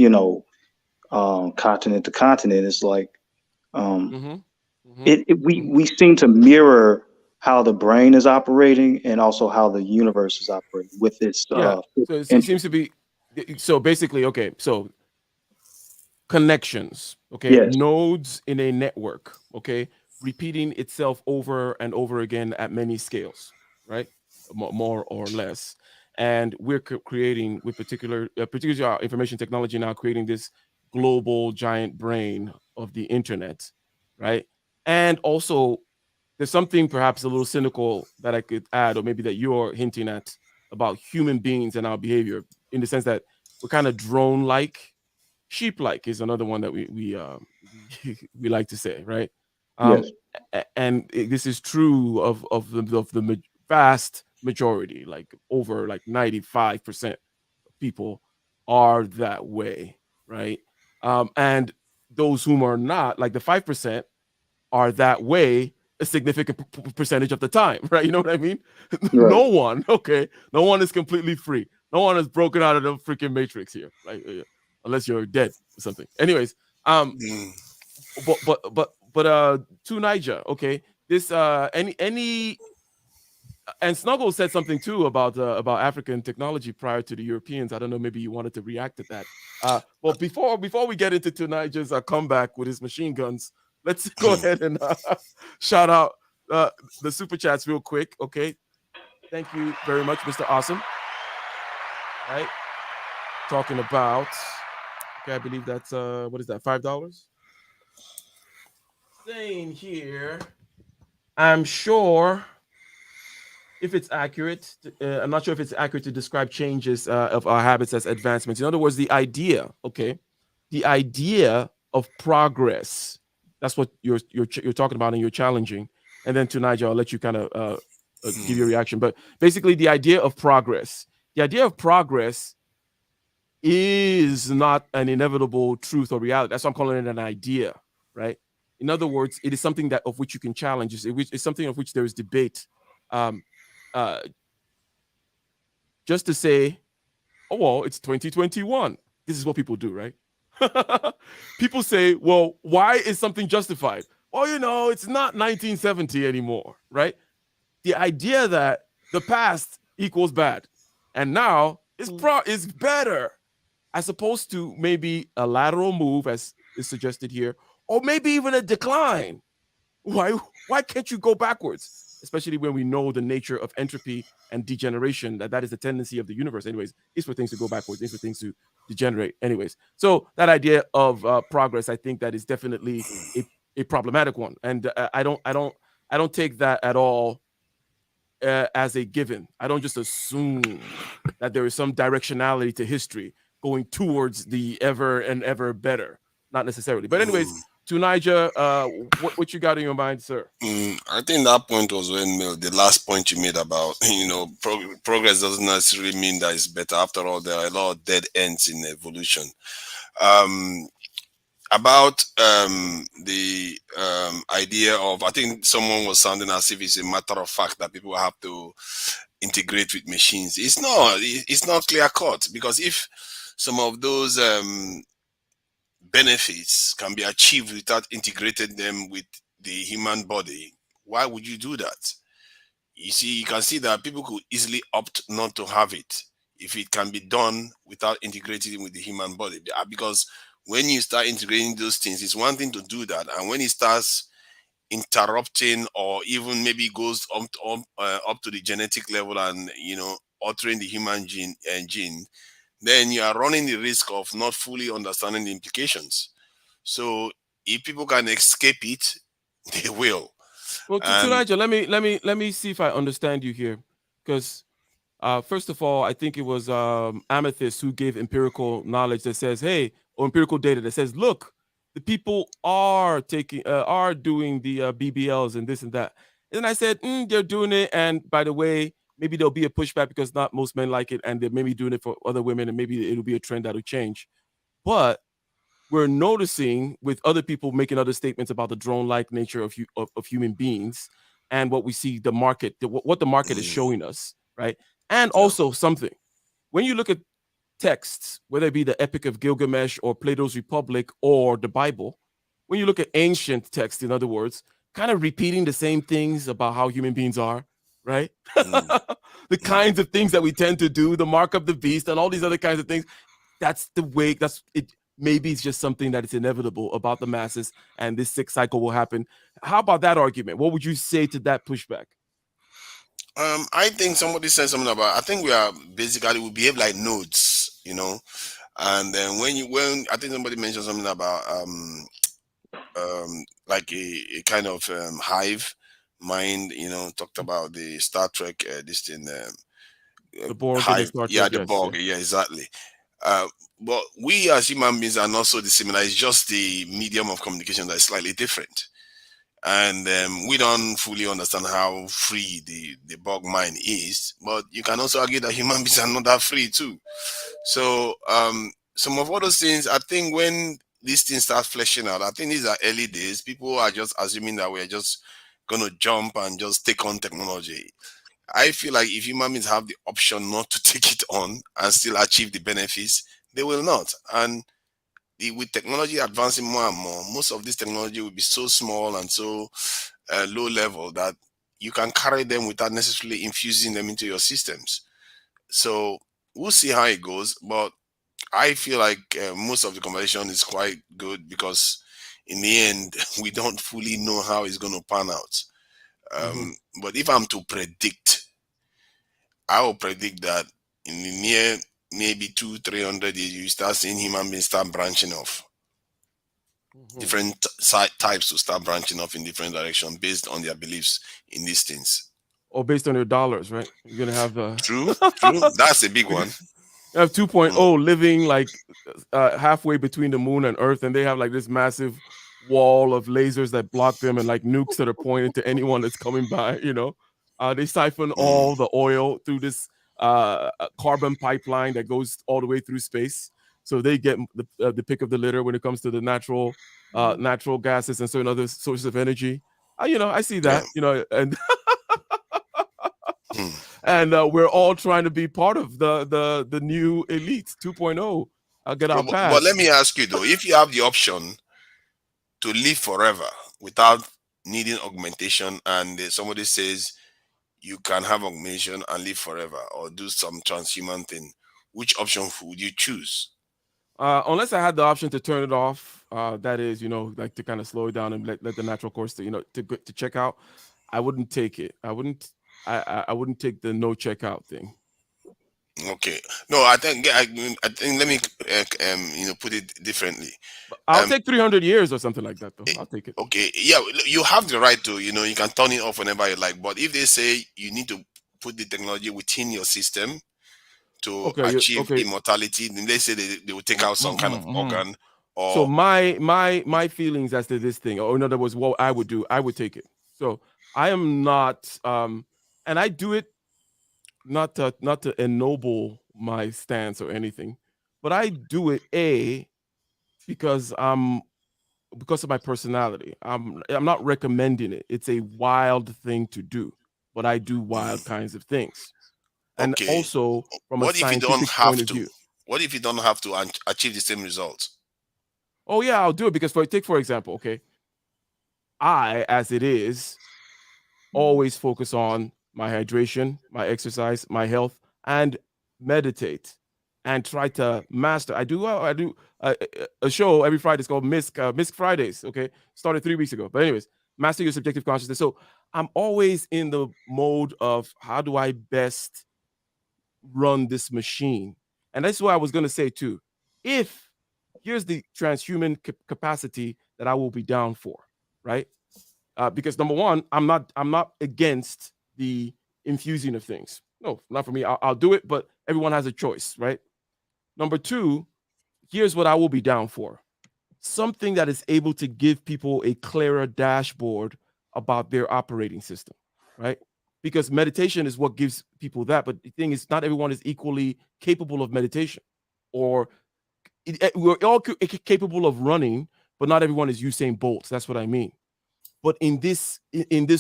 continent to continent. It's like we seem to mirror how the brain is operating and also how the universe is operating with its so it seems to be, so basically, okay, so connections, okay, yes. Nodes in a network, okay, repeating itself over and over again at many scales, right? More or less. And we're creating, with particular information technology now, creating this global giant brain of the internet, right? And also, there's something perhaps a little cynical that I could add, or maybe that you're hinting at, about human beings and our behavior, in the sense that we're kind of drone-like. Sheep-like is another one that we like to say, right? Yes. And this is true of the vast majority, like over like 95% of people are that way, right? And those whom are not, like the 5%, are that way a significant percentage of the time, right? You know what I mean? Right. No one is completely free. No one is broken out of the freaking matrix here, like unless you're dead or something. Anyways, but to Niger, okay, this any and Snuggle said something too about African technology prior to the Europeans. I don't know, maybe you wanted to react to that. Well, before we get into Niger's comeback with his machine guns, let's go ahead and shout out the super chats real quick. Okay, thank you very much, Mr. Awesome. All right, talking about, okay, I believe that's what is that, $5? Saying here, I'm sure if it's accurate, I'm not sure if it's accurate to describe changes of our habits as advancements. In other words, the idea of progress. That's what you're talking about and you're challenging. And then to Nigel, I'll let you kind of give your reaction. But basically, the idea of progress, the the idea of progress is not an inevitable truth or reality. That's why I'm calling it an idea, right? In other words, it is something that of which you can challenge. It's something of which there is debate. Um, just to say, oh, well, it's 2021. This is what people do, right? People say, well, why is something justified? Well, it's not 1970 anymore, right? The idea that the past equals bad and now is better, as opposed to maybe a lateral move, as is suggested here, or maybe even a decline. Why can't you go backwards? Especially when we know the nature of entropy and degeneration, that is the tendency of the universe, anyways, is for things to go backwards, is for things to degenerate, anyways. So that idea of progress, I think that is definitely a problematic one, and I don't take that at all as a given. I don't just assume that there is some directionality to history going towards the ever and ever better. Not necessarily. But anyways, to Niger, what you got in your mind, sir? I think that point was when the last point you made about progress doesn't necessarily mean that it's better. After all, there are a lot of dead ends in evolution. About the idea of, I think someone was sounding as if it's a matter of fact that people have to integrate with machines. It's not clear cut, because if some of those benefits can be achieved without integrating them with the human body, why would you do that? You can see that people could easily opt not to have it if it can be done without integrating with the human body, because when you start integrating those things, it's one thing to do that, and when it starts interrupting or even maybe goes up to the genetic level and altering the human gene, then you are running the risk of not fully understanding the implications. So if people can escape it, they will. Well, Nigel, let me see if I understand you here, because first of all, I think it was Amethyst who gave empirical knowledge that says, hey, or empirical data that says, look, the people are doing the BBLs and this and that. And I said, they're doing it, and by the way, maybe there'll be a pushback because not most men like it, and they're maybe doing it for other women, and maybe it'll be a trend that'll change. But we're noticing with other people making other statements about the drone-like nature of human beings, and what we see the market, what the market is showing us, right? And also something, when you look at texts, whether it be the Epic of Gilgamesh or Plato's Republic or the Bible, when you look at ancient texts, in other words, kind of repeating the same things about how human beings are, right? The kinds of things that we tend to do, the mark of the beast and all these other kinds of things, that's the way, that's it. Maybe it's just something that is inevitable about the masses, and this sick cycle will happen. How about that argument? What would you say to that pushback? I think somebody said something about, I think we behave like nodes, and then when I think somebody mentioned something about like a kind of hive mind, talked about the Star Trek this thing, the Borg, hive, Trek, the Borg, yeah, exactly. But we as human beings are not so dissimilar. It's just the medium of communication that is slightly different. And we don't fully understand how free the bug mind is, but you can also argue that human beings are not that free too. So some of all those things, I think when these things start fleshing out, I think these are early days. People are just assuming that we're just going to jump and just take on technology. I feel like if human beings have the option not to take it on and still achieve the benefits, they will not. And with technology advancing more and more, most of this technology will be so small and so low level that you can carry them without necessarily infusing them into your systems. So we'll see how it goes. But I feel like most of the conversation is quite good, because in the end, we don't fully know how it's going to pan out. But if I'm to predict, I will predict that in the near maybe 200-300 years, you start seeing human beings start branching off. Different types to start branching off in different directions based on their beliefs in these things. Or based on their dollars, right? You're gonna have True. That's a big one. You have 2.0 living like halfway between the moon and Earth, and they have like this massive wall of lasers that block them, and like nukes that are pointed to anyone that's coming by. They siphon all the oil through this a carbon pipeline that goes all the way through space. So they get the pick of the litter when it comes to the natural natural gases and certain other sources of energy. I see that. And Hmm. and we're all trying to be part of the new elite 2.0. I'll get our But let pass. me ask you though, if you have the option to live forever without needing augmentation, and somebody says you can have augmentation and live forever or do some transhuman thing, which option would you choose? Unless I had the option to turn it off, that is, like to kind of slow it down and let the natural course to check out, I wouldn't take it. I wouldn't take the no checkout thing. Okay. No, I think let me put it differently. I'll Um take 300 years or something like that, though. I'll take it. okay, yeah, you have the right to, you can turn it off whenever you like, but if they say you need to put the technology within your system to Okay, achieve okay. immortality, then they say they will take out some kind of organ So or my feelings as to this thing, or in other words, what I would do, I would take it. So I am not, and I do it not to ennoble my stance or anything, but I do it because because of my personality. I'm not recommending it. It's a wild thing to do, but I do wild kinds of things, and okay. also from a What if you don't scientific point have of to? view. What if you don't have to achieve the same results? Oh yeah, I'll do it because for example, okay, I as it is always focus on my hydration, my exercise, my health, and meditate and try to master. I do a show every Friday. It's called Misc Fridays. Okay, started 3 weeks ago. But anyways, master your subjective consciousness. So I'm always in the mode of how do I best run this machine, and that's what I was gonna say too. If here's the transhuman capacity that I will be down for, right? Because number one, I'm not against the infusing of things. No, not for me. I'll do it, but everyone has a choice, right? Number two, here's what I will be down for: something that is able to give people a clearer dashboard about their operating system, right? Because meditation is what gives people that. But the thing is, not everyone is equally capable of meditation, or we're all capable of running, but not everyone is Usain Bolt. That's what I mean. But in this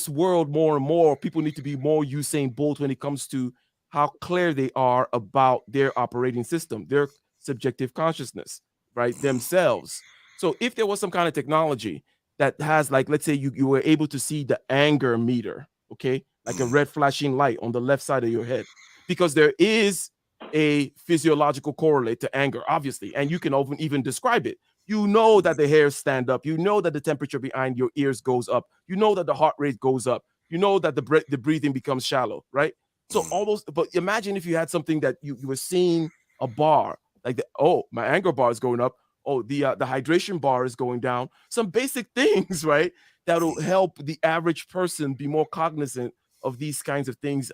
world, more and more people need to be more Usain Bolt when it comes to how clear they are about their operating system, their subjective consciousness, right? Themselves. So if there was some kind of technology that has, like, let's say you were able to see the anger meter, okay, like a red flashing light on the left side of your head, because there is a physiological correlate to anger, obviously, and you can even describe it. You know that the hairs stand up. You know that the temperature behind your ears goes up. You know that the heart rate goes up. You know that the breathing becomes shallow, right? So almost, but imagine if you had something that you were seeing a bar, like oh, my anger bar is going up. Oh, the hydration bar is going down. Some basic things, right? That'll help the average person be more cognizant of these kinds of things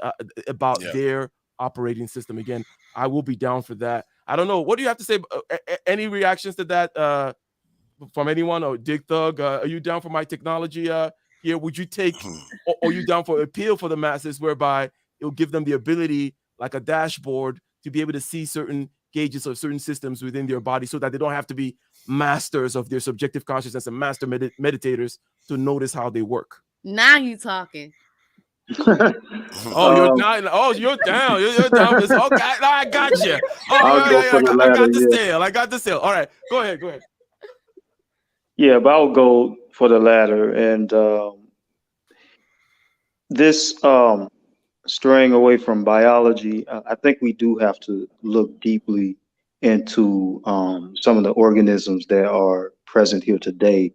about Yeah. their operating system. Again, I will be down for that. I don't know. What do you have to say? Any reactions to that from anyone? Or Dig Thug, are you down for my technology here? Would you take, or are you down for appeal for the masses, whereby it'll give them the ability, like a dashboard, to be able to see certain gauges of certain systems within their body, so that they don't have to be masters of their subjective consciousness and master meditators to notice how they work? Now you talking. Oh, you're down. Oh, you're down. You're down for this. Okay, no, I got you. Oh, I'll go yeah. for the I latter. got the Yeah, sale. I got the sale. All right, go ahead. Go ahead. yeah, but I'll go for the latter. And this straying away from biology, I think we do have to look deeply into some of the organisms that are present here today.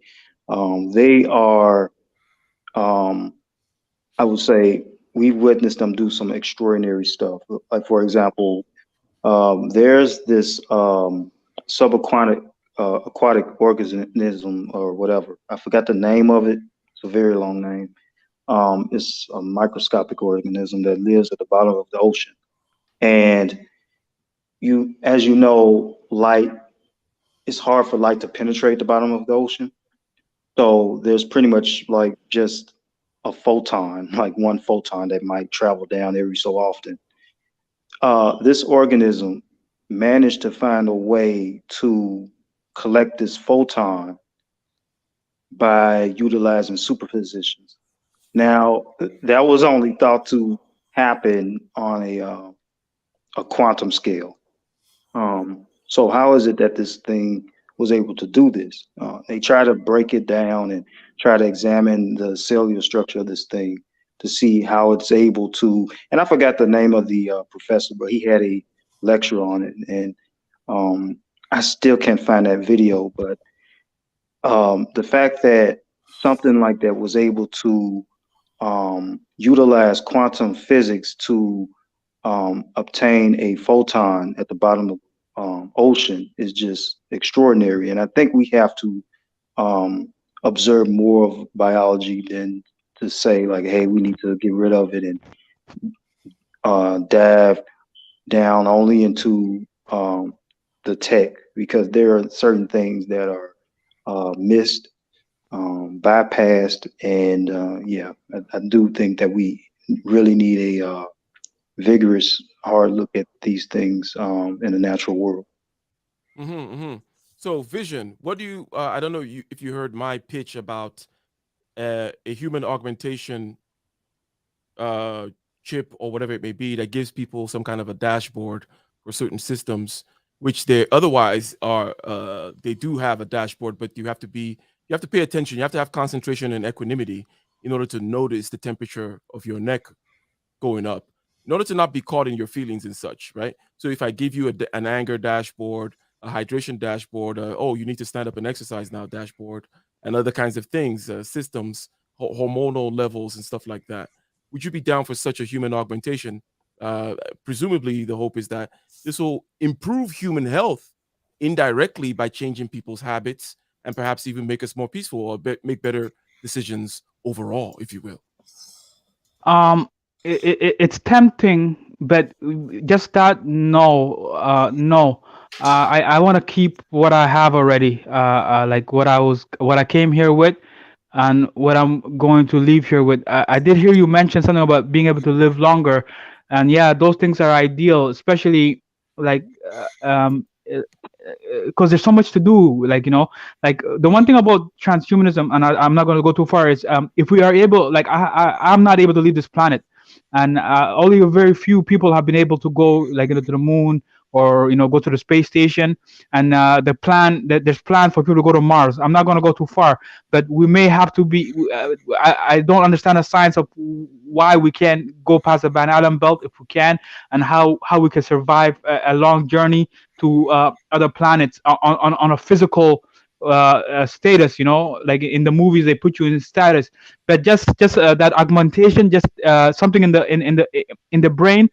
They are, um, I would say, we've witnessed them do some extraordinary stuff. Like, for example, there's this subaquatic aquatic organism or whatever. I forgot the name of it. It's a very long name. It's a microscopic organism that lives at the bottom of the ocean. And as you know, light, it's hard for light to penetrate the bottom of the ocean. So there's pretty much like just a photon, like one photon that might travel down every so often. this organism managed to find a way to collect this photon by utilizing superpositions. Now, that was only thought to happen on a quantum scale. So how is it that this thing was able to do this? They try to break it down and try to examine the cellular structure of this thing to see how it's able to. And I forgot the name of the professor, but he had a lecture on it, and I still can't find that video. But the fact that something like that was able to utilize quantum physics to obtain a photon at the bottom of ocean is just extraordinary. And I think we have to observe more of biology than to say like, hey, we need to get rid of it and dive down only into the tech, because there are certain things that are missed, bypassed, and yeah, I do think that we really need a vigorous, hard look at these things in the natural world. So, Vision, what do you? I don't know if you heard my pitch about a human augmentation chip or whatever it may be that gives people some kind of a dashboard for certain systems, which they otherwise are. They do have a dashboard, but you have to pay attention. You have to have concentration and equanimity in order to notice the temperature of your neck going up, in order to not be caught in your feelings and such, right? So if I give you an anger dashboard, a hydration dashboard, oh, you need to stand up and exercise now dashboard, and other kinds of things, systems, hormonal levels and stuff like that, would you be down for such a human augmentation? Presumably, the hope is that this will improve human health indirectly by changing people's habits and perhaps even make us more peaceful or make better decisions overall, if you will. It's tempting, but just that, no. I want to keep what I have already, like what I came here with, and what I'm going to leave here with. I did hear you mention something about being able to live longer, and yeah, those things are ideal, especially like because there's so much to do, like like the one thing about transhumanism, and I'm not going to go too far, is if we are able, like I'm not able to leave this planet, and only a very few people have been able to go, like, to the moon, or go to the space station, and there's plan for people to go to Mars. I'm not going to go too far, but we may have to be. I don't understand the science of why we can't go past the Van Allen belt if we can, and how we can survive a long journey to other planets on a physical status. Like in the movies they put you in status, but just that augmentation, just something in the brain.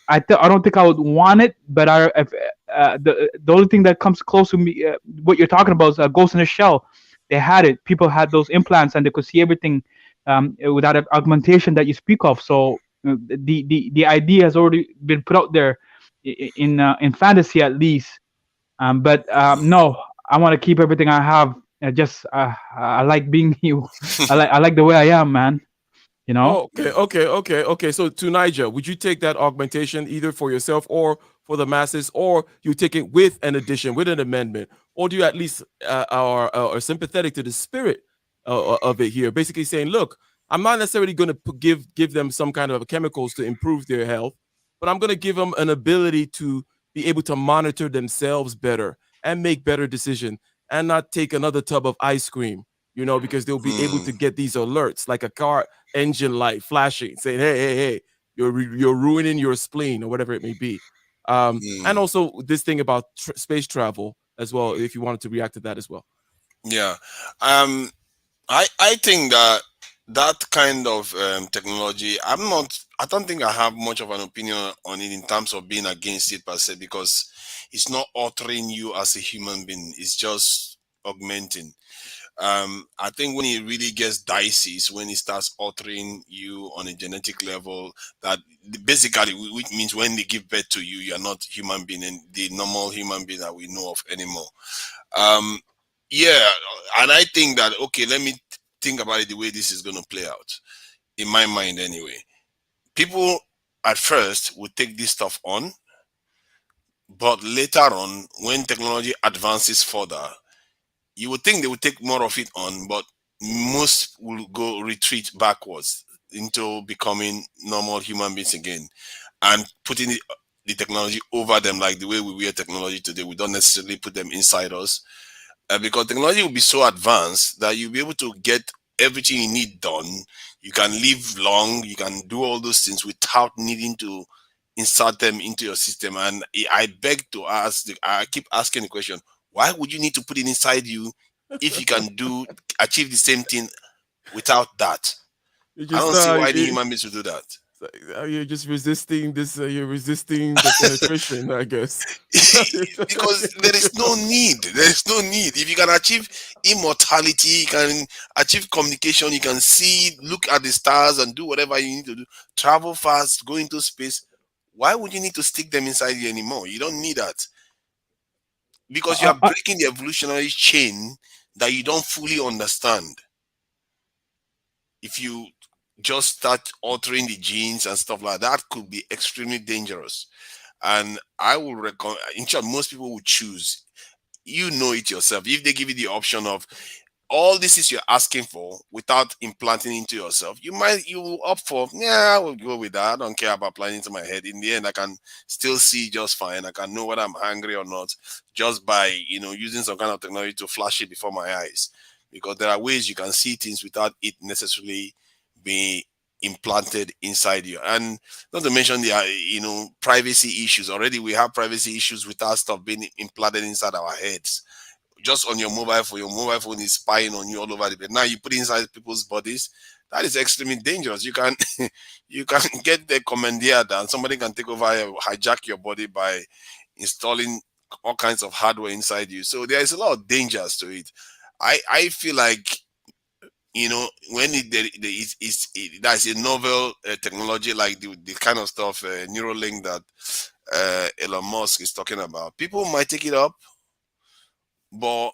I don't think I would want it, but the only thing that comes close to me, what you're talking about, is a Ghost in the Shell. They had it. People had those implants, and they could see everything without an augmentation that you speak of. So the idea has already been put out there in fantasy, at least. But no, I want to keep everything I have. I like being you. I like the way I am, man. Oh, okay. So, to Niger, would you take that augmentation either for yourself or for the masses, or you take it with an addition, with an amendment, or do you at least are sympathetic to the spirit of it here, basically saying, look, I'm not necessarily going to give them some kind of chemicals to improve their health, but I'm going to give them an ability to be able to monitor themselves better and make better decisions, and not take another tub of ice cream, because they'll be able to get these alerts like a car engine light flashing, saying, hey, you're ruining your spleen or whatever it may be. And also this thing about space travel as well, if you wanted to react to that as well. Yeah. I think that kind of technology, I don't think I have much of an opinion on it in terms of being against it per se, because it's not altering you as a human being, it's just augmenting. I think when it really gets dicey is when it starts altering you on a genetic level, that basically, which means when they give birth to you, you're not human being and the normal human being that we know of anymore. Yeah, and I think that, okay, let me think about it the way this is going to play out in my mind anyway. People at first would take this stuff on, but later on, when technology advances further, you would think they would take more of it on, but most will go retreat backwards into becoming normal human beings again and putting the technology over them, like the way we wear technology today. We don't necessarily put them inside us, because technology will be so advanced that you'll be able to get everything you need done. You can live long, you can do all those things without needing to insert them into your system. And I beg to ask, I keep asking the question, why would you need to put it inside you if you can achieve the same thing without that? You I just don't see why the human beings would do that. you're just resisting this. You're resisting the penetration, I guess. Because there is no need. There is no need. If you can achieve immortality, you can achieve communication, you can see, look at the stars and do whatever you need to do, travel fast, go into space. Why would you need to stick them inside you anymore? You don't need that. Because you are breaking the evolutionary chain that you don't fully understand. If you just start altering the genes and stuff like that, could be extremely dangerous. And I will recommend, in short, most people would choose, you know it yourself, if they give you the option of all this is you're asking for without implanting into yourself, you will opt for, yeah, I will go with that. I don't care about planning into my head. In the end, I can still see just fine. I can know whether I'm hungry or not just by using some kind of technology to flash it before my eyes. Because there are ways you can see things without it necessarily being implanted inside you. And not to mention the privacy issues. Already we have privacy issues with our stuff being implanted inside our heads. Just on your mobile phone, is spying on you all over the place. Now you put it inside people's bodies. That is extremely dangerous. You can you can get the commandeered and somebody can take over, hijack your body by installing all kinds of hardware inside you. So there is a lot of dangers to it. I feel like when that's a novel technology like the kind of stuff, Neuralink that Elon Musk is talking about, people might take it up, but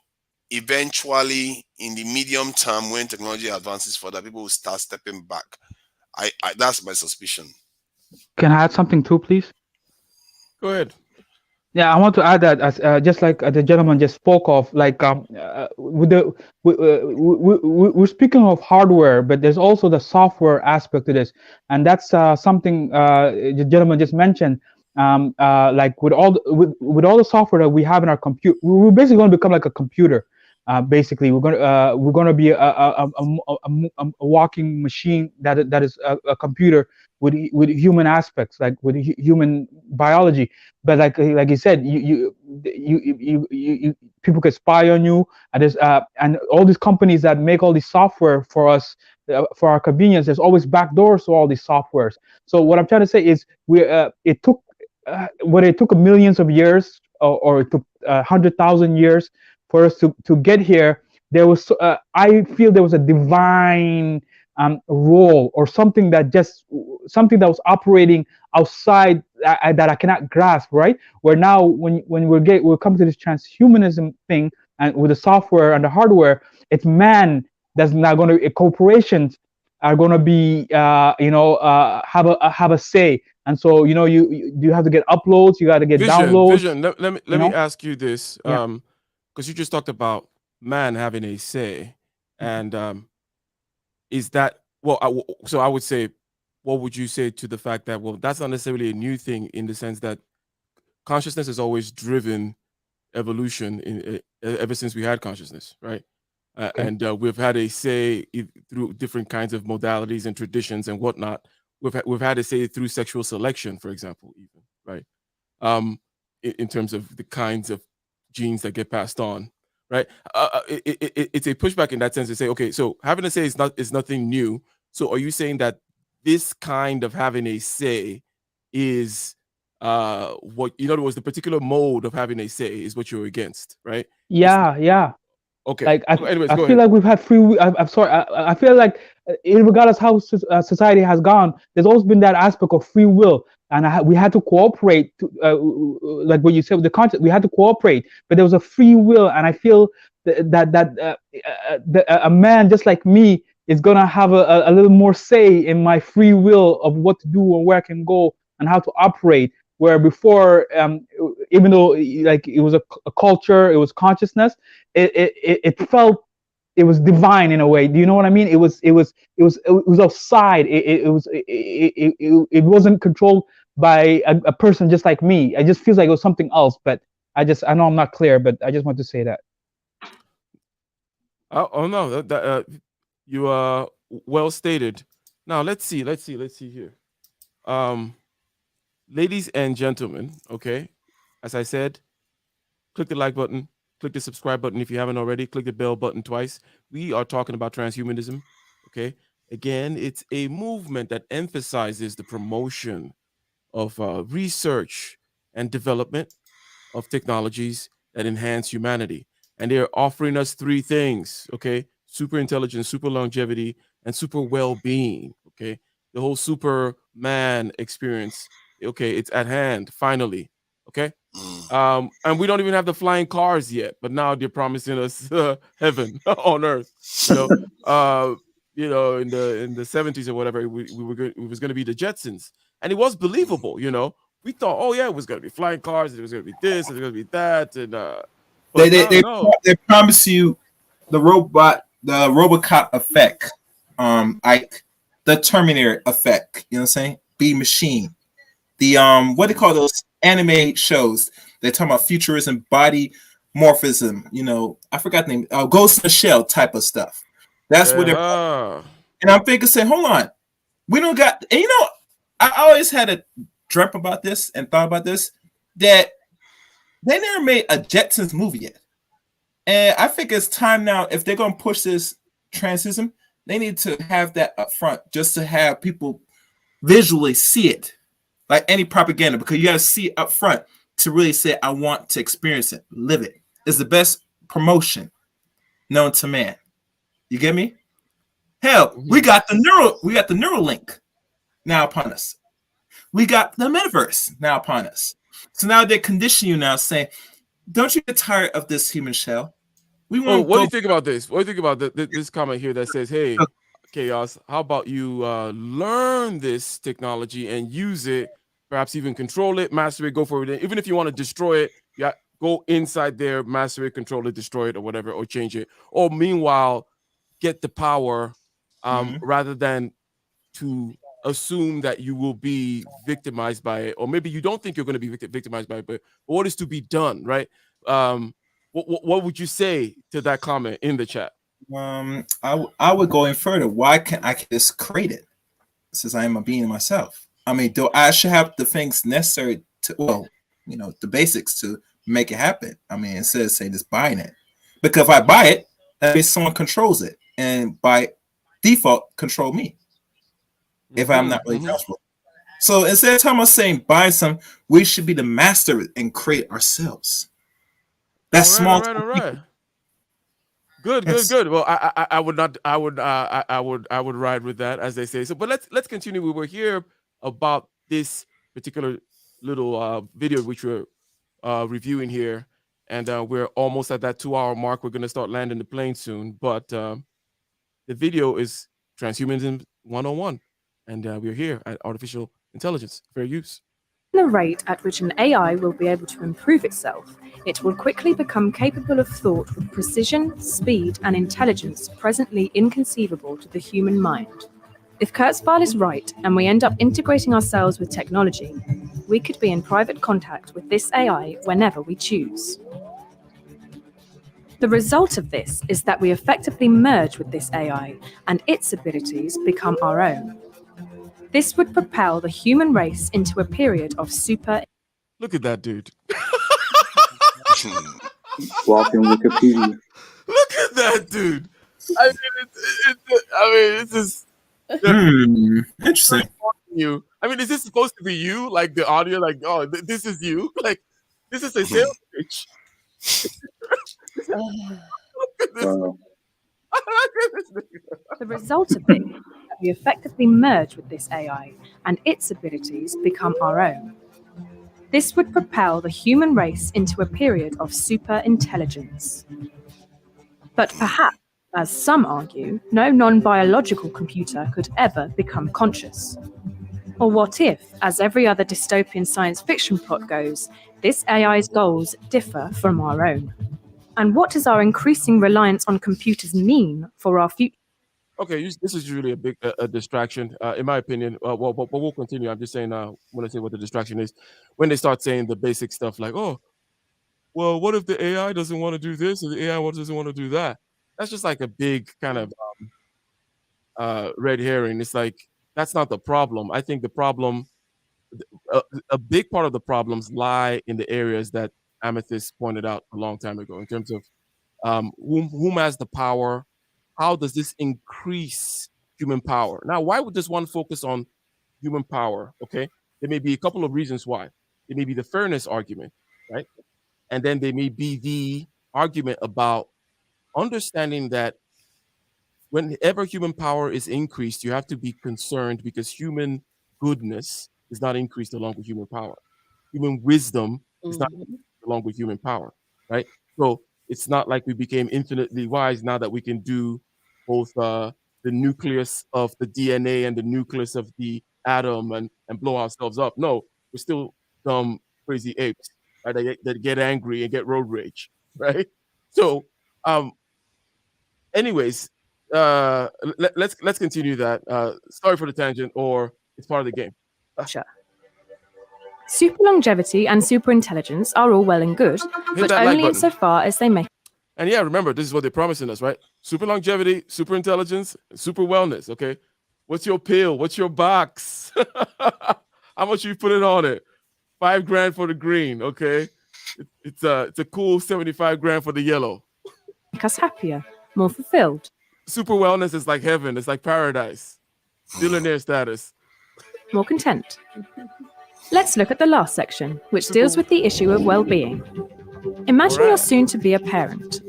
eventually in the medium term, when technology advances further, people will start stepping back. I that's my suspicion. Can I add something too, please? Go ahead. Yeah, I want to add that as just like the gentleman just spoke of, like with the we're speaking of hardware, but there's also the software aspect to this, and that's something the gentleman just mentioned. Like with all the software that we have in our computer, we're basically going to become like a computer. Basically, we're going to be a walking machine that is a computer with human aspects, like with human biology. But like you said, you people can spy on you, and there's and all these companies that make all this software for us for our convenience. There's always backdoors to all these softwares. So what I'm trying to say is, it took whether it took millions of years or it took 100,000 years for us to get here. There was I feel there was a divine role or something that was operating outside that I cannot grasp, right? Where now when we'll come to this transhumanism thing, and with the software and the hardware, it's man that's not going to, corporations are going to be have a say. And so you have to get uploads, you got to get downloads. Vision. Let me ask you this, because you just talked about man having a say, and is that, so I would say, what would you say to the fact that, well, that's not necessarily a new thing, in the sense that consciousness has always driven evolution ever since we had consciousness, right? And we've had a say through different kinds of modalities and traditions and whatnot. We've had a say through sexual selection, for example, even, right? In terms of the kinds of genes that get passed on, right? It's a pushback in that sense to say, okay, so having a say is nothing new. So are you saying that this kind of having a say is what, in other words, the particular mode of having a say is what you're against, right? Yeah. Okay. Like Anyways, I go feel ahead. like we've had free. I'm sorry. I feel like, regardless how society has gone, there's always been that aspect of free will, and we had to cooperate. Like what you said with the concept, we had to cooperate, but there was a free will, and I feel that a man just like me is gonna have a little more say in my free will of what to do and where I can go and how to operate. Where before, even though like it was a culture, it was consciousness, it felt, it was divine in a way. Do you know what I mean? It was outside. It wasn't controlled by a person just like me. It just feels like it was something else. But I know I'm not clear, but I just want to say that. Oh no, you well stated. Now let's see here. Ladies and gentlemen, okay, as I said, click the like button, click the subscribe button if you haven't already, click the bell button twice. We are talking about transhumanism, okay? Again, it's a movement that emphasizes the promotion of research and development of technologies that enhance humanity. And they're offering us three things, okay? Super intelligence, super longevity, and super well-being, okay? The whole Superman experience, okay, it's at hand, finally, okay? And we don't even have the flying cars yet, but now they're promising us heaven on earth, you know, in the 70s or whatever, it was going to be the Jetsons. And it was believable, you know. We thought, oh yeah, it was going to be flying cars, it was going to be this, it was going to be that, and they promise you the RoboCop effect, like the Terminator effect. You know what I'm saying? Be machine. The what do they call those anime shows? They talk about futurism, body morphism. You know, I forgot the name. Ghost in the Shell type of stuff. That's what they're. And I'm thinking, say, hold on, we don't got. And you know, I always had a dream about this and thought about this, that they never made a Jetsons movie yet. And I think it's time now, if they're going to push this transhumanism, they need to have that up front just to have people visually see it, like any propaganda, because you got to see it up front to really say, I want to experience it, live it. It's the best promotion known to man. You get me? Hell, we got the Neuralink now upon us. We got the metaverse now upon us. So now they condition you now, saying, don't you get tired of this human shell? We want. What do you think about this? What do you think about this comment here that says, hey, Chaos, how about you learn this technology and use it, perhaps even control it, master it, go for it. Even if you want to destroy it, yeah, go inside there, master it, control it, destroy it, or whatever, or change it. Or meanwhile, get the power rather than to assume that you will be victimized by it, or maybe you don't think you're going to be victimized by it, but what is to be done, right? What would you say to that comment in the chat? I would go in further. Why can't I just create it, since I am a being myself? I mean, do I should have the things necessary to, well, you know, the basics to make it happen. I mean, instead of saying just buying it, because if I buy it, that means someone controls it, and by default control me if I'm not really responsible. So instead of time of saying buy some, we should be the master and create ourselves. That's small. All right. Good. Well, I would ride with that, as they say. So, but let's continue. We were here about this particular little video which we're reviewing here, and we're almost at that 2-hour mark. We're going to start landing the plane soon, but the video is Transhumanism 101, and we're here at Artificial Intelligence Fair Use. The rate at which an AI will be able to improve itself, it will quickly become capable of thought with precision, speed, and intelligence presently inconceivable to the human mind. If Kurzweil is right, and we end up integrating ourselves with technology, we could be in private contact with this AI whenever we choose. The result of this is that we effectively merge with this AI, and its abilities become our own. This would propel the human race into a period of super... Look at that dude. Walking Wikipedia. Look at that dude. I mean, it's just... Interesting. You. I mean, is this supposed to be you? Like the audio, like, oh, this is you? Like, this is a sales pitch. The result of this is that we effectively merge with this AI, and its abilities become our own. This would propel the human race into a period of super intelligence. But perhaps, as some argue, no non-biological computer could ever become conscious. Or what if, as every other dystopian science fiction plot goes, this AI's goals differ from our own? And what does our increasing reliance on computers mean for our future? Okay, this is usually a big a distraction, in my opinion. But we'll continue. I'm just saying, when I say what the distraction is, when they start saying the basic stuff like, oh, well, what if the AI doesn't want to do this or the AI doesn't want to do that? That's just like a big kind of red herring. It's like, that's not the problem. I think the problem, a big part of the problems lie in the areas that Amethyst pointed out a long time ago in terms of whom has the power, how does this increase human power? Now, why would this one focus on human power? Okay, there may be a couple of reasons why. It may be the fairness argument, right? And then there may be the argument about understanding that whenever human power is increased, you have to be concerned because human goodness is not increased along with human power. Human wisdom is not increased along with human power, right? So it's not like we became infinitely wise now that we can do both the nucleus of the DNA and the nucleus of the atom and blow ourselves up. No, we're still dumb, crazy apes, right? That get angry and get road rage, right? So, anyways, let's continue that. Sorry for the tangent, or it's part of the game. Super longevity and super intelligence are all well and good, but only insofar as they make. And yeah, remember, this is what they're promising us, right? Super longevity, super intelligence, super wellness. Okay, what's your pill? What's your box? How much you put it on it? $5,000 for the green. Okay, it's a cool 75 grand for the yellow. Make us happier, more fulfilled. Super wellness is like heaven. It's like paradise. Billionaire status. More content. Let's look at the last section, which deals with the issue of well-being. Imagine you're soon to be a parent.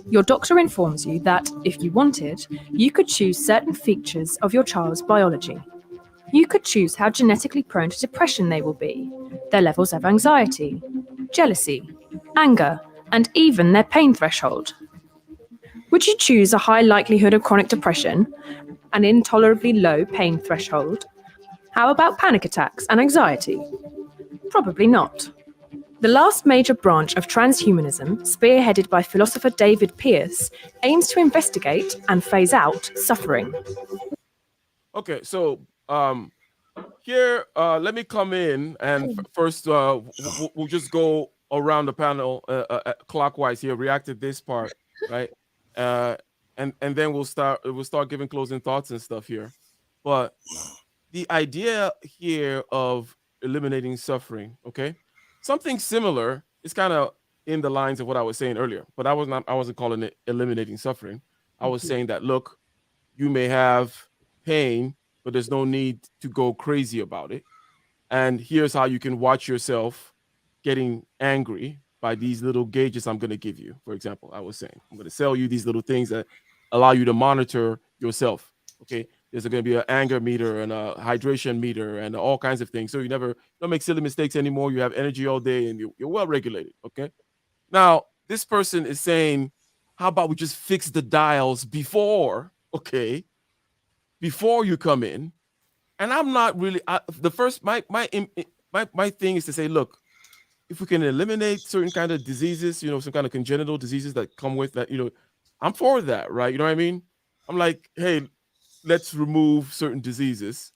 Your doctor informs you that, if you wanted, you could choose certain features of your child's biology. You could choose how genetically prone to depression they will be, their levels of anxiety, jealousy, anger, and even their pain threshold. Would you choose a high likelihood of chronic depression, an intolerably low pain threshold? How about panic attacks and anxiety? Probably not. The last major branch of transhumanism, spearheaded by philosopher David Pearce, aims to investigate and phase out suffering. Okay, so here, let me come in and first we'll just go around the panel clockwise here, react to this part, right? And then we'll start giving closing thoughts and stuff here. But the idea here of eliminating suffering, okay, something similar is kind of in the lines of what I was saying earlier, but I wasn't calling it eliminating suffering. I was saying that, look, you may have pain, but there's no need to go crazy about it. And here's how you can watch yourself getting angry by these little gauges I'm going to give you. For example, I was saying, I'm going to sell you these little things that allow you to monitor yourself. Okay, there's going to be an anger meter and a hydration meter and all kinds of things. So you don't make silly mistakes anymore. You have energy all day and you're well regulated. Okay. Now, this person is saying, how about we just fix the dials before, okay, before you come in? And I'm not really, my thing is to say, look, if we can eliminate certain kind of diseases, some kind of congenital diseases that come with that, I'm for that, right? You know what I mean? I'm like, hey, let's remove certain diseases.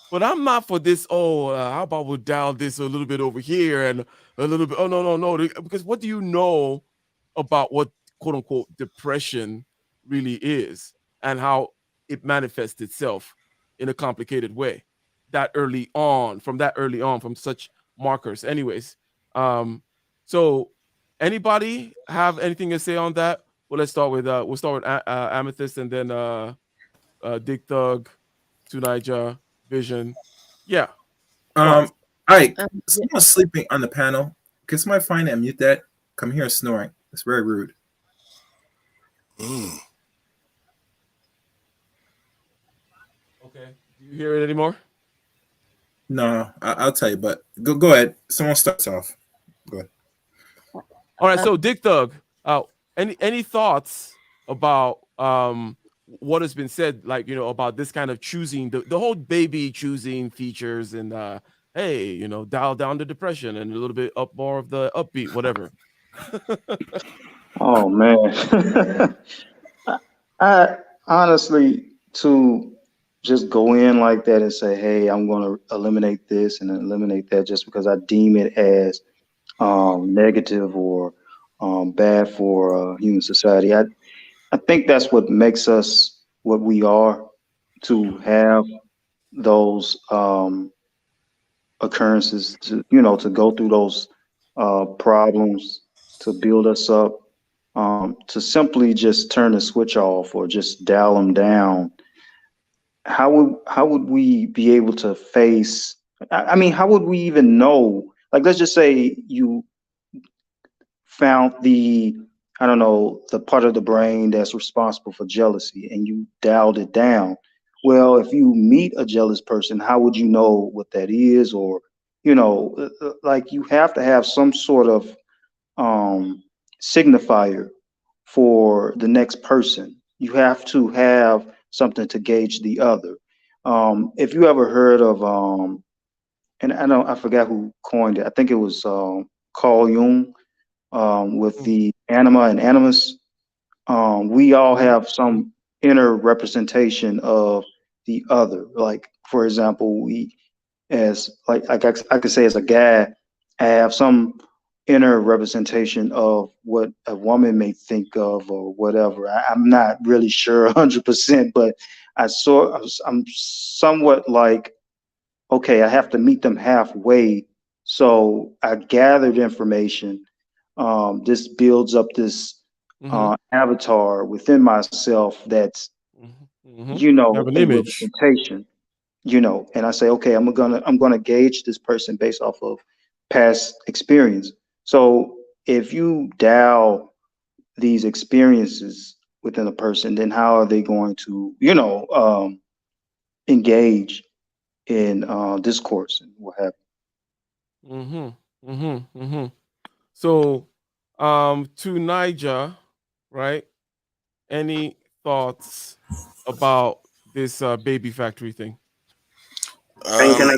But I'm not for this, how about we'll dial this a little bit over here and a little bit, no. Because what do you know about what, quote unquote, depression really is and how it manifests itself in a complicated way from such markers? Anyways, so anybody have anything to say on that? Well, let's start with Amethyst and then Dick Thug, Tunija, Vision. Yeah. Someone's sleeping on the panel. Can somebody find that and mute that? Come here snoring. It's very rude. Okay. Do you hear it anymore? No, I'll tell you, but go ahead. Someone starts off. Go ahead. All right, so Dick Thug, any thoughts about what has been said, like, you know, about this kind of choosing, the whole baby choosing features, and hey, you know, dial down the depression and a little bit up more of the upbeat, whatever. Oh man. I honestly, to just go in like that and say, "Hey, I'm going to eliminate this and eliminate that," just because I deem it as negative or bad for human society. I think that's what makes us what we are, to have those occurrences, to to go through those problems, to build us up, to simply just turn the switch off or just dial them down. How would we be able to face? I mean, how would we even know? Like, let's just say you found the, I don't know, the part of the brain that's responsible for jealousy, and you dialed it down. Well, if you meet a jealous person, how would you know what that is? Or, like, you have to have some sort of signifier for the next person. You have to have something to gauge the other. If you ever heard of, and I forgot who coined it. I think it was Carl Jung, with the anima and animus. We all have some inner representation of the other. Like, for example, we, as like I could say, as a guy, I have some inner representation of what a woman may think of or whatever. I'm not really sure 100%, but I'm somewhat like, okay, I have to meet them halfway. So I gathered information. This builds up this avatar within myself that's, Have an a image. representation, and I say, okay, I'm gonna gauge this person based off of past experience. So if you dial these experiences within a person, then how are they going to, engage in discourse and what have So, to Niger, right? Any thoughts about this baby factory thing? And can Um, I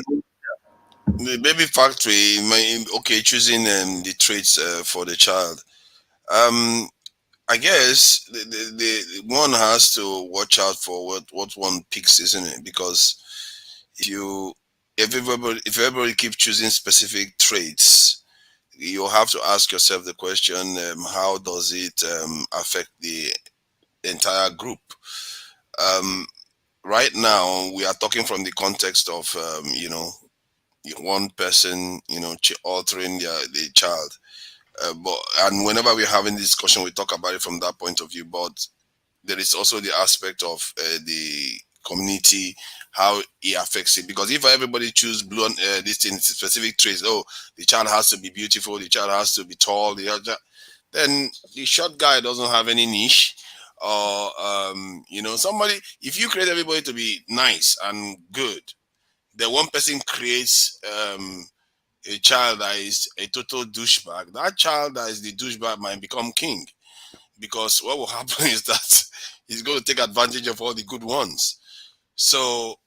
the baby factory, okay, choosing the traits for the child. Um, I guess the one has to watch out for what one picks, isn't it? Because if you if everybody keep choosing specific traits, you have to ask yourself the question: how does it affect the entire group? Um, right now, we are talking from the context of one person, altering the child. But and whenever we're having this discussion, we talk about it from that point of view. But there is also the aspect of the community, how it affects it. Because if everybody choose blue this thing specific traits, oh, the child has to be beautiful, the child has to be tall, then the short guy doesn't have any niche. Or somebody, if you create everybody to be nice and good, the one person creates a child that is a total douchebag. That child that is the douchebag might become king, because what will happen is that he's going to take advantage of all the good ones. So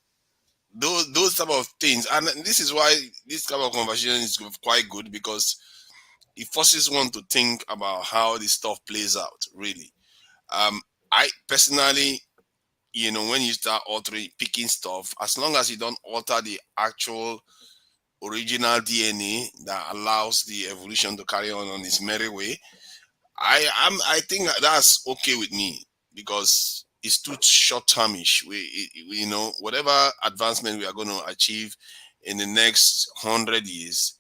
those type of things, and this is why this kind of conversation is quite good, because it forces one to think about how this stuff plays out. Really, I personally, when you start altering, picking stuff, as long as you don't alter the actual original DNA that allows the evolution to carry on its merry way, I think that's okay with me, because it's too short-termish. Whatever advancement we are going to achieve in the next 100 years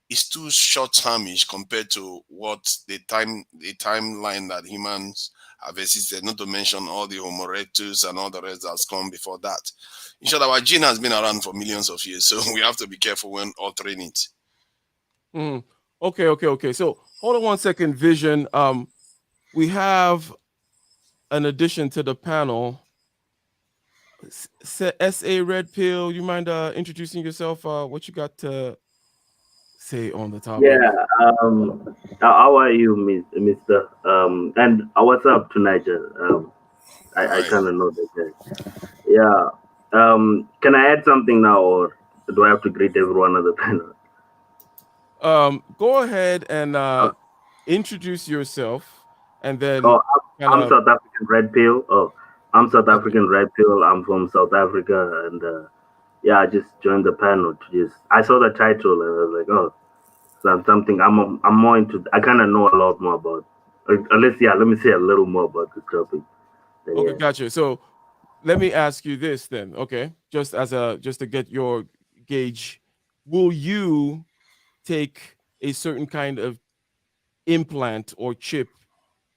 is too short-termish compared to what the timeline that humans have existed. Not to mention all the Homo erectus and all the rest that's come before that. In short, our gene has been around for millions of years, so we have to be careful when altering it. Okay. So hold on one second, Vision. We have an addition to the panel. S.A. Red Pill, you mind introducing yourself? What you got to say on the topic? Yeah. How are you, Mr. And what's up to Niger? All I right. kind of know that guy. Yeah. Can I add something now, or do I have to greet everyone on the panel? Go ahead and Uh, introduce yourself, and then oh, kind I'm of South African Red Pill. Oh, I'm South okay. African Red Pill. I'm from South Africa, and yeah, I just joined the panel to just. I saw the title and I was like, oh, something. I'm more into. I kind of know a lot more about. Unless, yeah, let me say a little more about this topic. Then Okay, yeah. gotcha. So let me ask you this then, okay? Just to get your gauge, will you take a certain kind of implant or chip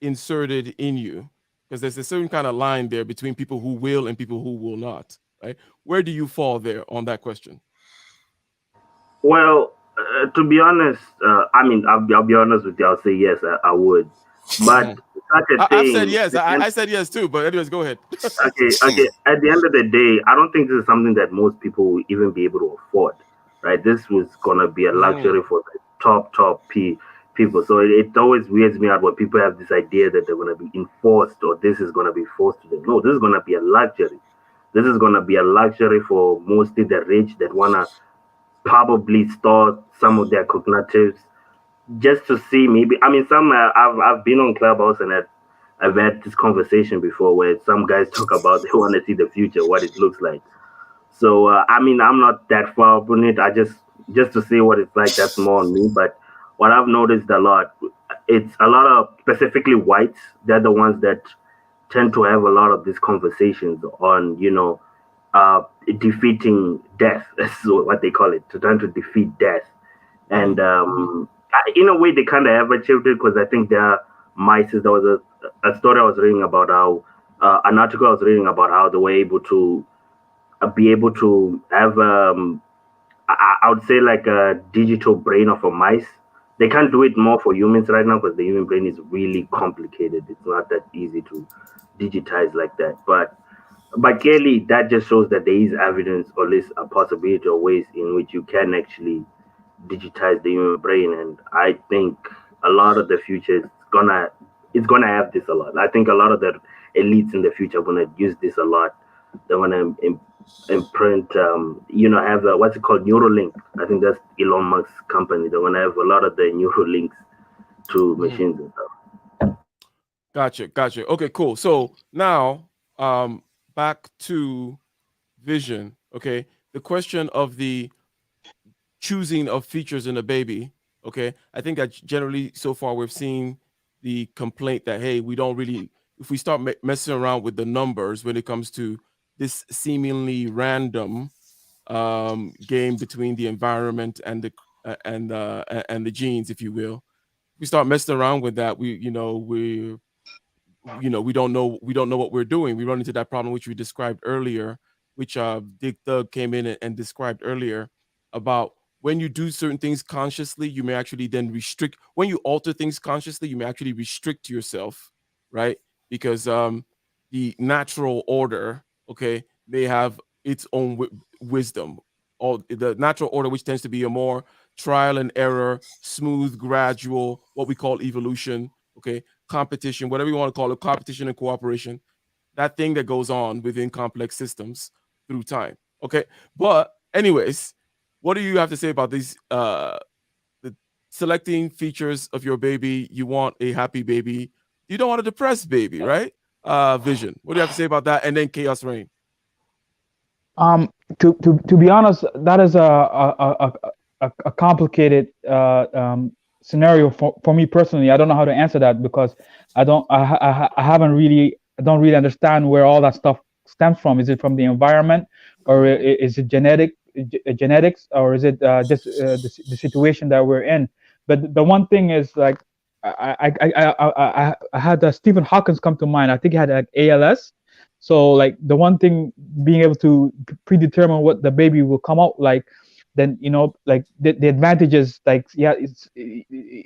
inserted in you? Because there's a certain kind of line there between people who will and people who will not, right? Where do you fall there on that question? Well, to be honest, I mean, I'll be honest with you. I'll say yes, I would. But Mhm. such a I've said thing. yes. I said yes too, but anyways, go ahead. Okay. At the end of the day, I don't think this is something that most people will even be able to afford, right? This was gonna be a Mm, luxury for the top people. So it always weirds me out when people have this idea that they're gonna be enforced or this is gonna be forced to them. No, this is gonna be a luxury. This is gonna be a luxury for mostly the rich that wanna probably store some of their cognitives just to see maybe. I mean, some I've been on Clubhouse and I've had this conversation before where some guys talk about they want to see the future, what it looks like. So I mean, I'm not that far up on it. I just to see what it's like. That's more on me. But what I've noticed a lot, it's a lot of specifically whites. They're the ones that tend to have a lot of these conversations on, defeating death. That's what they call it. To trying to defeat death, and in a way they kind of have achieved it because I think there are mice. There was a story I was reading about how an article I was reading about how they were able to be able to have I would say like a digital brain of a mice. They can't do it more for humans right now because the human brain is really complicated. It's not that easy to digitize like that. But clearly that just shows that there is evidence or at least a possibility or ways in which you can actually digitize the human brain, and I think a lot of the future is gonna have this a lot. I think a lot of the elites in the future are gonna use this a lot. They're gonna imprint, have what's it called, Neuralink. I think that's Elon Musk's company. They're gonna have a lot of the Neuralinks to machines and stuff. Gotcha. Okay, cool. So now, back to vision. Okay, the question of the choosing of features in a baby. Okay, I think that generally so far we've seen the complaint that hey, we don't really, if we start messing around with the numbers when it comes to this seemingly random game between the environment and the genes, if you will. We start messing around with that. We don't know what we're doing. We run into that problem which we described earlier, which Dick Thug came in and described earlier about when you do certain things consciously, you may actually then restrict. When you alter things consciously, you may actually restrict yourself, right? Because the natural order, okay, may have its own wisdom. All the natural order, which tends to be a more trial and error, smooth, gradual, what we call evolution, okay, competition, whatever you want to call it, competition and cooperation, that thing that goes on within complex systems through time. Okay. But anyways, what do you have to say about these the selecting features of your baby? You want a happy baby. You don't want a depressed baby, right? Vision. What do you have to say about that? And then chaos reign. Um, to be honest, that is a complicated scenario for me personally. I don't know how to answer that because I don't really understand where all that stuff stems from. Is it from the environment, or is it genetics, or is it just the situation that we're in? But the one thing is like I had Stephen Hawkins come to mind. I think he had like ALS. So like the one thing, being able to predetermine what the baby will come out like, then like the advantages, like yeah,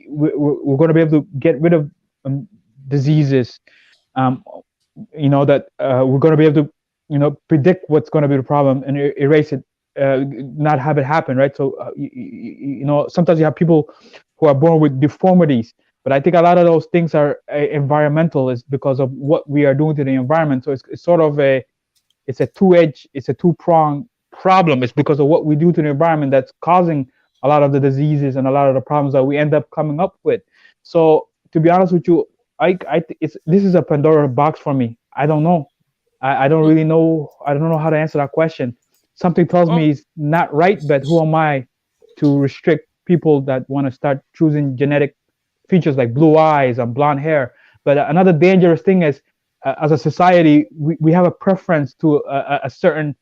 we're going to be able to get rid of diseases, that we're going to be able to predict what's going to be the problem and erase it, not have it happen, right? So sometimes you have people who are born with deformities, But I think a lot of those things are environmental, is because of what we are doing to the environment. So it's sort of it's a two-pronged problem. It's because of what we do to the environment that's causing a lot of the diseases and a lot of the problems that we end up coming up with. So to be honest with you, this is a Pandora box for me. I don't know. I don't really know. I don't know how to answer that question. Something tells me it's not right, but who am I to restrict people that want to start choosing genetic features like blue eyes and blonde hair? But another dangerous thing is, as a society, we have a preference to a certain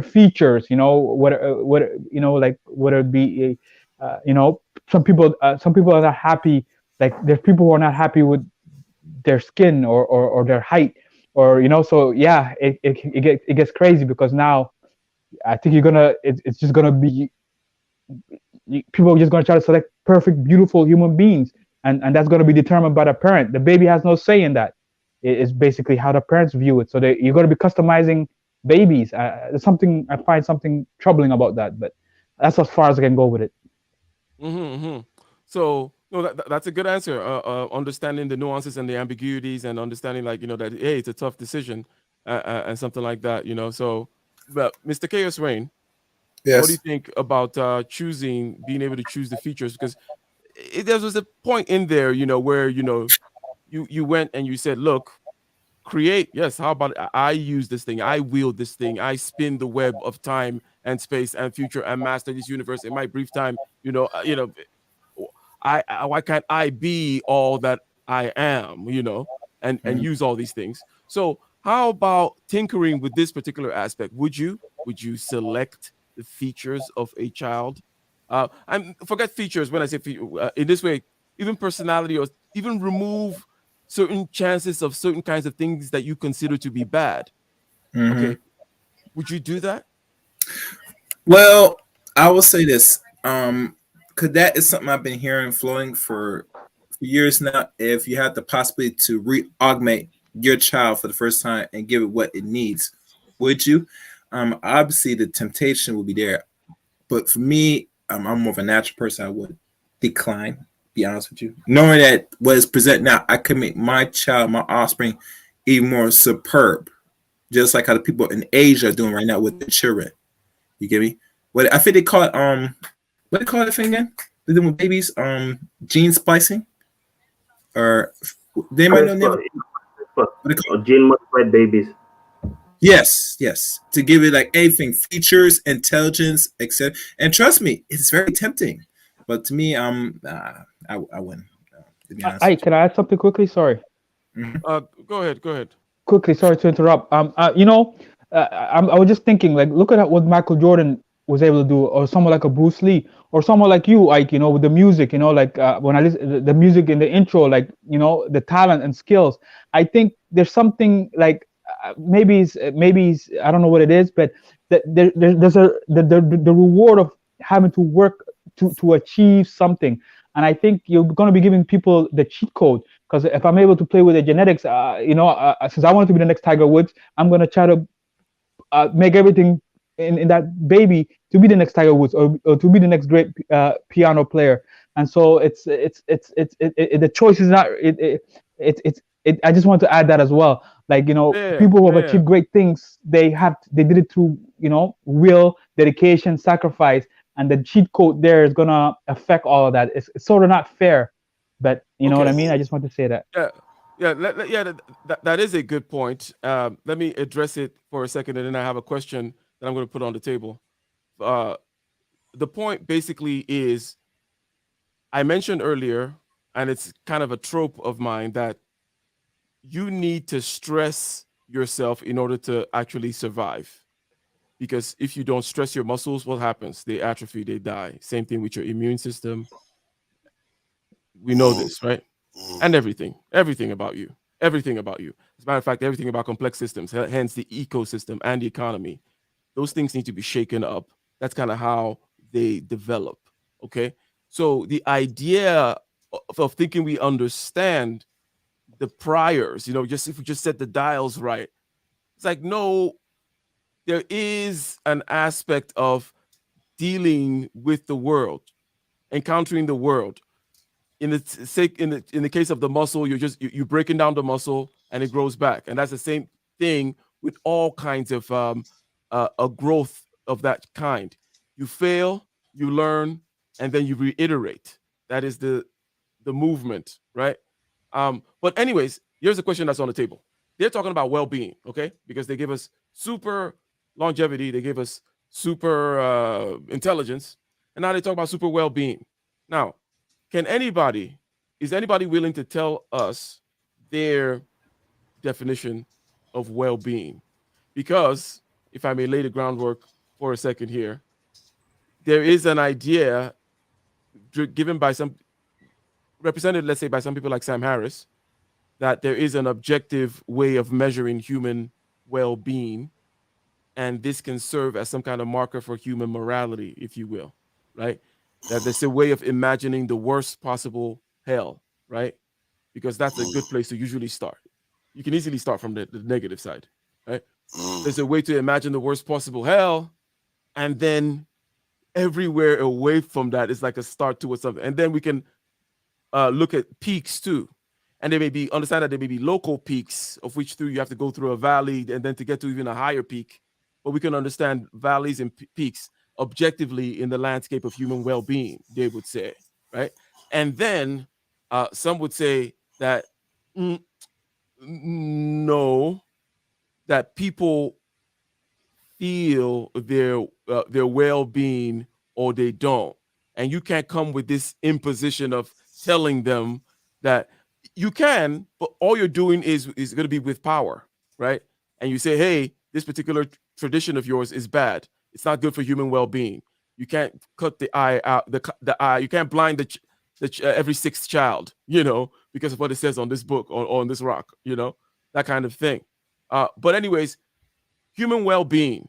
features. You know, what you know, like whether it be, you know, some people are not happy. Like there's people who are not happy with their skin or their height, or you know. So yeah, it gets crazy, because now I think it's just gonna be, people are just gonna try to select perfect, beautiful human beings, and that's gonna be determined by the parent. The baby has no say in that. It's basically how the parents view it. So you're gonna be customizing babies. There's something, I find something troubling about that, but that's as far as I can go with it. So no, that's a good answer. Understanding the nuances and the ambiguities, and understanding, like, you know, that hey, it's a tough decision, and something like that. You know, so, but Mr. Chaos Rain, what do you Yes. think about being able to choose the features? Because there was a point in there, you know, where, you know, you went and you said, look, create, yes, how about I use this thing, I wield this thing, I spin the web of time and space and future and master this universe in my brief time. Why can't I be all that I am, you know, and use all these things? So how about tinkering with this particular aspect? Would you select the features of a child? And forget features when I say in this way, even personality, or even remove certain chances of certain kinds of things that you consider to be bad. Okay, would you do that? Well, I will say this. Cause that is something I've been hearing flowing for years now. If you have the possibility to re-augment your child for the first time and give it what it needs, would you? Obviously the temptation will be there. But for me, I'm more of a natural person. I would decline, be honest with you. Knowing that what is present now, I could make my child, my offspring, even more superb. Just like how the people in Asia are doing right now with the children. You get me? What I think they call it, what they call it thing again? They do with babies, gene splicing, or they might not never. Gene modified babies. Yes, yes. To give it like anything, features, intelligence, etc. And trust me, it's very tempting. But to me, I wouldn't. To be honest. Can I add something quickly? Sorry. Go ahead. Quickly, sorry to interrupt. You know, I was just thinking, like, look at what Michael Jordan was able to do, or someone like a Bruce Lee, or someone like you, Ike. You know, with the music. You know, like when I listen the music in the intro, like, you know, the talent and skills. I think there's something like maybe it's I don't know what it is, but there's the reward of having to work to achieve something. And I think you're going to be giving people the cheat code, because if I'm able to play with the genetics, you know, since I want to be the next Tiger Woods, I'm going to try to make everything in that baby to be the next Tiger Woods, or to be the next great piano player. And so the choice is not I just want to add that as well. Like, you know, people who have achieved great things, they did it through, you know, will, dedication, sacrifice, and the cheat code there is gonna affect all of that. It's sort of not fair, but you know what I mean. I just want to say that. That is a good point. Let me address it for a second, and then I have a question that I'm going to put on the table. The point basically is, I mentioned earlier, and it's kind of a trope of mine, that you need to stress yourself in order to actually survive. Because if you don't stress your muscles, what happens? They atrophy, they die. Same thing with your immune system. We know this, right? And everything about you. Everything about you. As a matter of fact, everything about complex systems, hence the ecosystem and the economy. Those things need to be shaken up. That's kind of how they develop. Okay. So the idea of thinking we understand the priors, you know, just if we just set the dials right, it's like, no, there is an aspect of dealing with the world, encountering the world. in the case of the muscle, you're breaking down the muscle and it grows back, and that's the same thing with all kinds of a growth of that kind. You fail, you learn, and then you reiterate. That is the movement, right? But anyways, here's the question that's on the table. They're talking about well-being, okay? Because they give us super longevity, they give us super intelligence, and now they talk about super well-being. Now, is anybody willing to tell us their definition of well-being? Because if I may lay the groundwork for a second here, there is an idea given by represented, let's say, by some people like Sam Harris, that there is an objective way of measuring human well-being, and this can serve as some kind of marker for human morality, if you will, right? That there's a way of imagining the worst possible hell, right? Because that's a good place to usually start. You can easily start from the negative side, right? There's a way to imagine the worst possible hell, and then everywhere away from that is like a start towards something. And then we can look at peaks too. And understand that there may be local peaks of which you have to go through a valley and then to get to even a higher peak. But we can understand valleys and peaks objectively in the landscape of human well-being, they would say, right? And then some would say that no, that people feel their well-being or they don't. And you can't come with this imposition of telling them that you can, but all you're doing is going to be with power, right? And you say, hey, this particular tradition of yours is bad. It's not good for human well-being. You can't cut the eye out, the eye. You can't blind every sixth child, because of what it says on this book or on this rock, that kind of thing. But anyways, human well-being,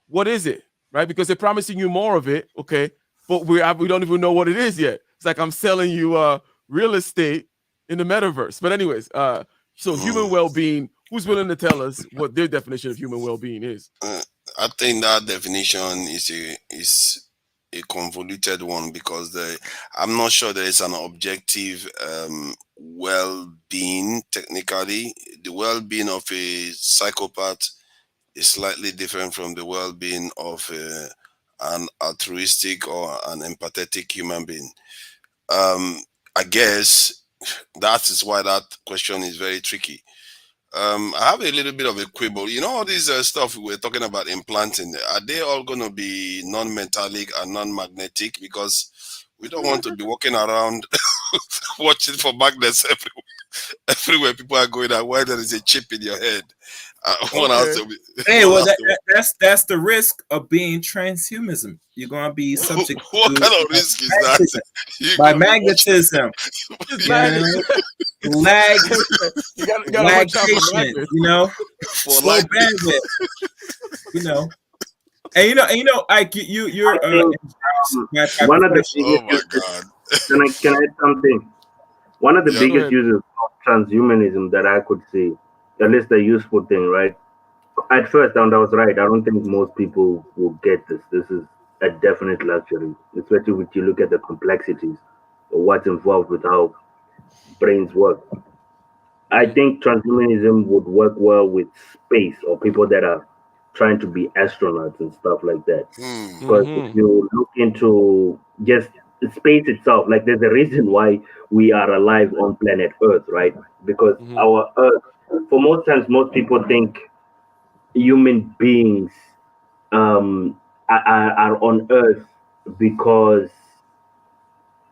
what is it, right? Because they're promising you more of it, okay? But we don't even know what it is yet. It's like I'm selling you real estate in the metaverse. But anyways, so human well-being, who's willing to tell us what their definition of human well-being is? I think that definition is a convoluted one because I'm not sure there is an objective well-being technically. The well-being of a psychopath is slightly different from the well-being of an altruistic or an empathetic human being. I guess that is why that question is very tricky. I have a little bit of a quibble. All this stuff we're talking about implanting, are they all going to be non-metallic and non-magnetic? Because we don't want to be walking around watching for magnets everywhere people are going, and why there is a chip in your head. That's the risk of being transhumanism. You're gonna be subject what to kind of risk is that? By magnetism. Lag lagation, slow bandwidth. And Ike, you're one of the biggest can I add something? One of the biggest uses of transhumanism that I could see, at least a useful thing, right? At first, and I was right, I don't think most people will get this. This is a definite luxury, especially when you look at the complexities of what's involved with how brains work. I think transhumanism would work well with space or people that are trying to be astronauts and stuff like that. Because if you look into just space itself, like there's a reason why we are alive on planet Earth, right? Because our Earth, for most times, most people think human beings are on Earth because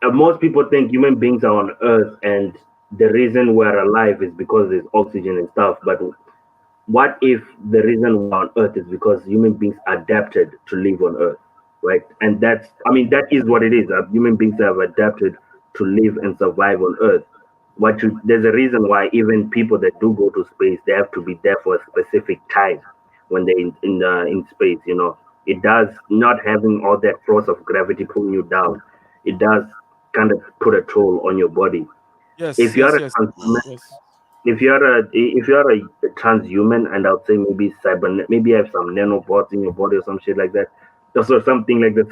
most people think human beings are on Earth and the reason we're alive is because there's oxygen and stuff. But what if the reason we're on Earth is because human beings adapted to live on Earth, right? And that is what it is. Human beings have adapted to live and survive on Earth. There's a reason why even people that do go to space, they have to be there for a specific time when they're in space. It does, not having all that force of gravity pulling you down, it does kind of put a toll on your body. If you're a transhuman, and I'll say maybe maybe you have some nanobots in your body or some shit like that, or something like that.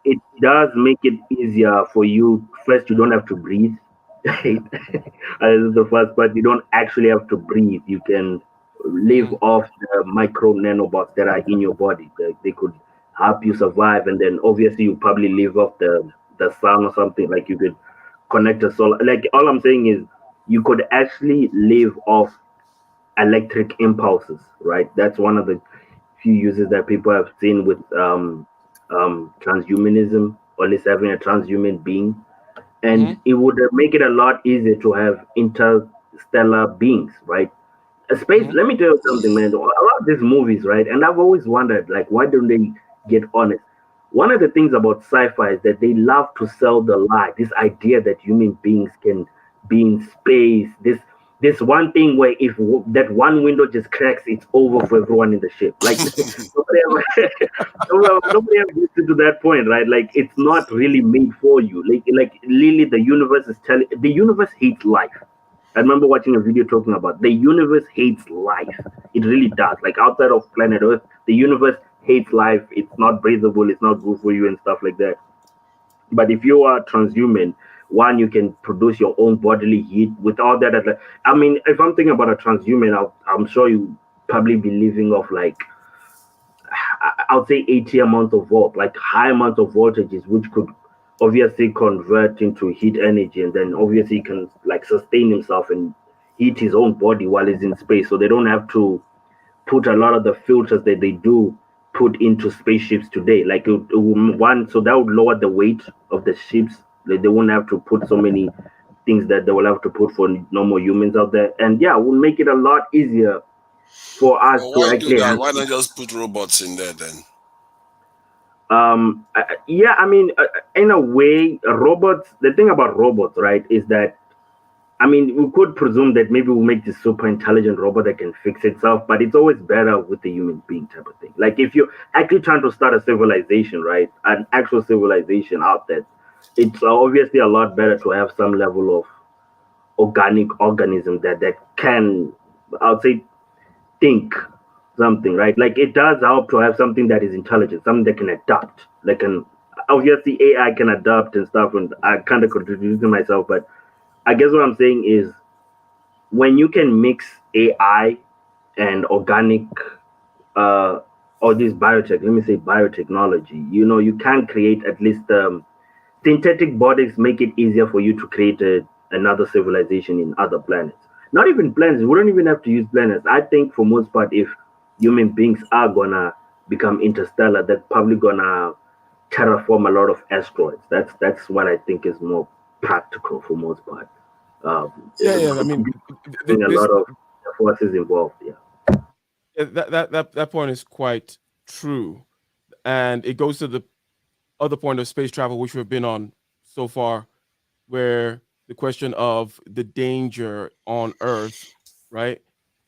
it does make it easier for you. First, you don't have to breathe. Right? This is the first part. You don't actually have to breathe. You can live off the micro nanobots that are in your body. They could help you survive, and then obviously you probably live off the sun or something. Like you could connect a solar. Like all I'm saying is you could actually live off electric impulses, right? That's one of the few uses that people have seen with transhumanism, or at least having a transhuman being. And it would make it a lot easier to have interstellar beings, right? Space. Let me tell you something, man. A lot of these movies, right? And I've always wondered, like, why don't they get honest? One of the things about sci-fi is that they love to sell the lie, this idea that human beings can be in space. This one thing where if that one window just cracks, it's over for everyone in the ship. Like nobody ever, nobody ever gets to that point, right? Like it's not really made for you. Like really, the universe is telling. The universe hates life. I remember watching a video talking about the universe hates life. It really does. Like outside of planet Earth, the universe hates life. It's not breathable. It's not good for you and stuff like that. But if you are transhuman, one, you can produce your own bodily heat with all that. I mean, if I'm thinking about a transhuman, I'm sure you probably be living off like I would say 80 amounts of volt, like high amounts of voltages, which could obviously convert into heat energy, and then obviously he can like sustain himself and heat his own body while he's in space. So they don't have to put a lot of the filters that they do put into spaceships today. Like one, so that would lower the weight of the ships. Like they won't have to put so many things that they will have to put for normal humans out there. And yeah, it will make it a lot easier for us Well, to why do actually that? have. Why not just put robots in there then? Yeah, I mean, in a way, robots. The thing about robots, right, is that I mean, we could presume that maybe we'll make this super intelligent robot that can fix itself, but it's always better with the human being type of thing. Like if you're actually trying to start a civilization, right, an actual civilization out there, it's obviously a lot better to have some level of organic organism that can, I would say, think something, right? Like it does help to have something that is intelligent, something that can adapt, that can. Obviously, AI can adapt and stuff, and I kind of contradicting myself, but I guess what I'm saying is when you can mix AI and organic or this biotech, let me say biotechnology, you can create at least synthetic bodies make it easier for you to create another civilization in other planets. Not even planets, we wouldn't even have to use planets. I think for most part, if human beings are gonna become interstellar, they're probably gonna terraform a lot of asteroids. That's what I think is more practical for most part. Yeah. I mean, A lot of forces involved. Yeah. that point is quite true, and it goes to the other point of space travel, which we've been on so far, where the question of the danger on Earth, right?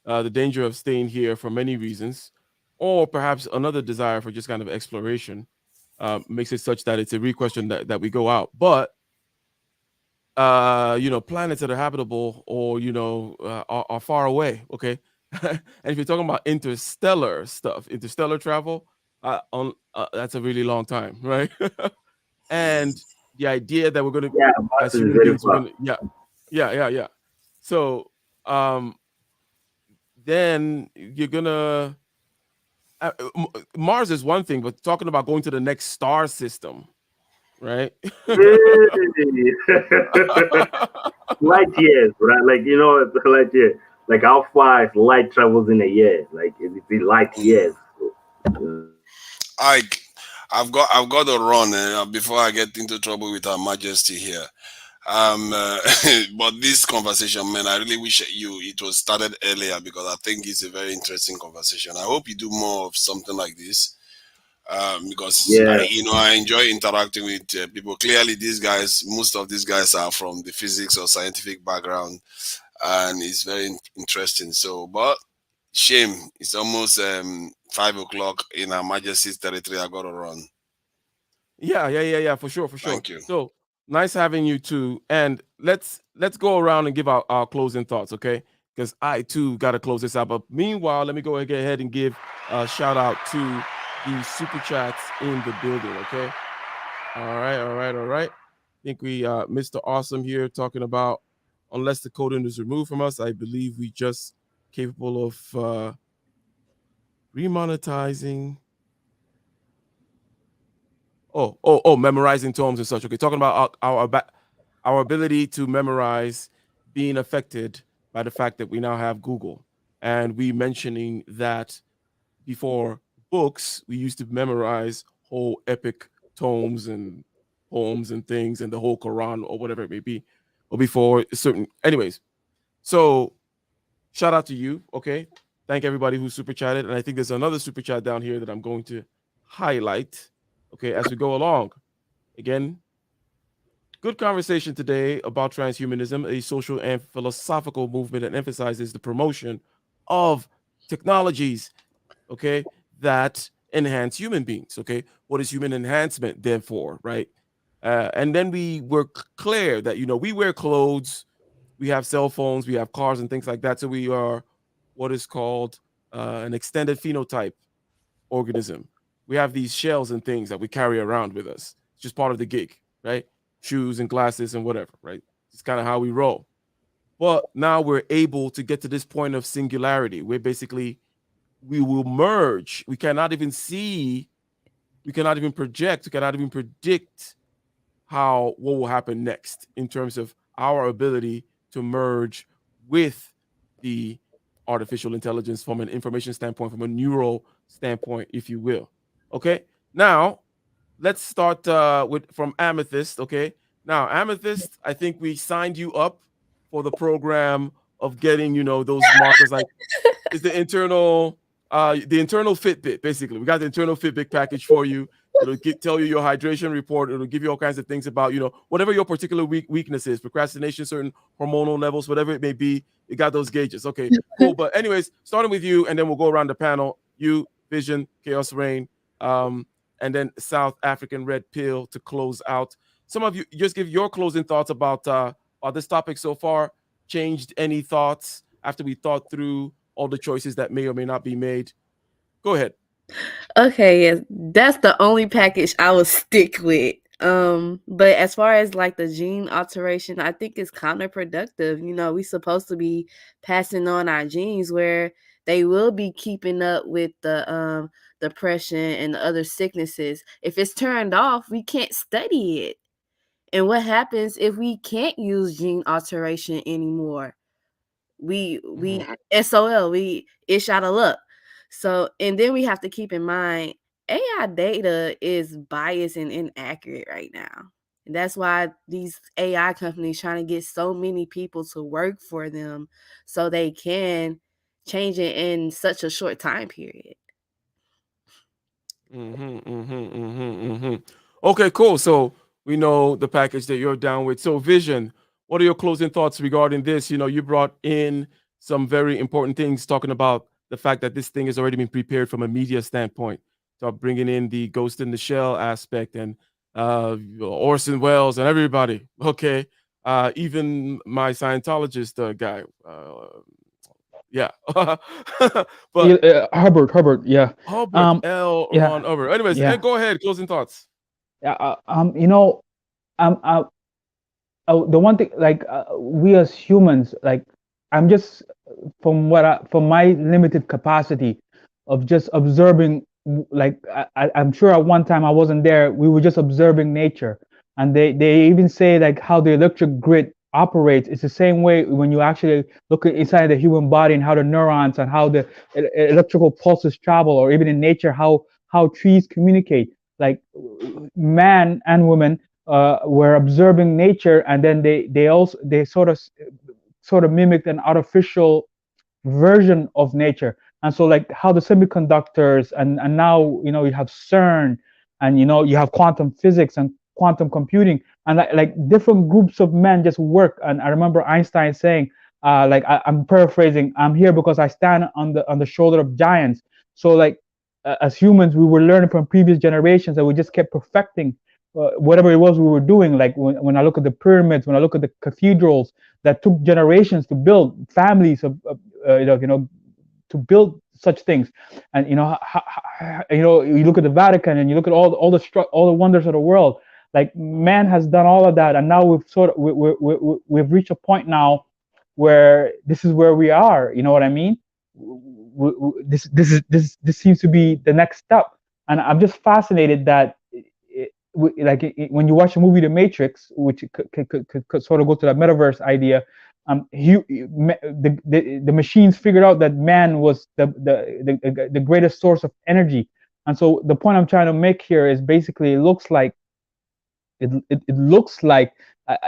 The danger of staying here for many reasons, or perhaps another desire for just kind of exploration, makes it such that it's a real question that we go out. But planets that are habitable or are far away, okay. And if you're talking about interstellar stuff, interstellar travel, that's a really long time, right? And the idea that we're going to, Yeah, as Mars is human very beings, we're far. going to, yeah. So then you're gonna Mars is one thing, but talking about going to the next star system, right? Light years, right? Like it's light years. Like how far is light travels in a year? Like it's in light years. I've got to run before I get into trouble with Her Majesty here. But this conversation, man, I really wish it was started earlier because I think it's a very interesting conversation. I hope you do more of something like this. Because Yeah. I enjoy interacting with people. Clearly, most of these guys are from the physics or scientific background, and it's very interesting. So, but shame, it's almost 5 o'clock in Her Majesty's territory. I gotta run. Yeah, for sure. Thank you. So nice having you too. And let's go around and give our closing thoughts, okay? Because I too got to close this out. But meanwhile, let me go ahead and give a shout out to the super chats in the building, okay? All right, all right, all right. I think we Mr. Awesome here talking about unless the coding is removed from us, I believe we just capable of remonetizing. Memorizing tomes and such. Okay, talking about our ability to memorize being affected by the fact that we now have Google, and we mentioning that before books, we used to memorize whole epic tomes and poems and things and the whole Quran or whatever it may be, or before certain. Anyways, so shout out to you. Okay, thank everybody who super chatted, and I think there's another super chat down here that I'm going to highlight. Okay, as we go along. Again, good conversation today about transhumanism, a social and philosophical movement that emphasizes the promotion of technologies, okay, that enhance human beings. Okay, what is human enhancement, therefore, right? And then we were clear that, you know, we wear clothes, we have cell phones, we have cars and things like that. So we are what is called an extended phenotype organism. We have these shells and things that we carry around with us. It's just part of the gig, right? Shoes and glasses and whatever, right? It's kind of how we roll. But now we're able to get to this point of singularity where basically we will merge. We cannot even see, we cannot even project, we cannot even predict what will happen next in terms of our ability to merge with the artificial intelligence from an information standpoint, from a neural standpoint, if you will. Okay. Now let's start from Amethyst. Okay. Now, Amethyst, I think we signed you up for the program of getting, you know, those markers. Like, is the internal Fitbit. Basically, we got the internal Fitbit package for you. It'll tell you your hydration report. It'll give you all kinds of things about, you know, whatever your particular weakness is, procrastination, certain hormonal levels, whatever it may be. You got those gauges. Okay, cool. But anyways, starting with you, and then we'll go around the panel. You, Vision, Chaos Rain, and then South African Red Pill to close out. Some of you just give your closing thoughts about this topic so far. Changed any thoughts after we thought through all the choices that may or may not be made? Go ahead. Okay, yes, that's the only package I would stick with. But as far as like the gene alteration, I think it's counterproductive. You know, we supposed to be passing on our genes where they will be keeping up with the depression and the other sicknesses. If it's turned off, we can't study it. And what happens if we can't use gene alteration anymore? We SOL, we ish out of luck. So, and then we have to keep in mind AI data is biased and inaccurate right now. And that's why these AI companies trying to get so many people to work for them so they can change it in such a short time period. Okay, cool. So we know the package that you're down with. So Vision, what are your closing thoughts regarding this? You know, you brought in some very important things talking about the fact that this thing has already been prepared from a media standpoint. So bringing in the Ghost in the Shell aspect and Orson Welles and everybody. Okay, even my Scientologist guy. Yeah, but Hubbard, yeah. Hubbard, L. Ron Hubbard. Anyways, yeah. Go ahead. Closing thoughts. Yeah. You know, the one thing, like we as humans, like I'm just from my limited capacity of just observing. Like I'm sure at one time I wasn't there. We were just observing nature, and they even say like how the electric grid operates. It's the same way when you actually look inside the human body and how the neurons and how the electrical pulses travel, or even in nature how trees communicate. Like man and woman were observing nature, and then they sort of mimicked an artificial version of nature. And so like how the semiconductors and now, you know, you have CERN, and you know you have quantum physics and quantum computing, and like different groups of men just work. And I remember Einstein saying like I'm paraphrasing, I'm here because I stand on the shoulder of giants. So like as humans, we were learning from previous generations, and we just kept perfecting whatever it was we were doing. Like when I look at the pyramids, when I look at the cathedrals that took generations to build, families of you know, to build such things. And you know, you look at the Vatican, and you look at all the wonders of the world. Like man has done all of that, and now we've we've reached a point now where this is where we are. You know what I mean? This seems to be the next step, and I'm just fascinated that when you watch the movie The Matrix, which could sort of go to that metaverse idea, the machines figured out that man was the greatest source of energy. And so the point I'm trying to make here is basically it looks like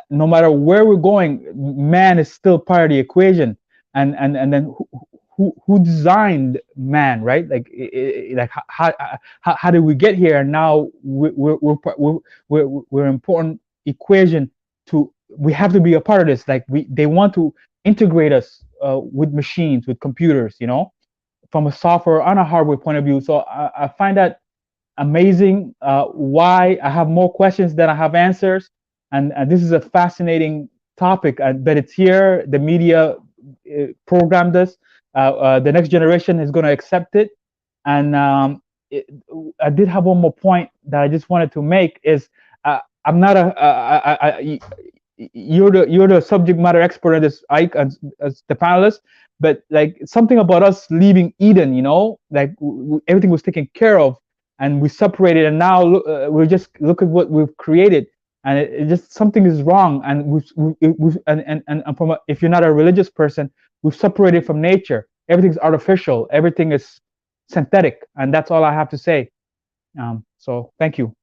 no matter where we're going, man is still part of the equation. And then who designed man, right? Like how did we get here? And now we're important equation to, we have to be a part of this. Like they want to integrate us with machines, with computers, you know, from a software and a hardware point of view. So I find that amazing. Why I have more questions than I have answers, and this is a fascinating topic. But it's here. The media programmed us. The next generation is going to accept it. And I did have one more point that I just wanted to make is I'm not you're the subject matter expert in this, Ike, as the panelist. But like something about us leaving Eden, you know, like everything was taken care of, and we separated, and now we're just look at what we've created, and it just something is wrong. And and from if you're not a religious person, we've separated from nature. Everything's artificial. Everything is synthetic, and that's all I have to say. So thank you.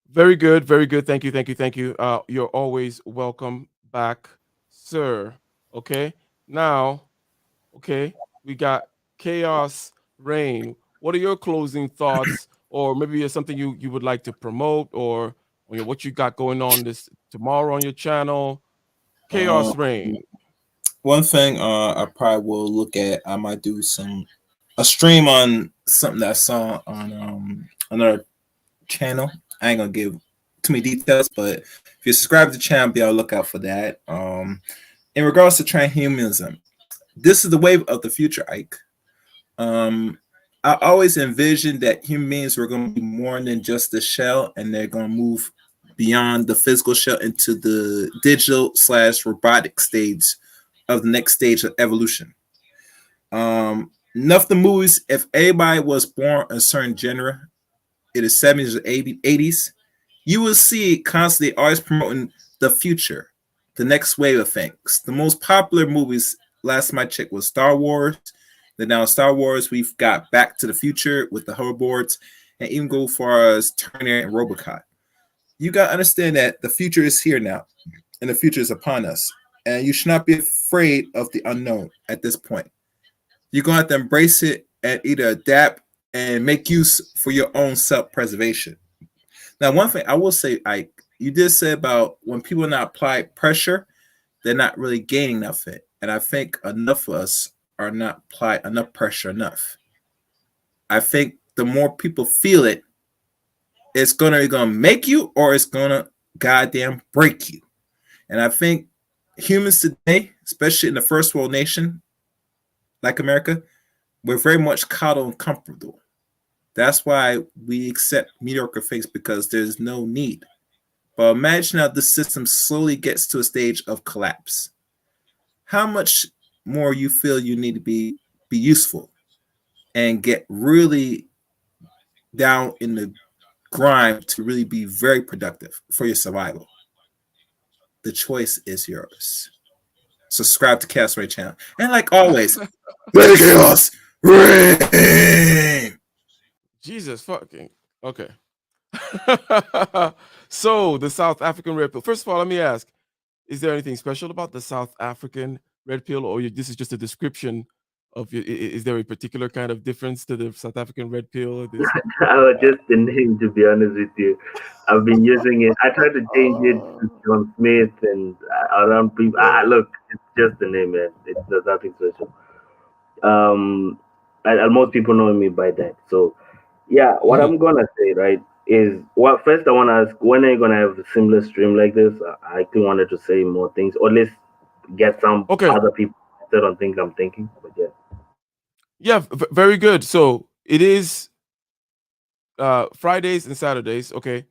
Very good, very good. Thank you, thank you, thank you. You're always welcome back, sir. Okay, now, okay, we got Chaos Reign. What are your closing thoughts, or maybe there's something you would like to promote, or what you got going on this tomorrow on your channel? Chaos Reign. One thing I probably will look at, I might do a stream on something that I saw on another channel. I ain't gonna give too many details, but if you subscribe to the channel, be on the lookout for that. In regards to transhumanism, this is the wave of the future, Ike. I always envisioned that human beings were going to be more than just the shell, and they're going to move beyond the physical shell into the digital/robotic stage of the next stage of evolution. Enough of the movies, if everybody was born a certain genre in the 70s or 80s, you will see constantly always promoting the future, the next wave of things. The most popular movies, last time I checked, was Star Wars. Then now Star Wars, we've got Back to the Future with the hoverboards, and even go far as Terminator and Robocop. You got to understand that the future is here now, and the future is upon us. And you should not be afraid of the unknown at this point. You're going to have to embrace it and either adapt and make use for your own self-preservation. Now, one thing I will say, Ike, you did say about when people not apply pressure, they're not really gaining nothing. And I think enough of us are not apply enough pressure enough. I think the more people feel it, it's gonna make you, or it's gonna goddamn break you. And I think humans today, especially in the first world nation like America, we're very much coddled and comfortable. That's why we accept mediocre things, because there's no need. But imagine how this system slowly gets to a stage of collapse. How much more you feel you need to be useful and get really down in the grind to really be very productive for your survival. The choice is yours. Subscribe to Cautionary channel. And like always, let the chaos reign. Jesus fucking. Okay. So the South African red pill. First of all, let me ask, is there anything special about the South African red pill, or this is just a description of your, is there a particular kind of difference to the South African red pill? Just the name, to be honest with you. I've been using it. I tried to change it to John Smith and around people. Look, it's just the name, man. There's nothing special. And most people know me by that. So, yeah, what I'm gonna say, right, is first I want to ask, when are you gonna have a similar stream like this? I actually wanted to say more things, or at least get some other people instead on things I'm thinking. But yeah. Yeah, very good. So it is Fridays and Saturdays, okay,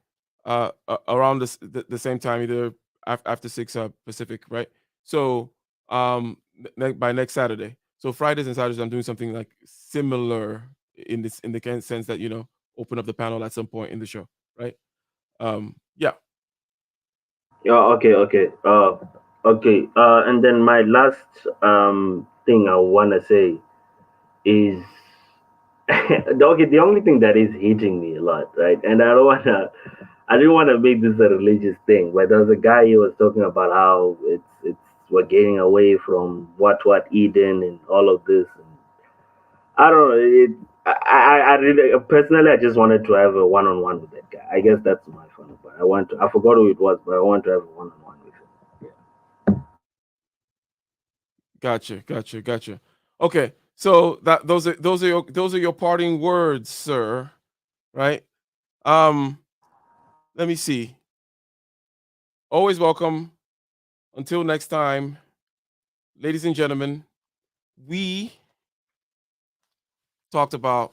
around the same time, either after 6 Pacific, right? So by next Saturday. So Fridays and Saturdays, I'm doing something like similar in the sense that open up the panel at some point in the show, right? Yeah, Yeah, okay. And then my last thing I wanna say is okay. The only thing that is hitting me a lot, right? And I didn't wanna make this a religious thing, but there was a guy he was talking about how it's we're getting away from what Eden and all of this. And I don't know. I really personally, I just wanted to have a one-on-one with that guy. I guess that's my fun. But I forgot who it was, but I want to have a one-on-one with him. gotcha. Okay, so those are your parting words, sir. Right? Let me see. Always welcome. Until next time, ladies and gentlemen, we talked about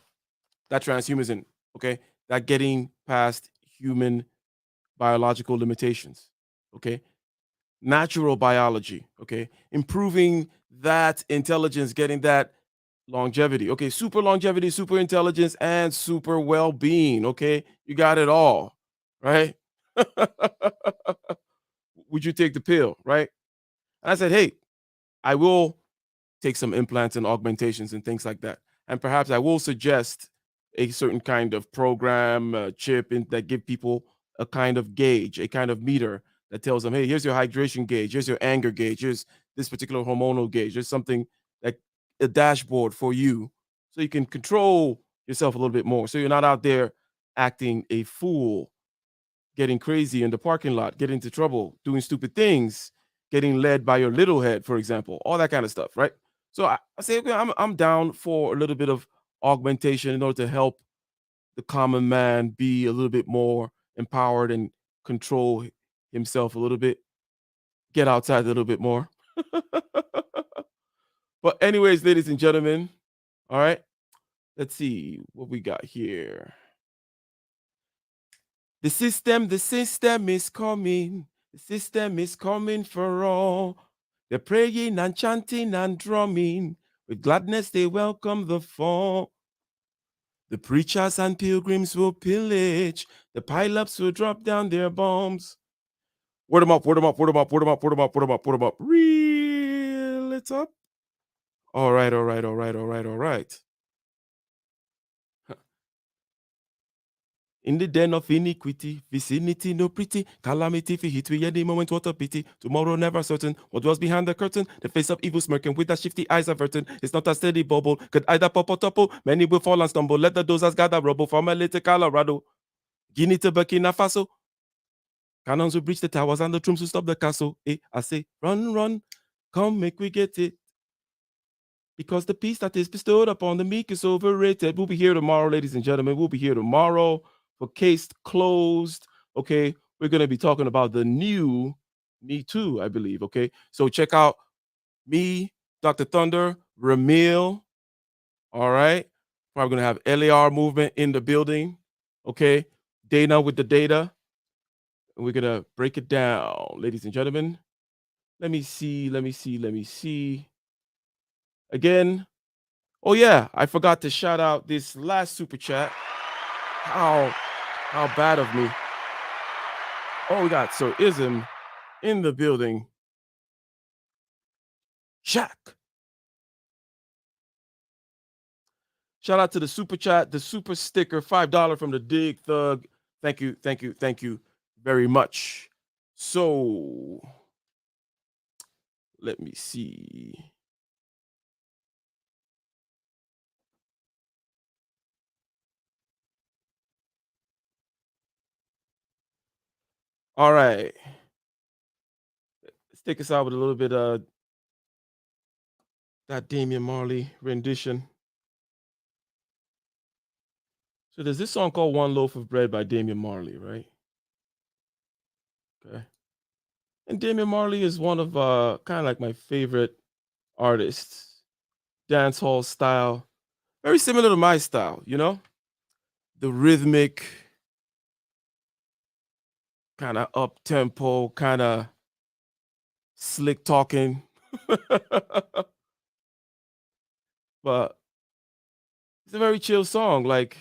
that transhumanism, okay? That getting past human biological limitations, okay? Natural biology, okay? Improving that intelligence, getting that longevity, okay? Super longevity, super intelligence, and super well being, okay? You got it all, right? Would you take the pill, right? And I said, hey, I will take some implants and augmentations and things like that. And perhaps I will suggest a certain kind of program, chip that give people a kind of gauge, a kind of meter that tells them, hey, here's your hydration gauge, here's your anger gauge, here's this particular hormonal gauge, there's something like a dashboard for you so you can control yourself a little bit more. So you're not out there acting a fool, getting crazy in the parking lot, getting into trouble, doing stupid things, getting led by your little head, for example, all that kind of stuff, right? So I say, okay, I'm down for a little bit of augmentation in order to help the common man be a little bit more empowered and control himself a little bit, get outside a little bit more. But anyways, ladies and gentlemen, all right, let's see what we got here. The system is coming. The system is coming for all. They're praying and chanting and drumming. With gladness they welcome the fall. The preachers and pilgrims will pillage. The pileups will drop down their bombs. Word them up, word them up, word them up, word them up, word them up, word them up, word them up. Reel it up. All right. In the den of iniquity, vicinity no pretty, calamity if hit we any moment, what a pity. Tomorrow never certain. What was behind the curtain? The face of evil smirking with that shifty eyes averting. It's not a steady bubble, could either pop or topple. Many will fall and stumble. Let the dozers gather rubble from LA to Colorado, Guinea to Burkina Faso. Cannons will breach the towers and the troops will stop the castle. I say, run, come make we get it. Because the peace that is bestowed upon the meek is overrated. We'll be here tomorrow, ladies and gentlemen. We'll be here tomorrow for Case Closed. Okay, we're going to be talking about the new Me Too, I believe. Okay, so check out me, Dr. Thunder, Ramil. All right, probably going to have LAR movement in the building. Okay, Dana with the data. And we're going to break it down, ladies and gentlemen. Let me see. Again, oh yeah, I forgot to shout out this last super chat. How bad of me. Oh, we got Sir Ism in the building. Shaq. Shout out to the super chat, the super sticker, $5 from the Dig Thug. Thank you very much. So let me see. All right. Let's take us out with a little bit of that Damian Marley rendition. So there's this song called One Loaf of Bread by Damian Marley, right? Okay. And Damian Marley is one of kind of like my favorite artists. Dance hall style. Very similar to my style, you know? the rhythmic, kind of up tempo, kind of slick talking. But it's a very chill song. Like,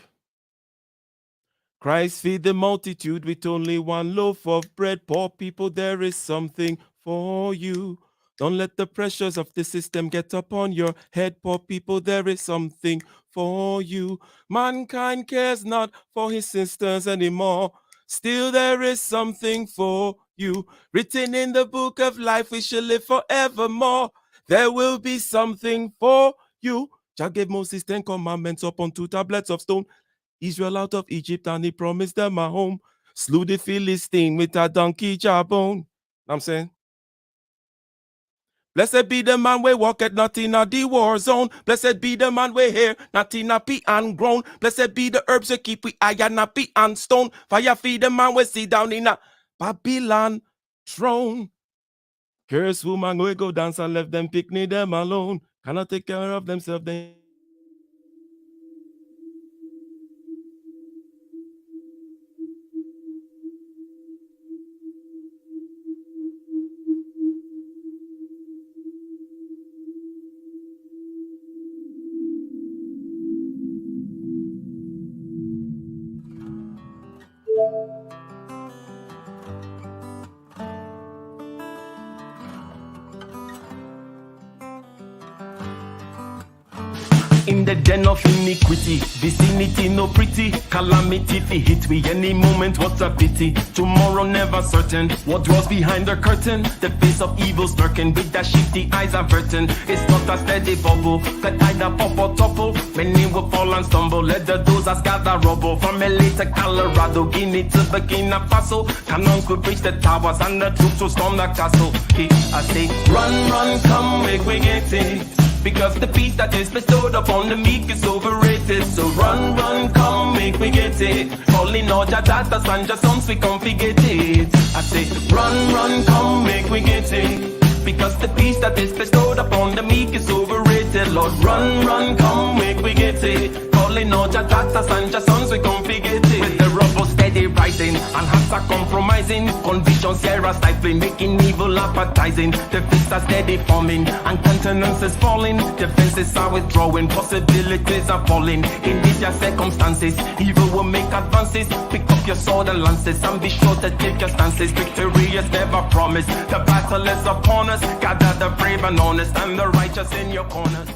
Christ feed the multitude with only one loaf of bread. Poor people, there is something for you. Don't let the pressures of the system get upon your head. Poor people, there is something for you. Mankind cares not for his sisters anymore. Still there is something for you. Written in the book of life, we shall live forevermore. There will be something for you. Jah gave Moses 10 commandments upon 2 tablets of stone. Israel out of Egypt, and he promised them a home. Slew the Philistine with a donkey jawbone. Know what I'm saying? Blessed be the man we walk at not in a the war zone. Blessed be the man we hear not in a pea and grown. Blessed be the herbs we keep we iron a pea and stone. Fire feed the man we sit down in a Babylon throne. Curse woman we go dance and left them picnic them alone. Cannot take care of themselves. They in the den of iniquity, vicinity no pretty, calamity fi hit we any moment, what a pity. Tomorrow never certain, what draws behind the curtain, the face of evil smirking with the shifty eyes averting. It's not a steady bubble that either pop or topple. Many will fall and stumble, let the dozers gather rubble. From LA to Colorado, Guinea to Burkina Faso, cannon could reach the towers and the troops will storm the castle. I say, run, come, make we get it. Because the peace that is bestowed upon the meek is overrated. So run, come, make me get it. Calling all your daughters and your sons, we come forget it. I say, run, come, make me get it. Because the peace that is bestowed upon the meek is overrated. Lord, run, come, make me get it. Calling all your daughters and your sons, we come forget it. With the rubble steady rising, and hearts are compromising. Convictions here are stifling, making evil appetizing. The fists are steady forming, and countenance is falling. Defenses are withdrawing, possibilities are falling. In these your circumstances, evil will make advances. Pick up your sword and lances, and be sure to take your stances. Victory is never promised, the battle is upon us. Gather the brave and honest, and the righteous in your corners.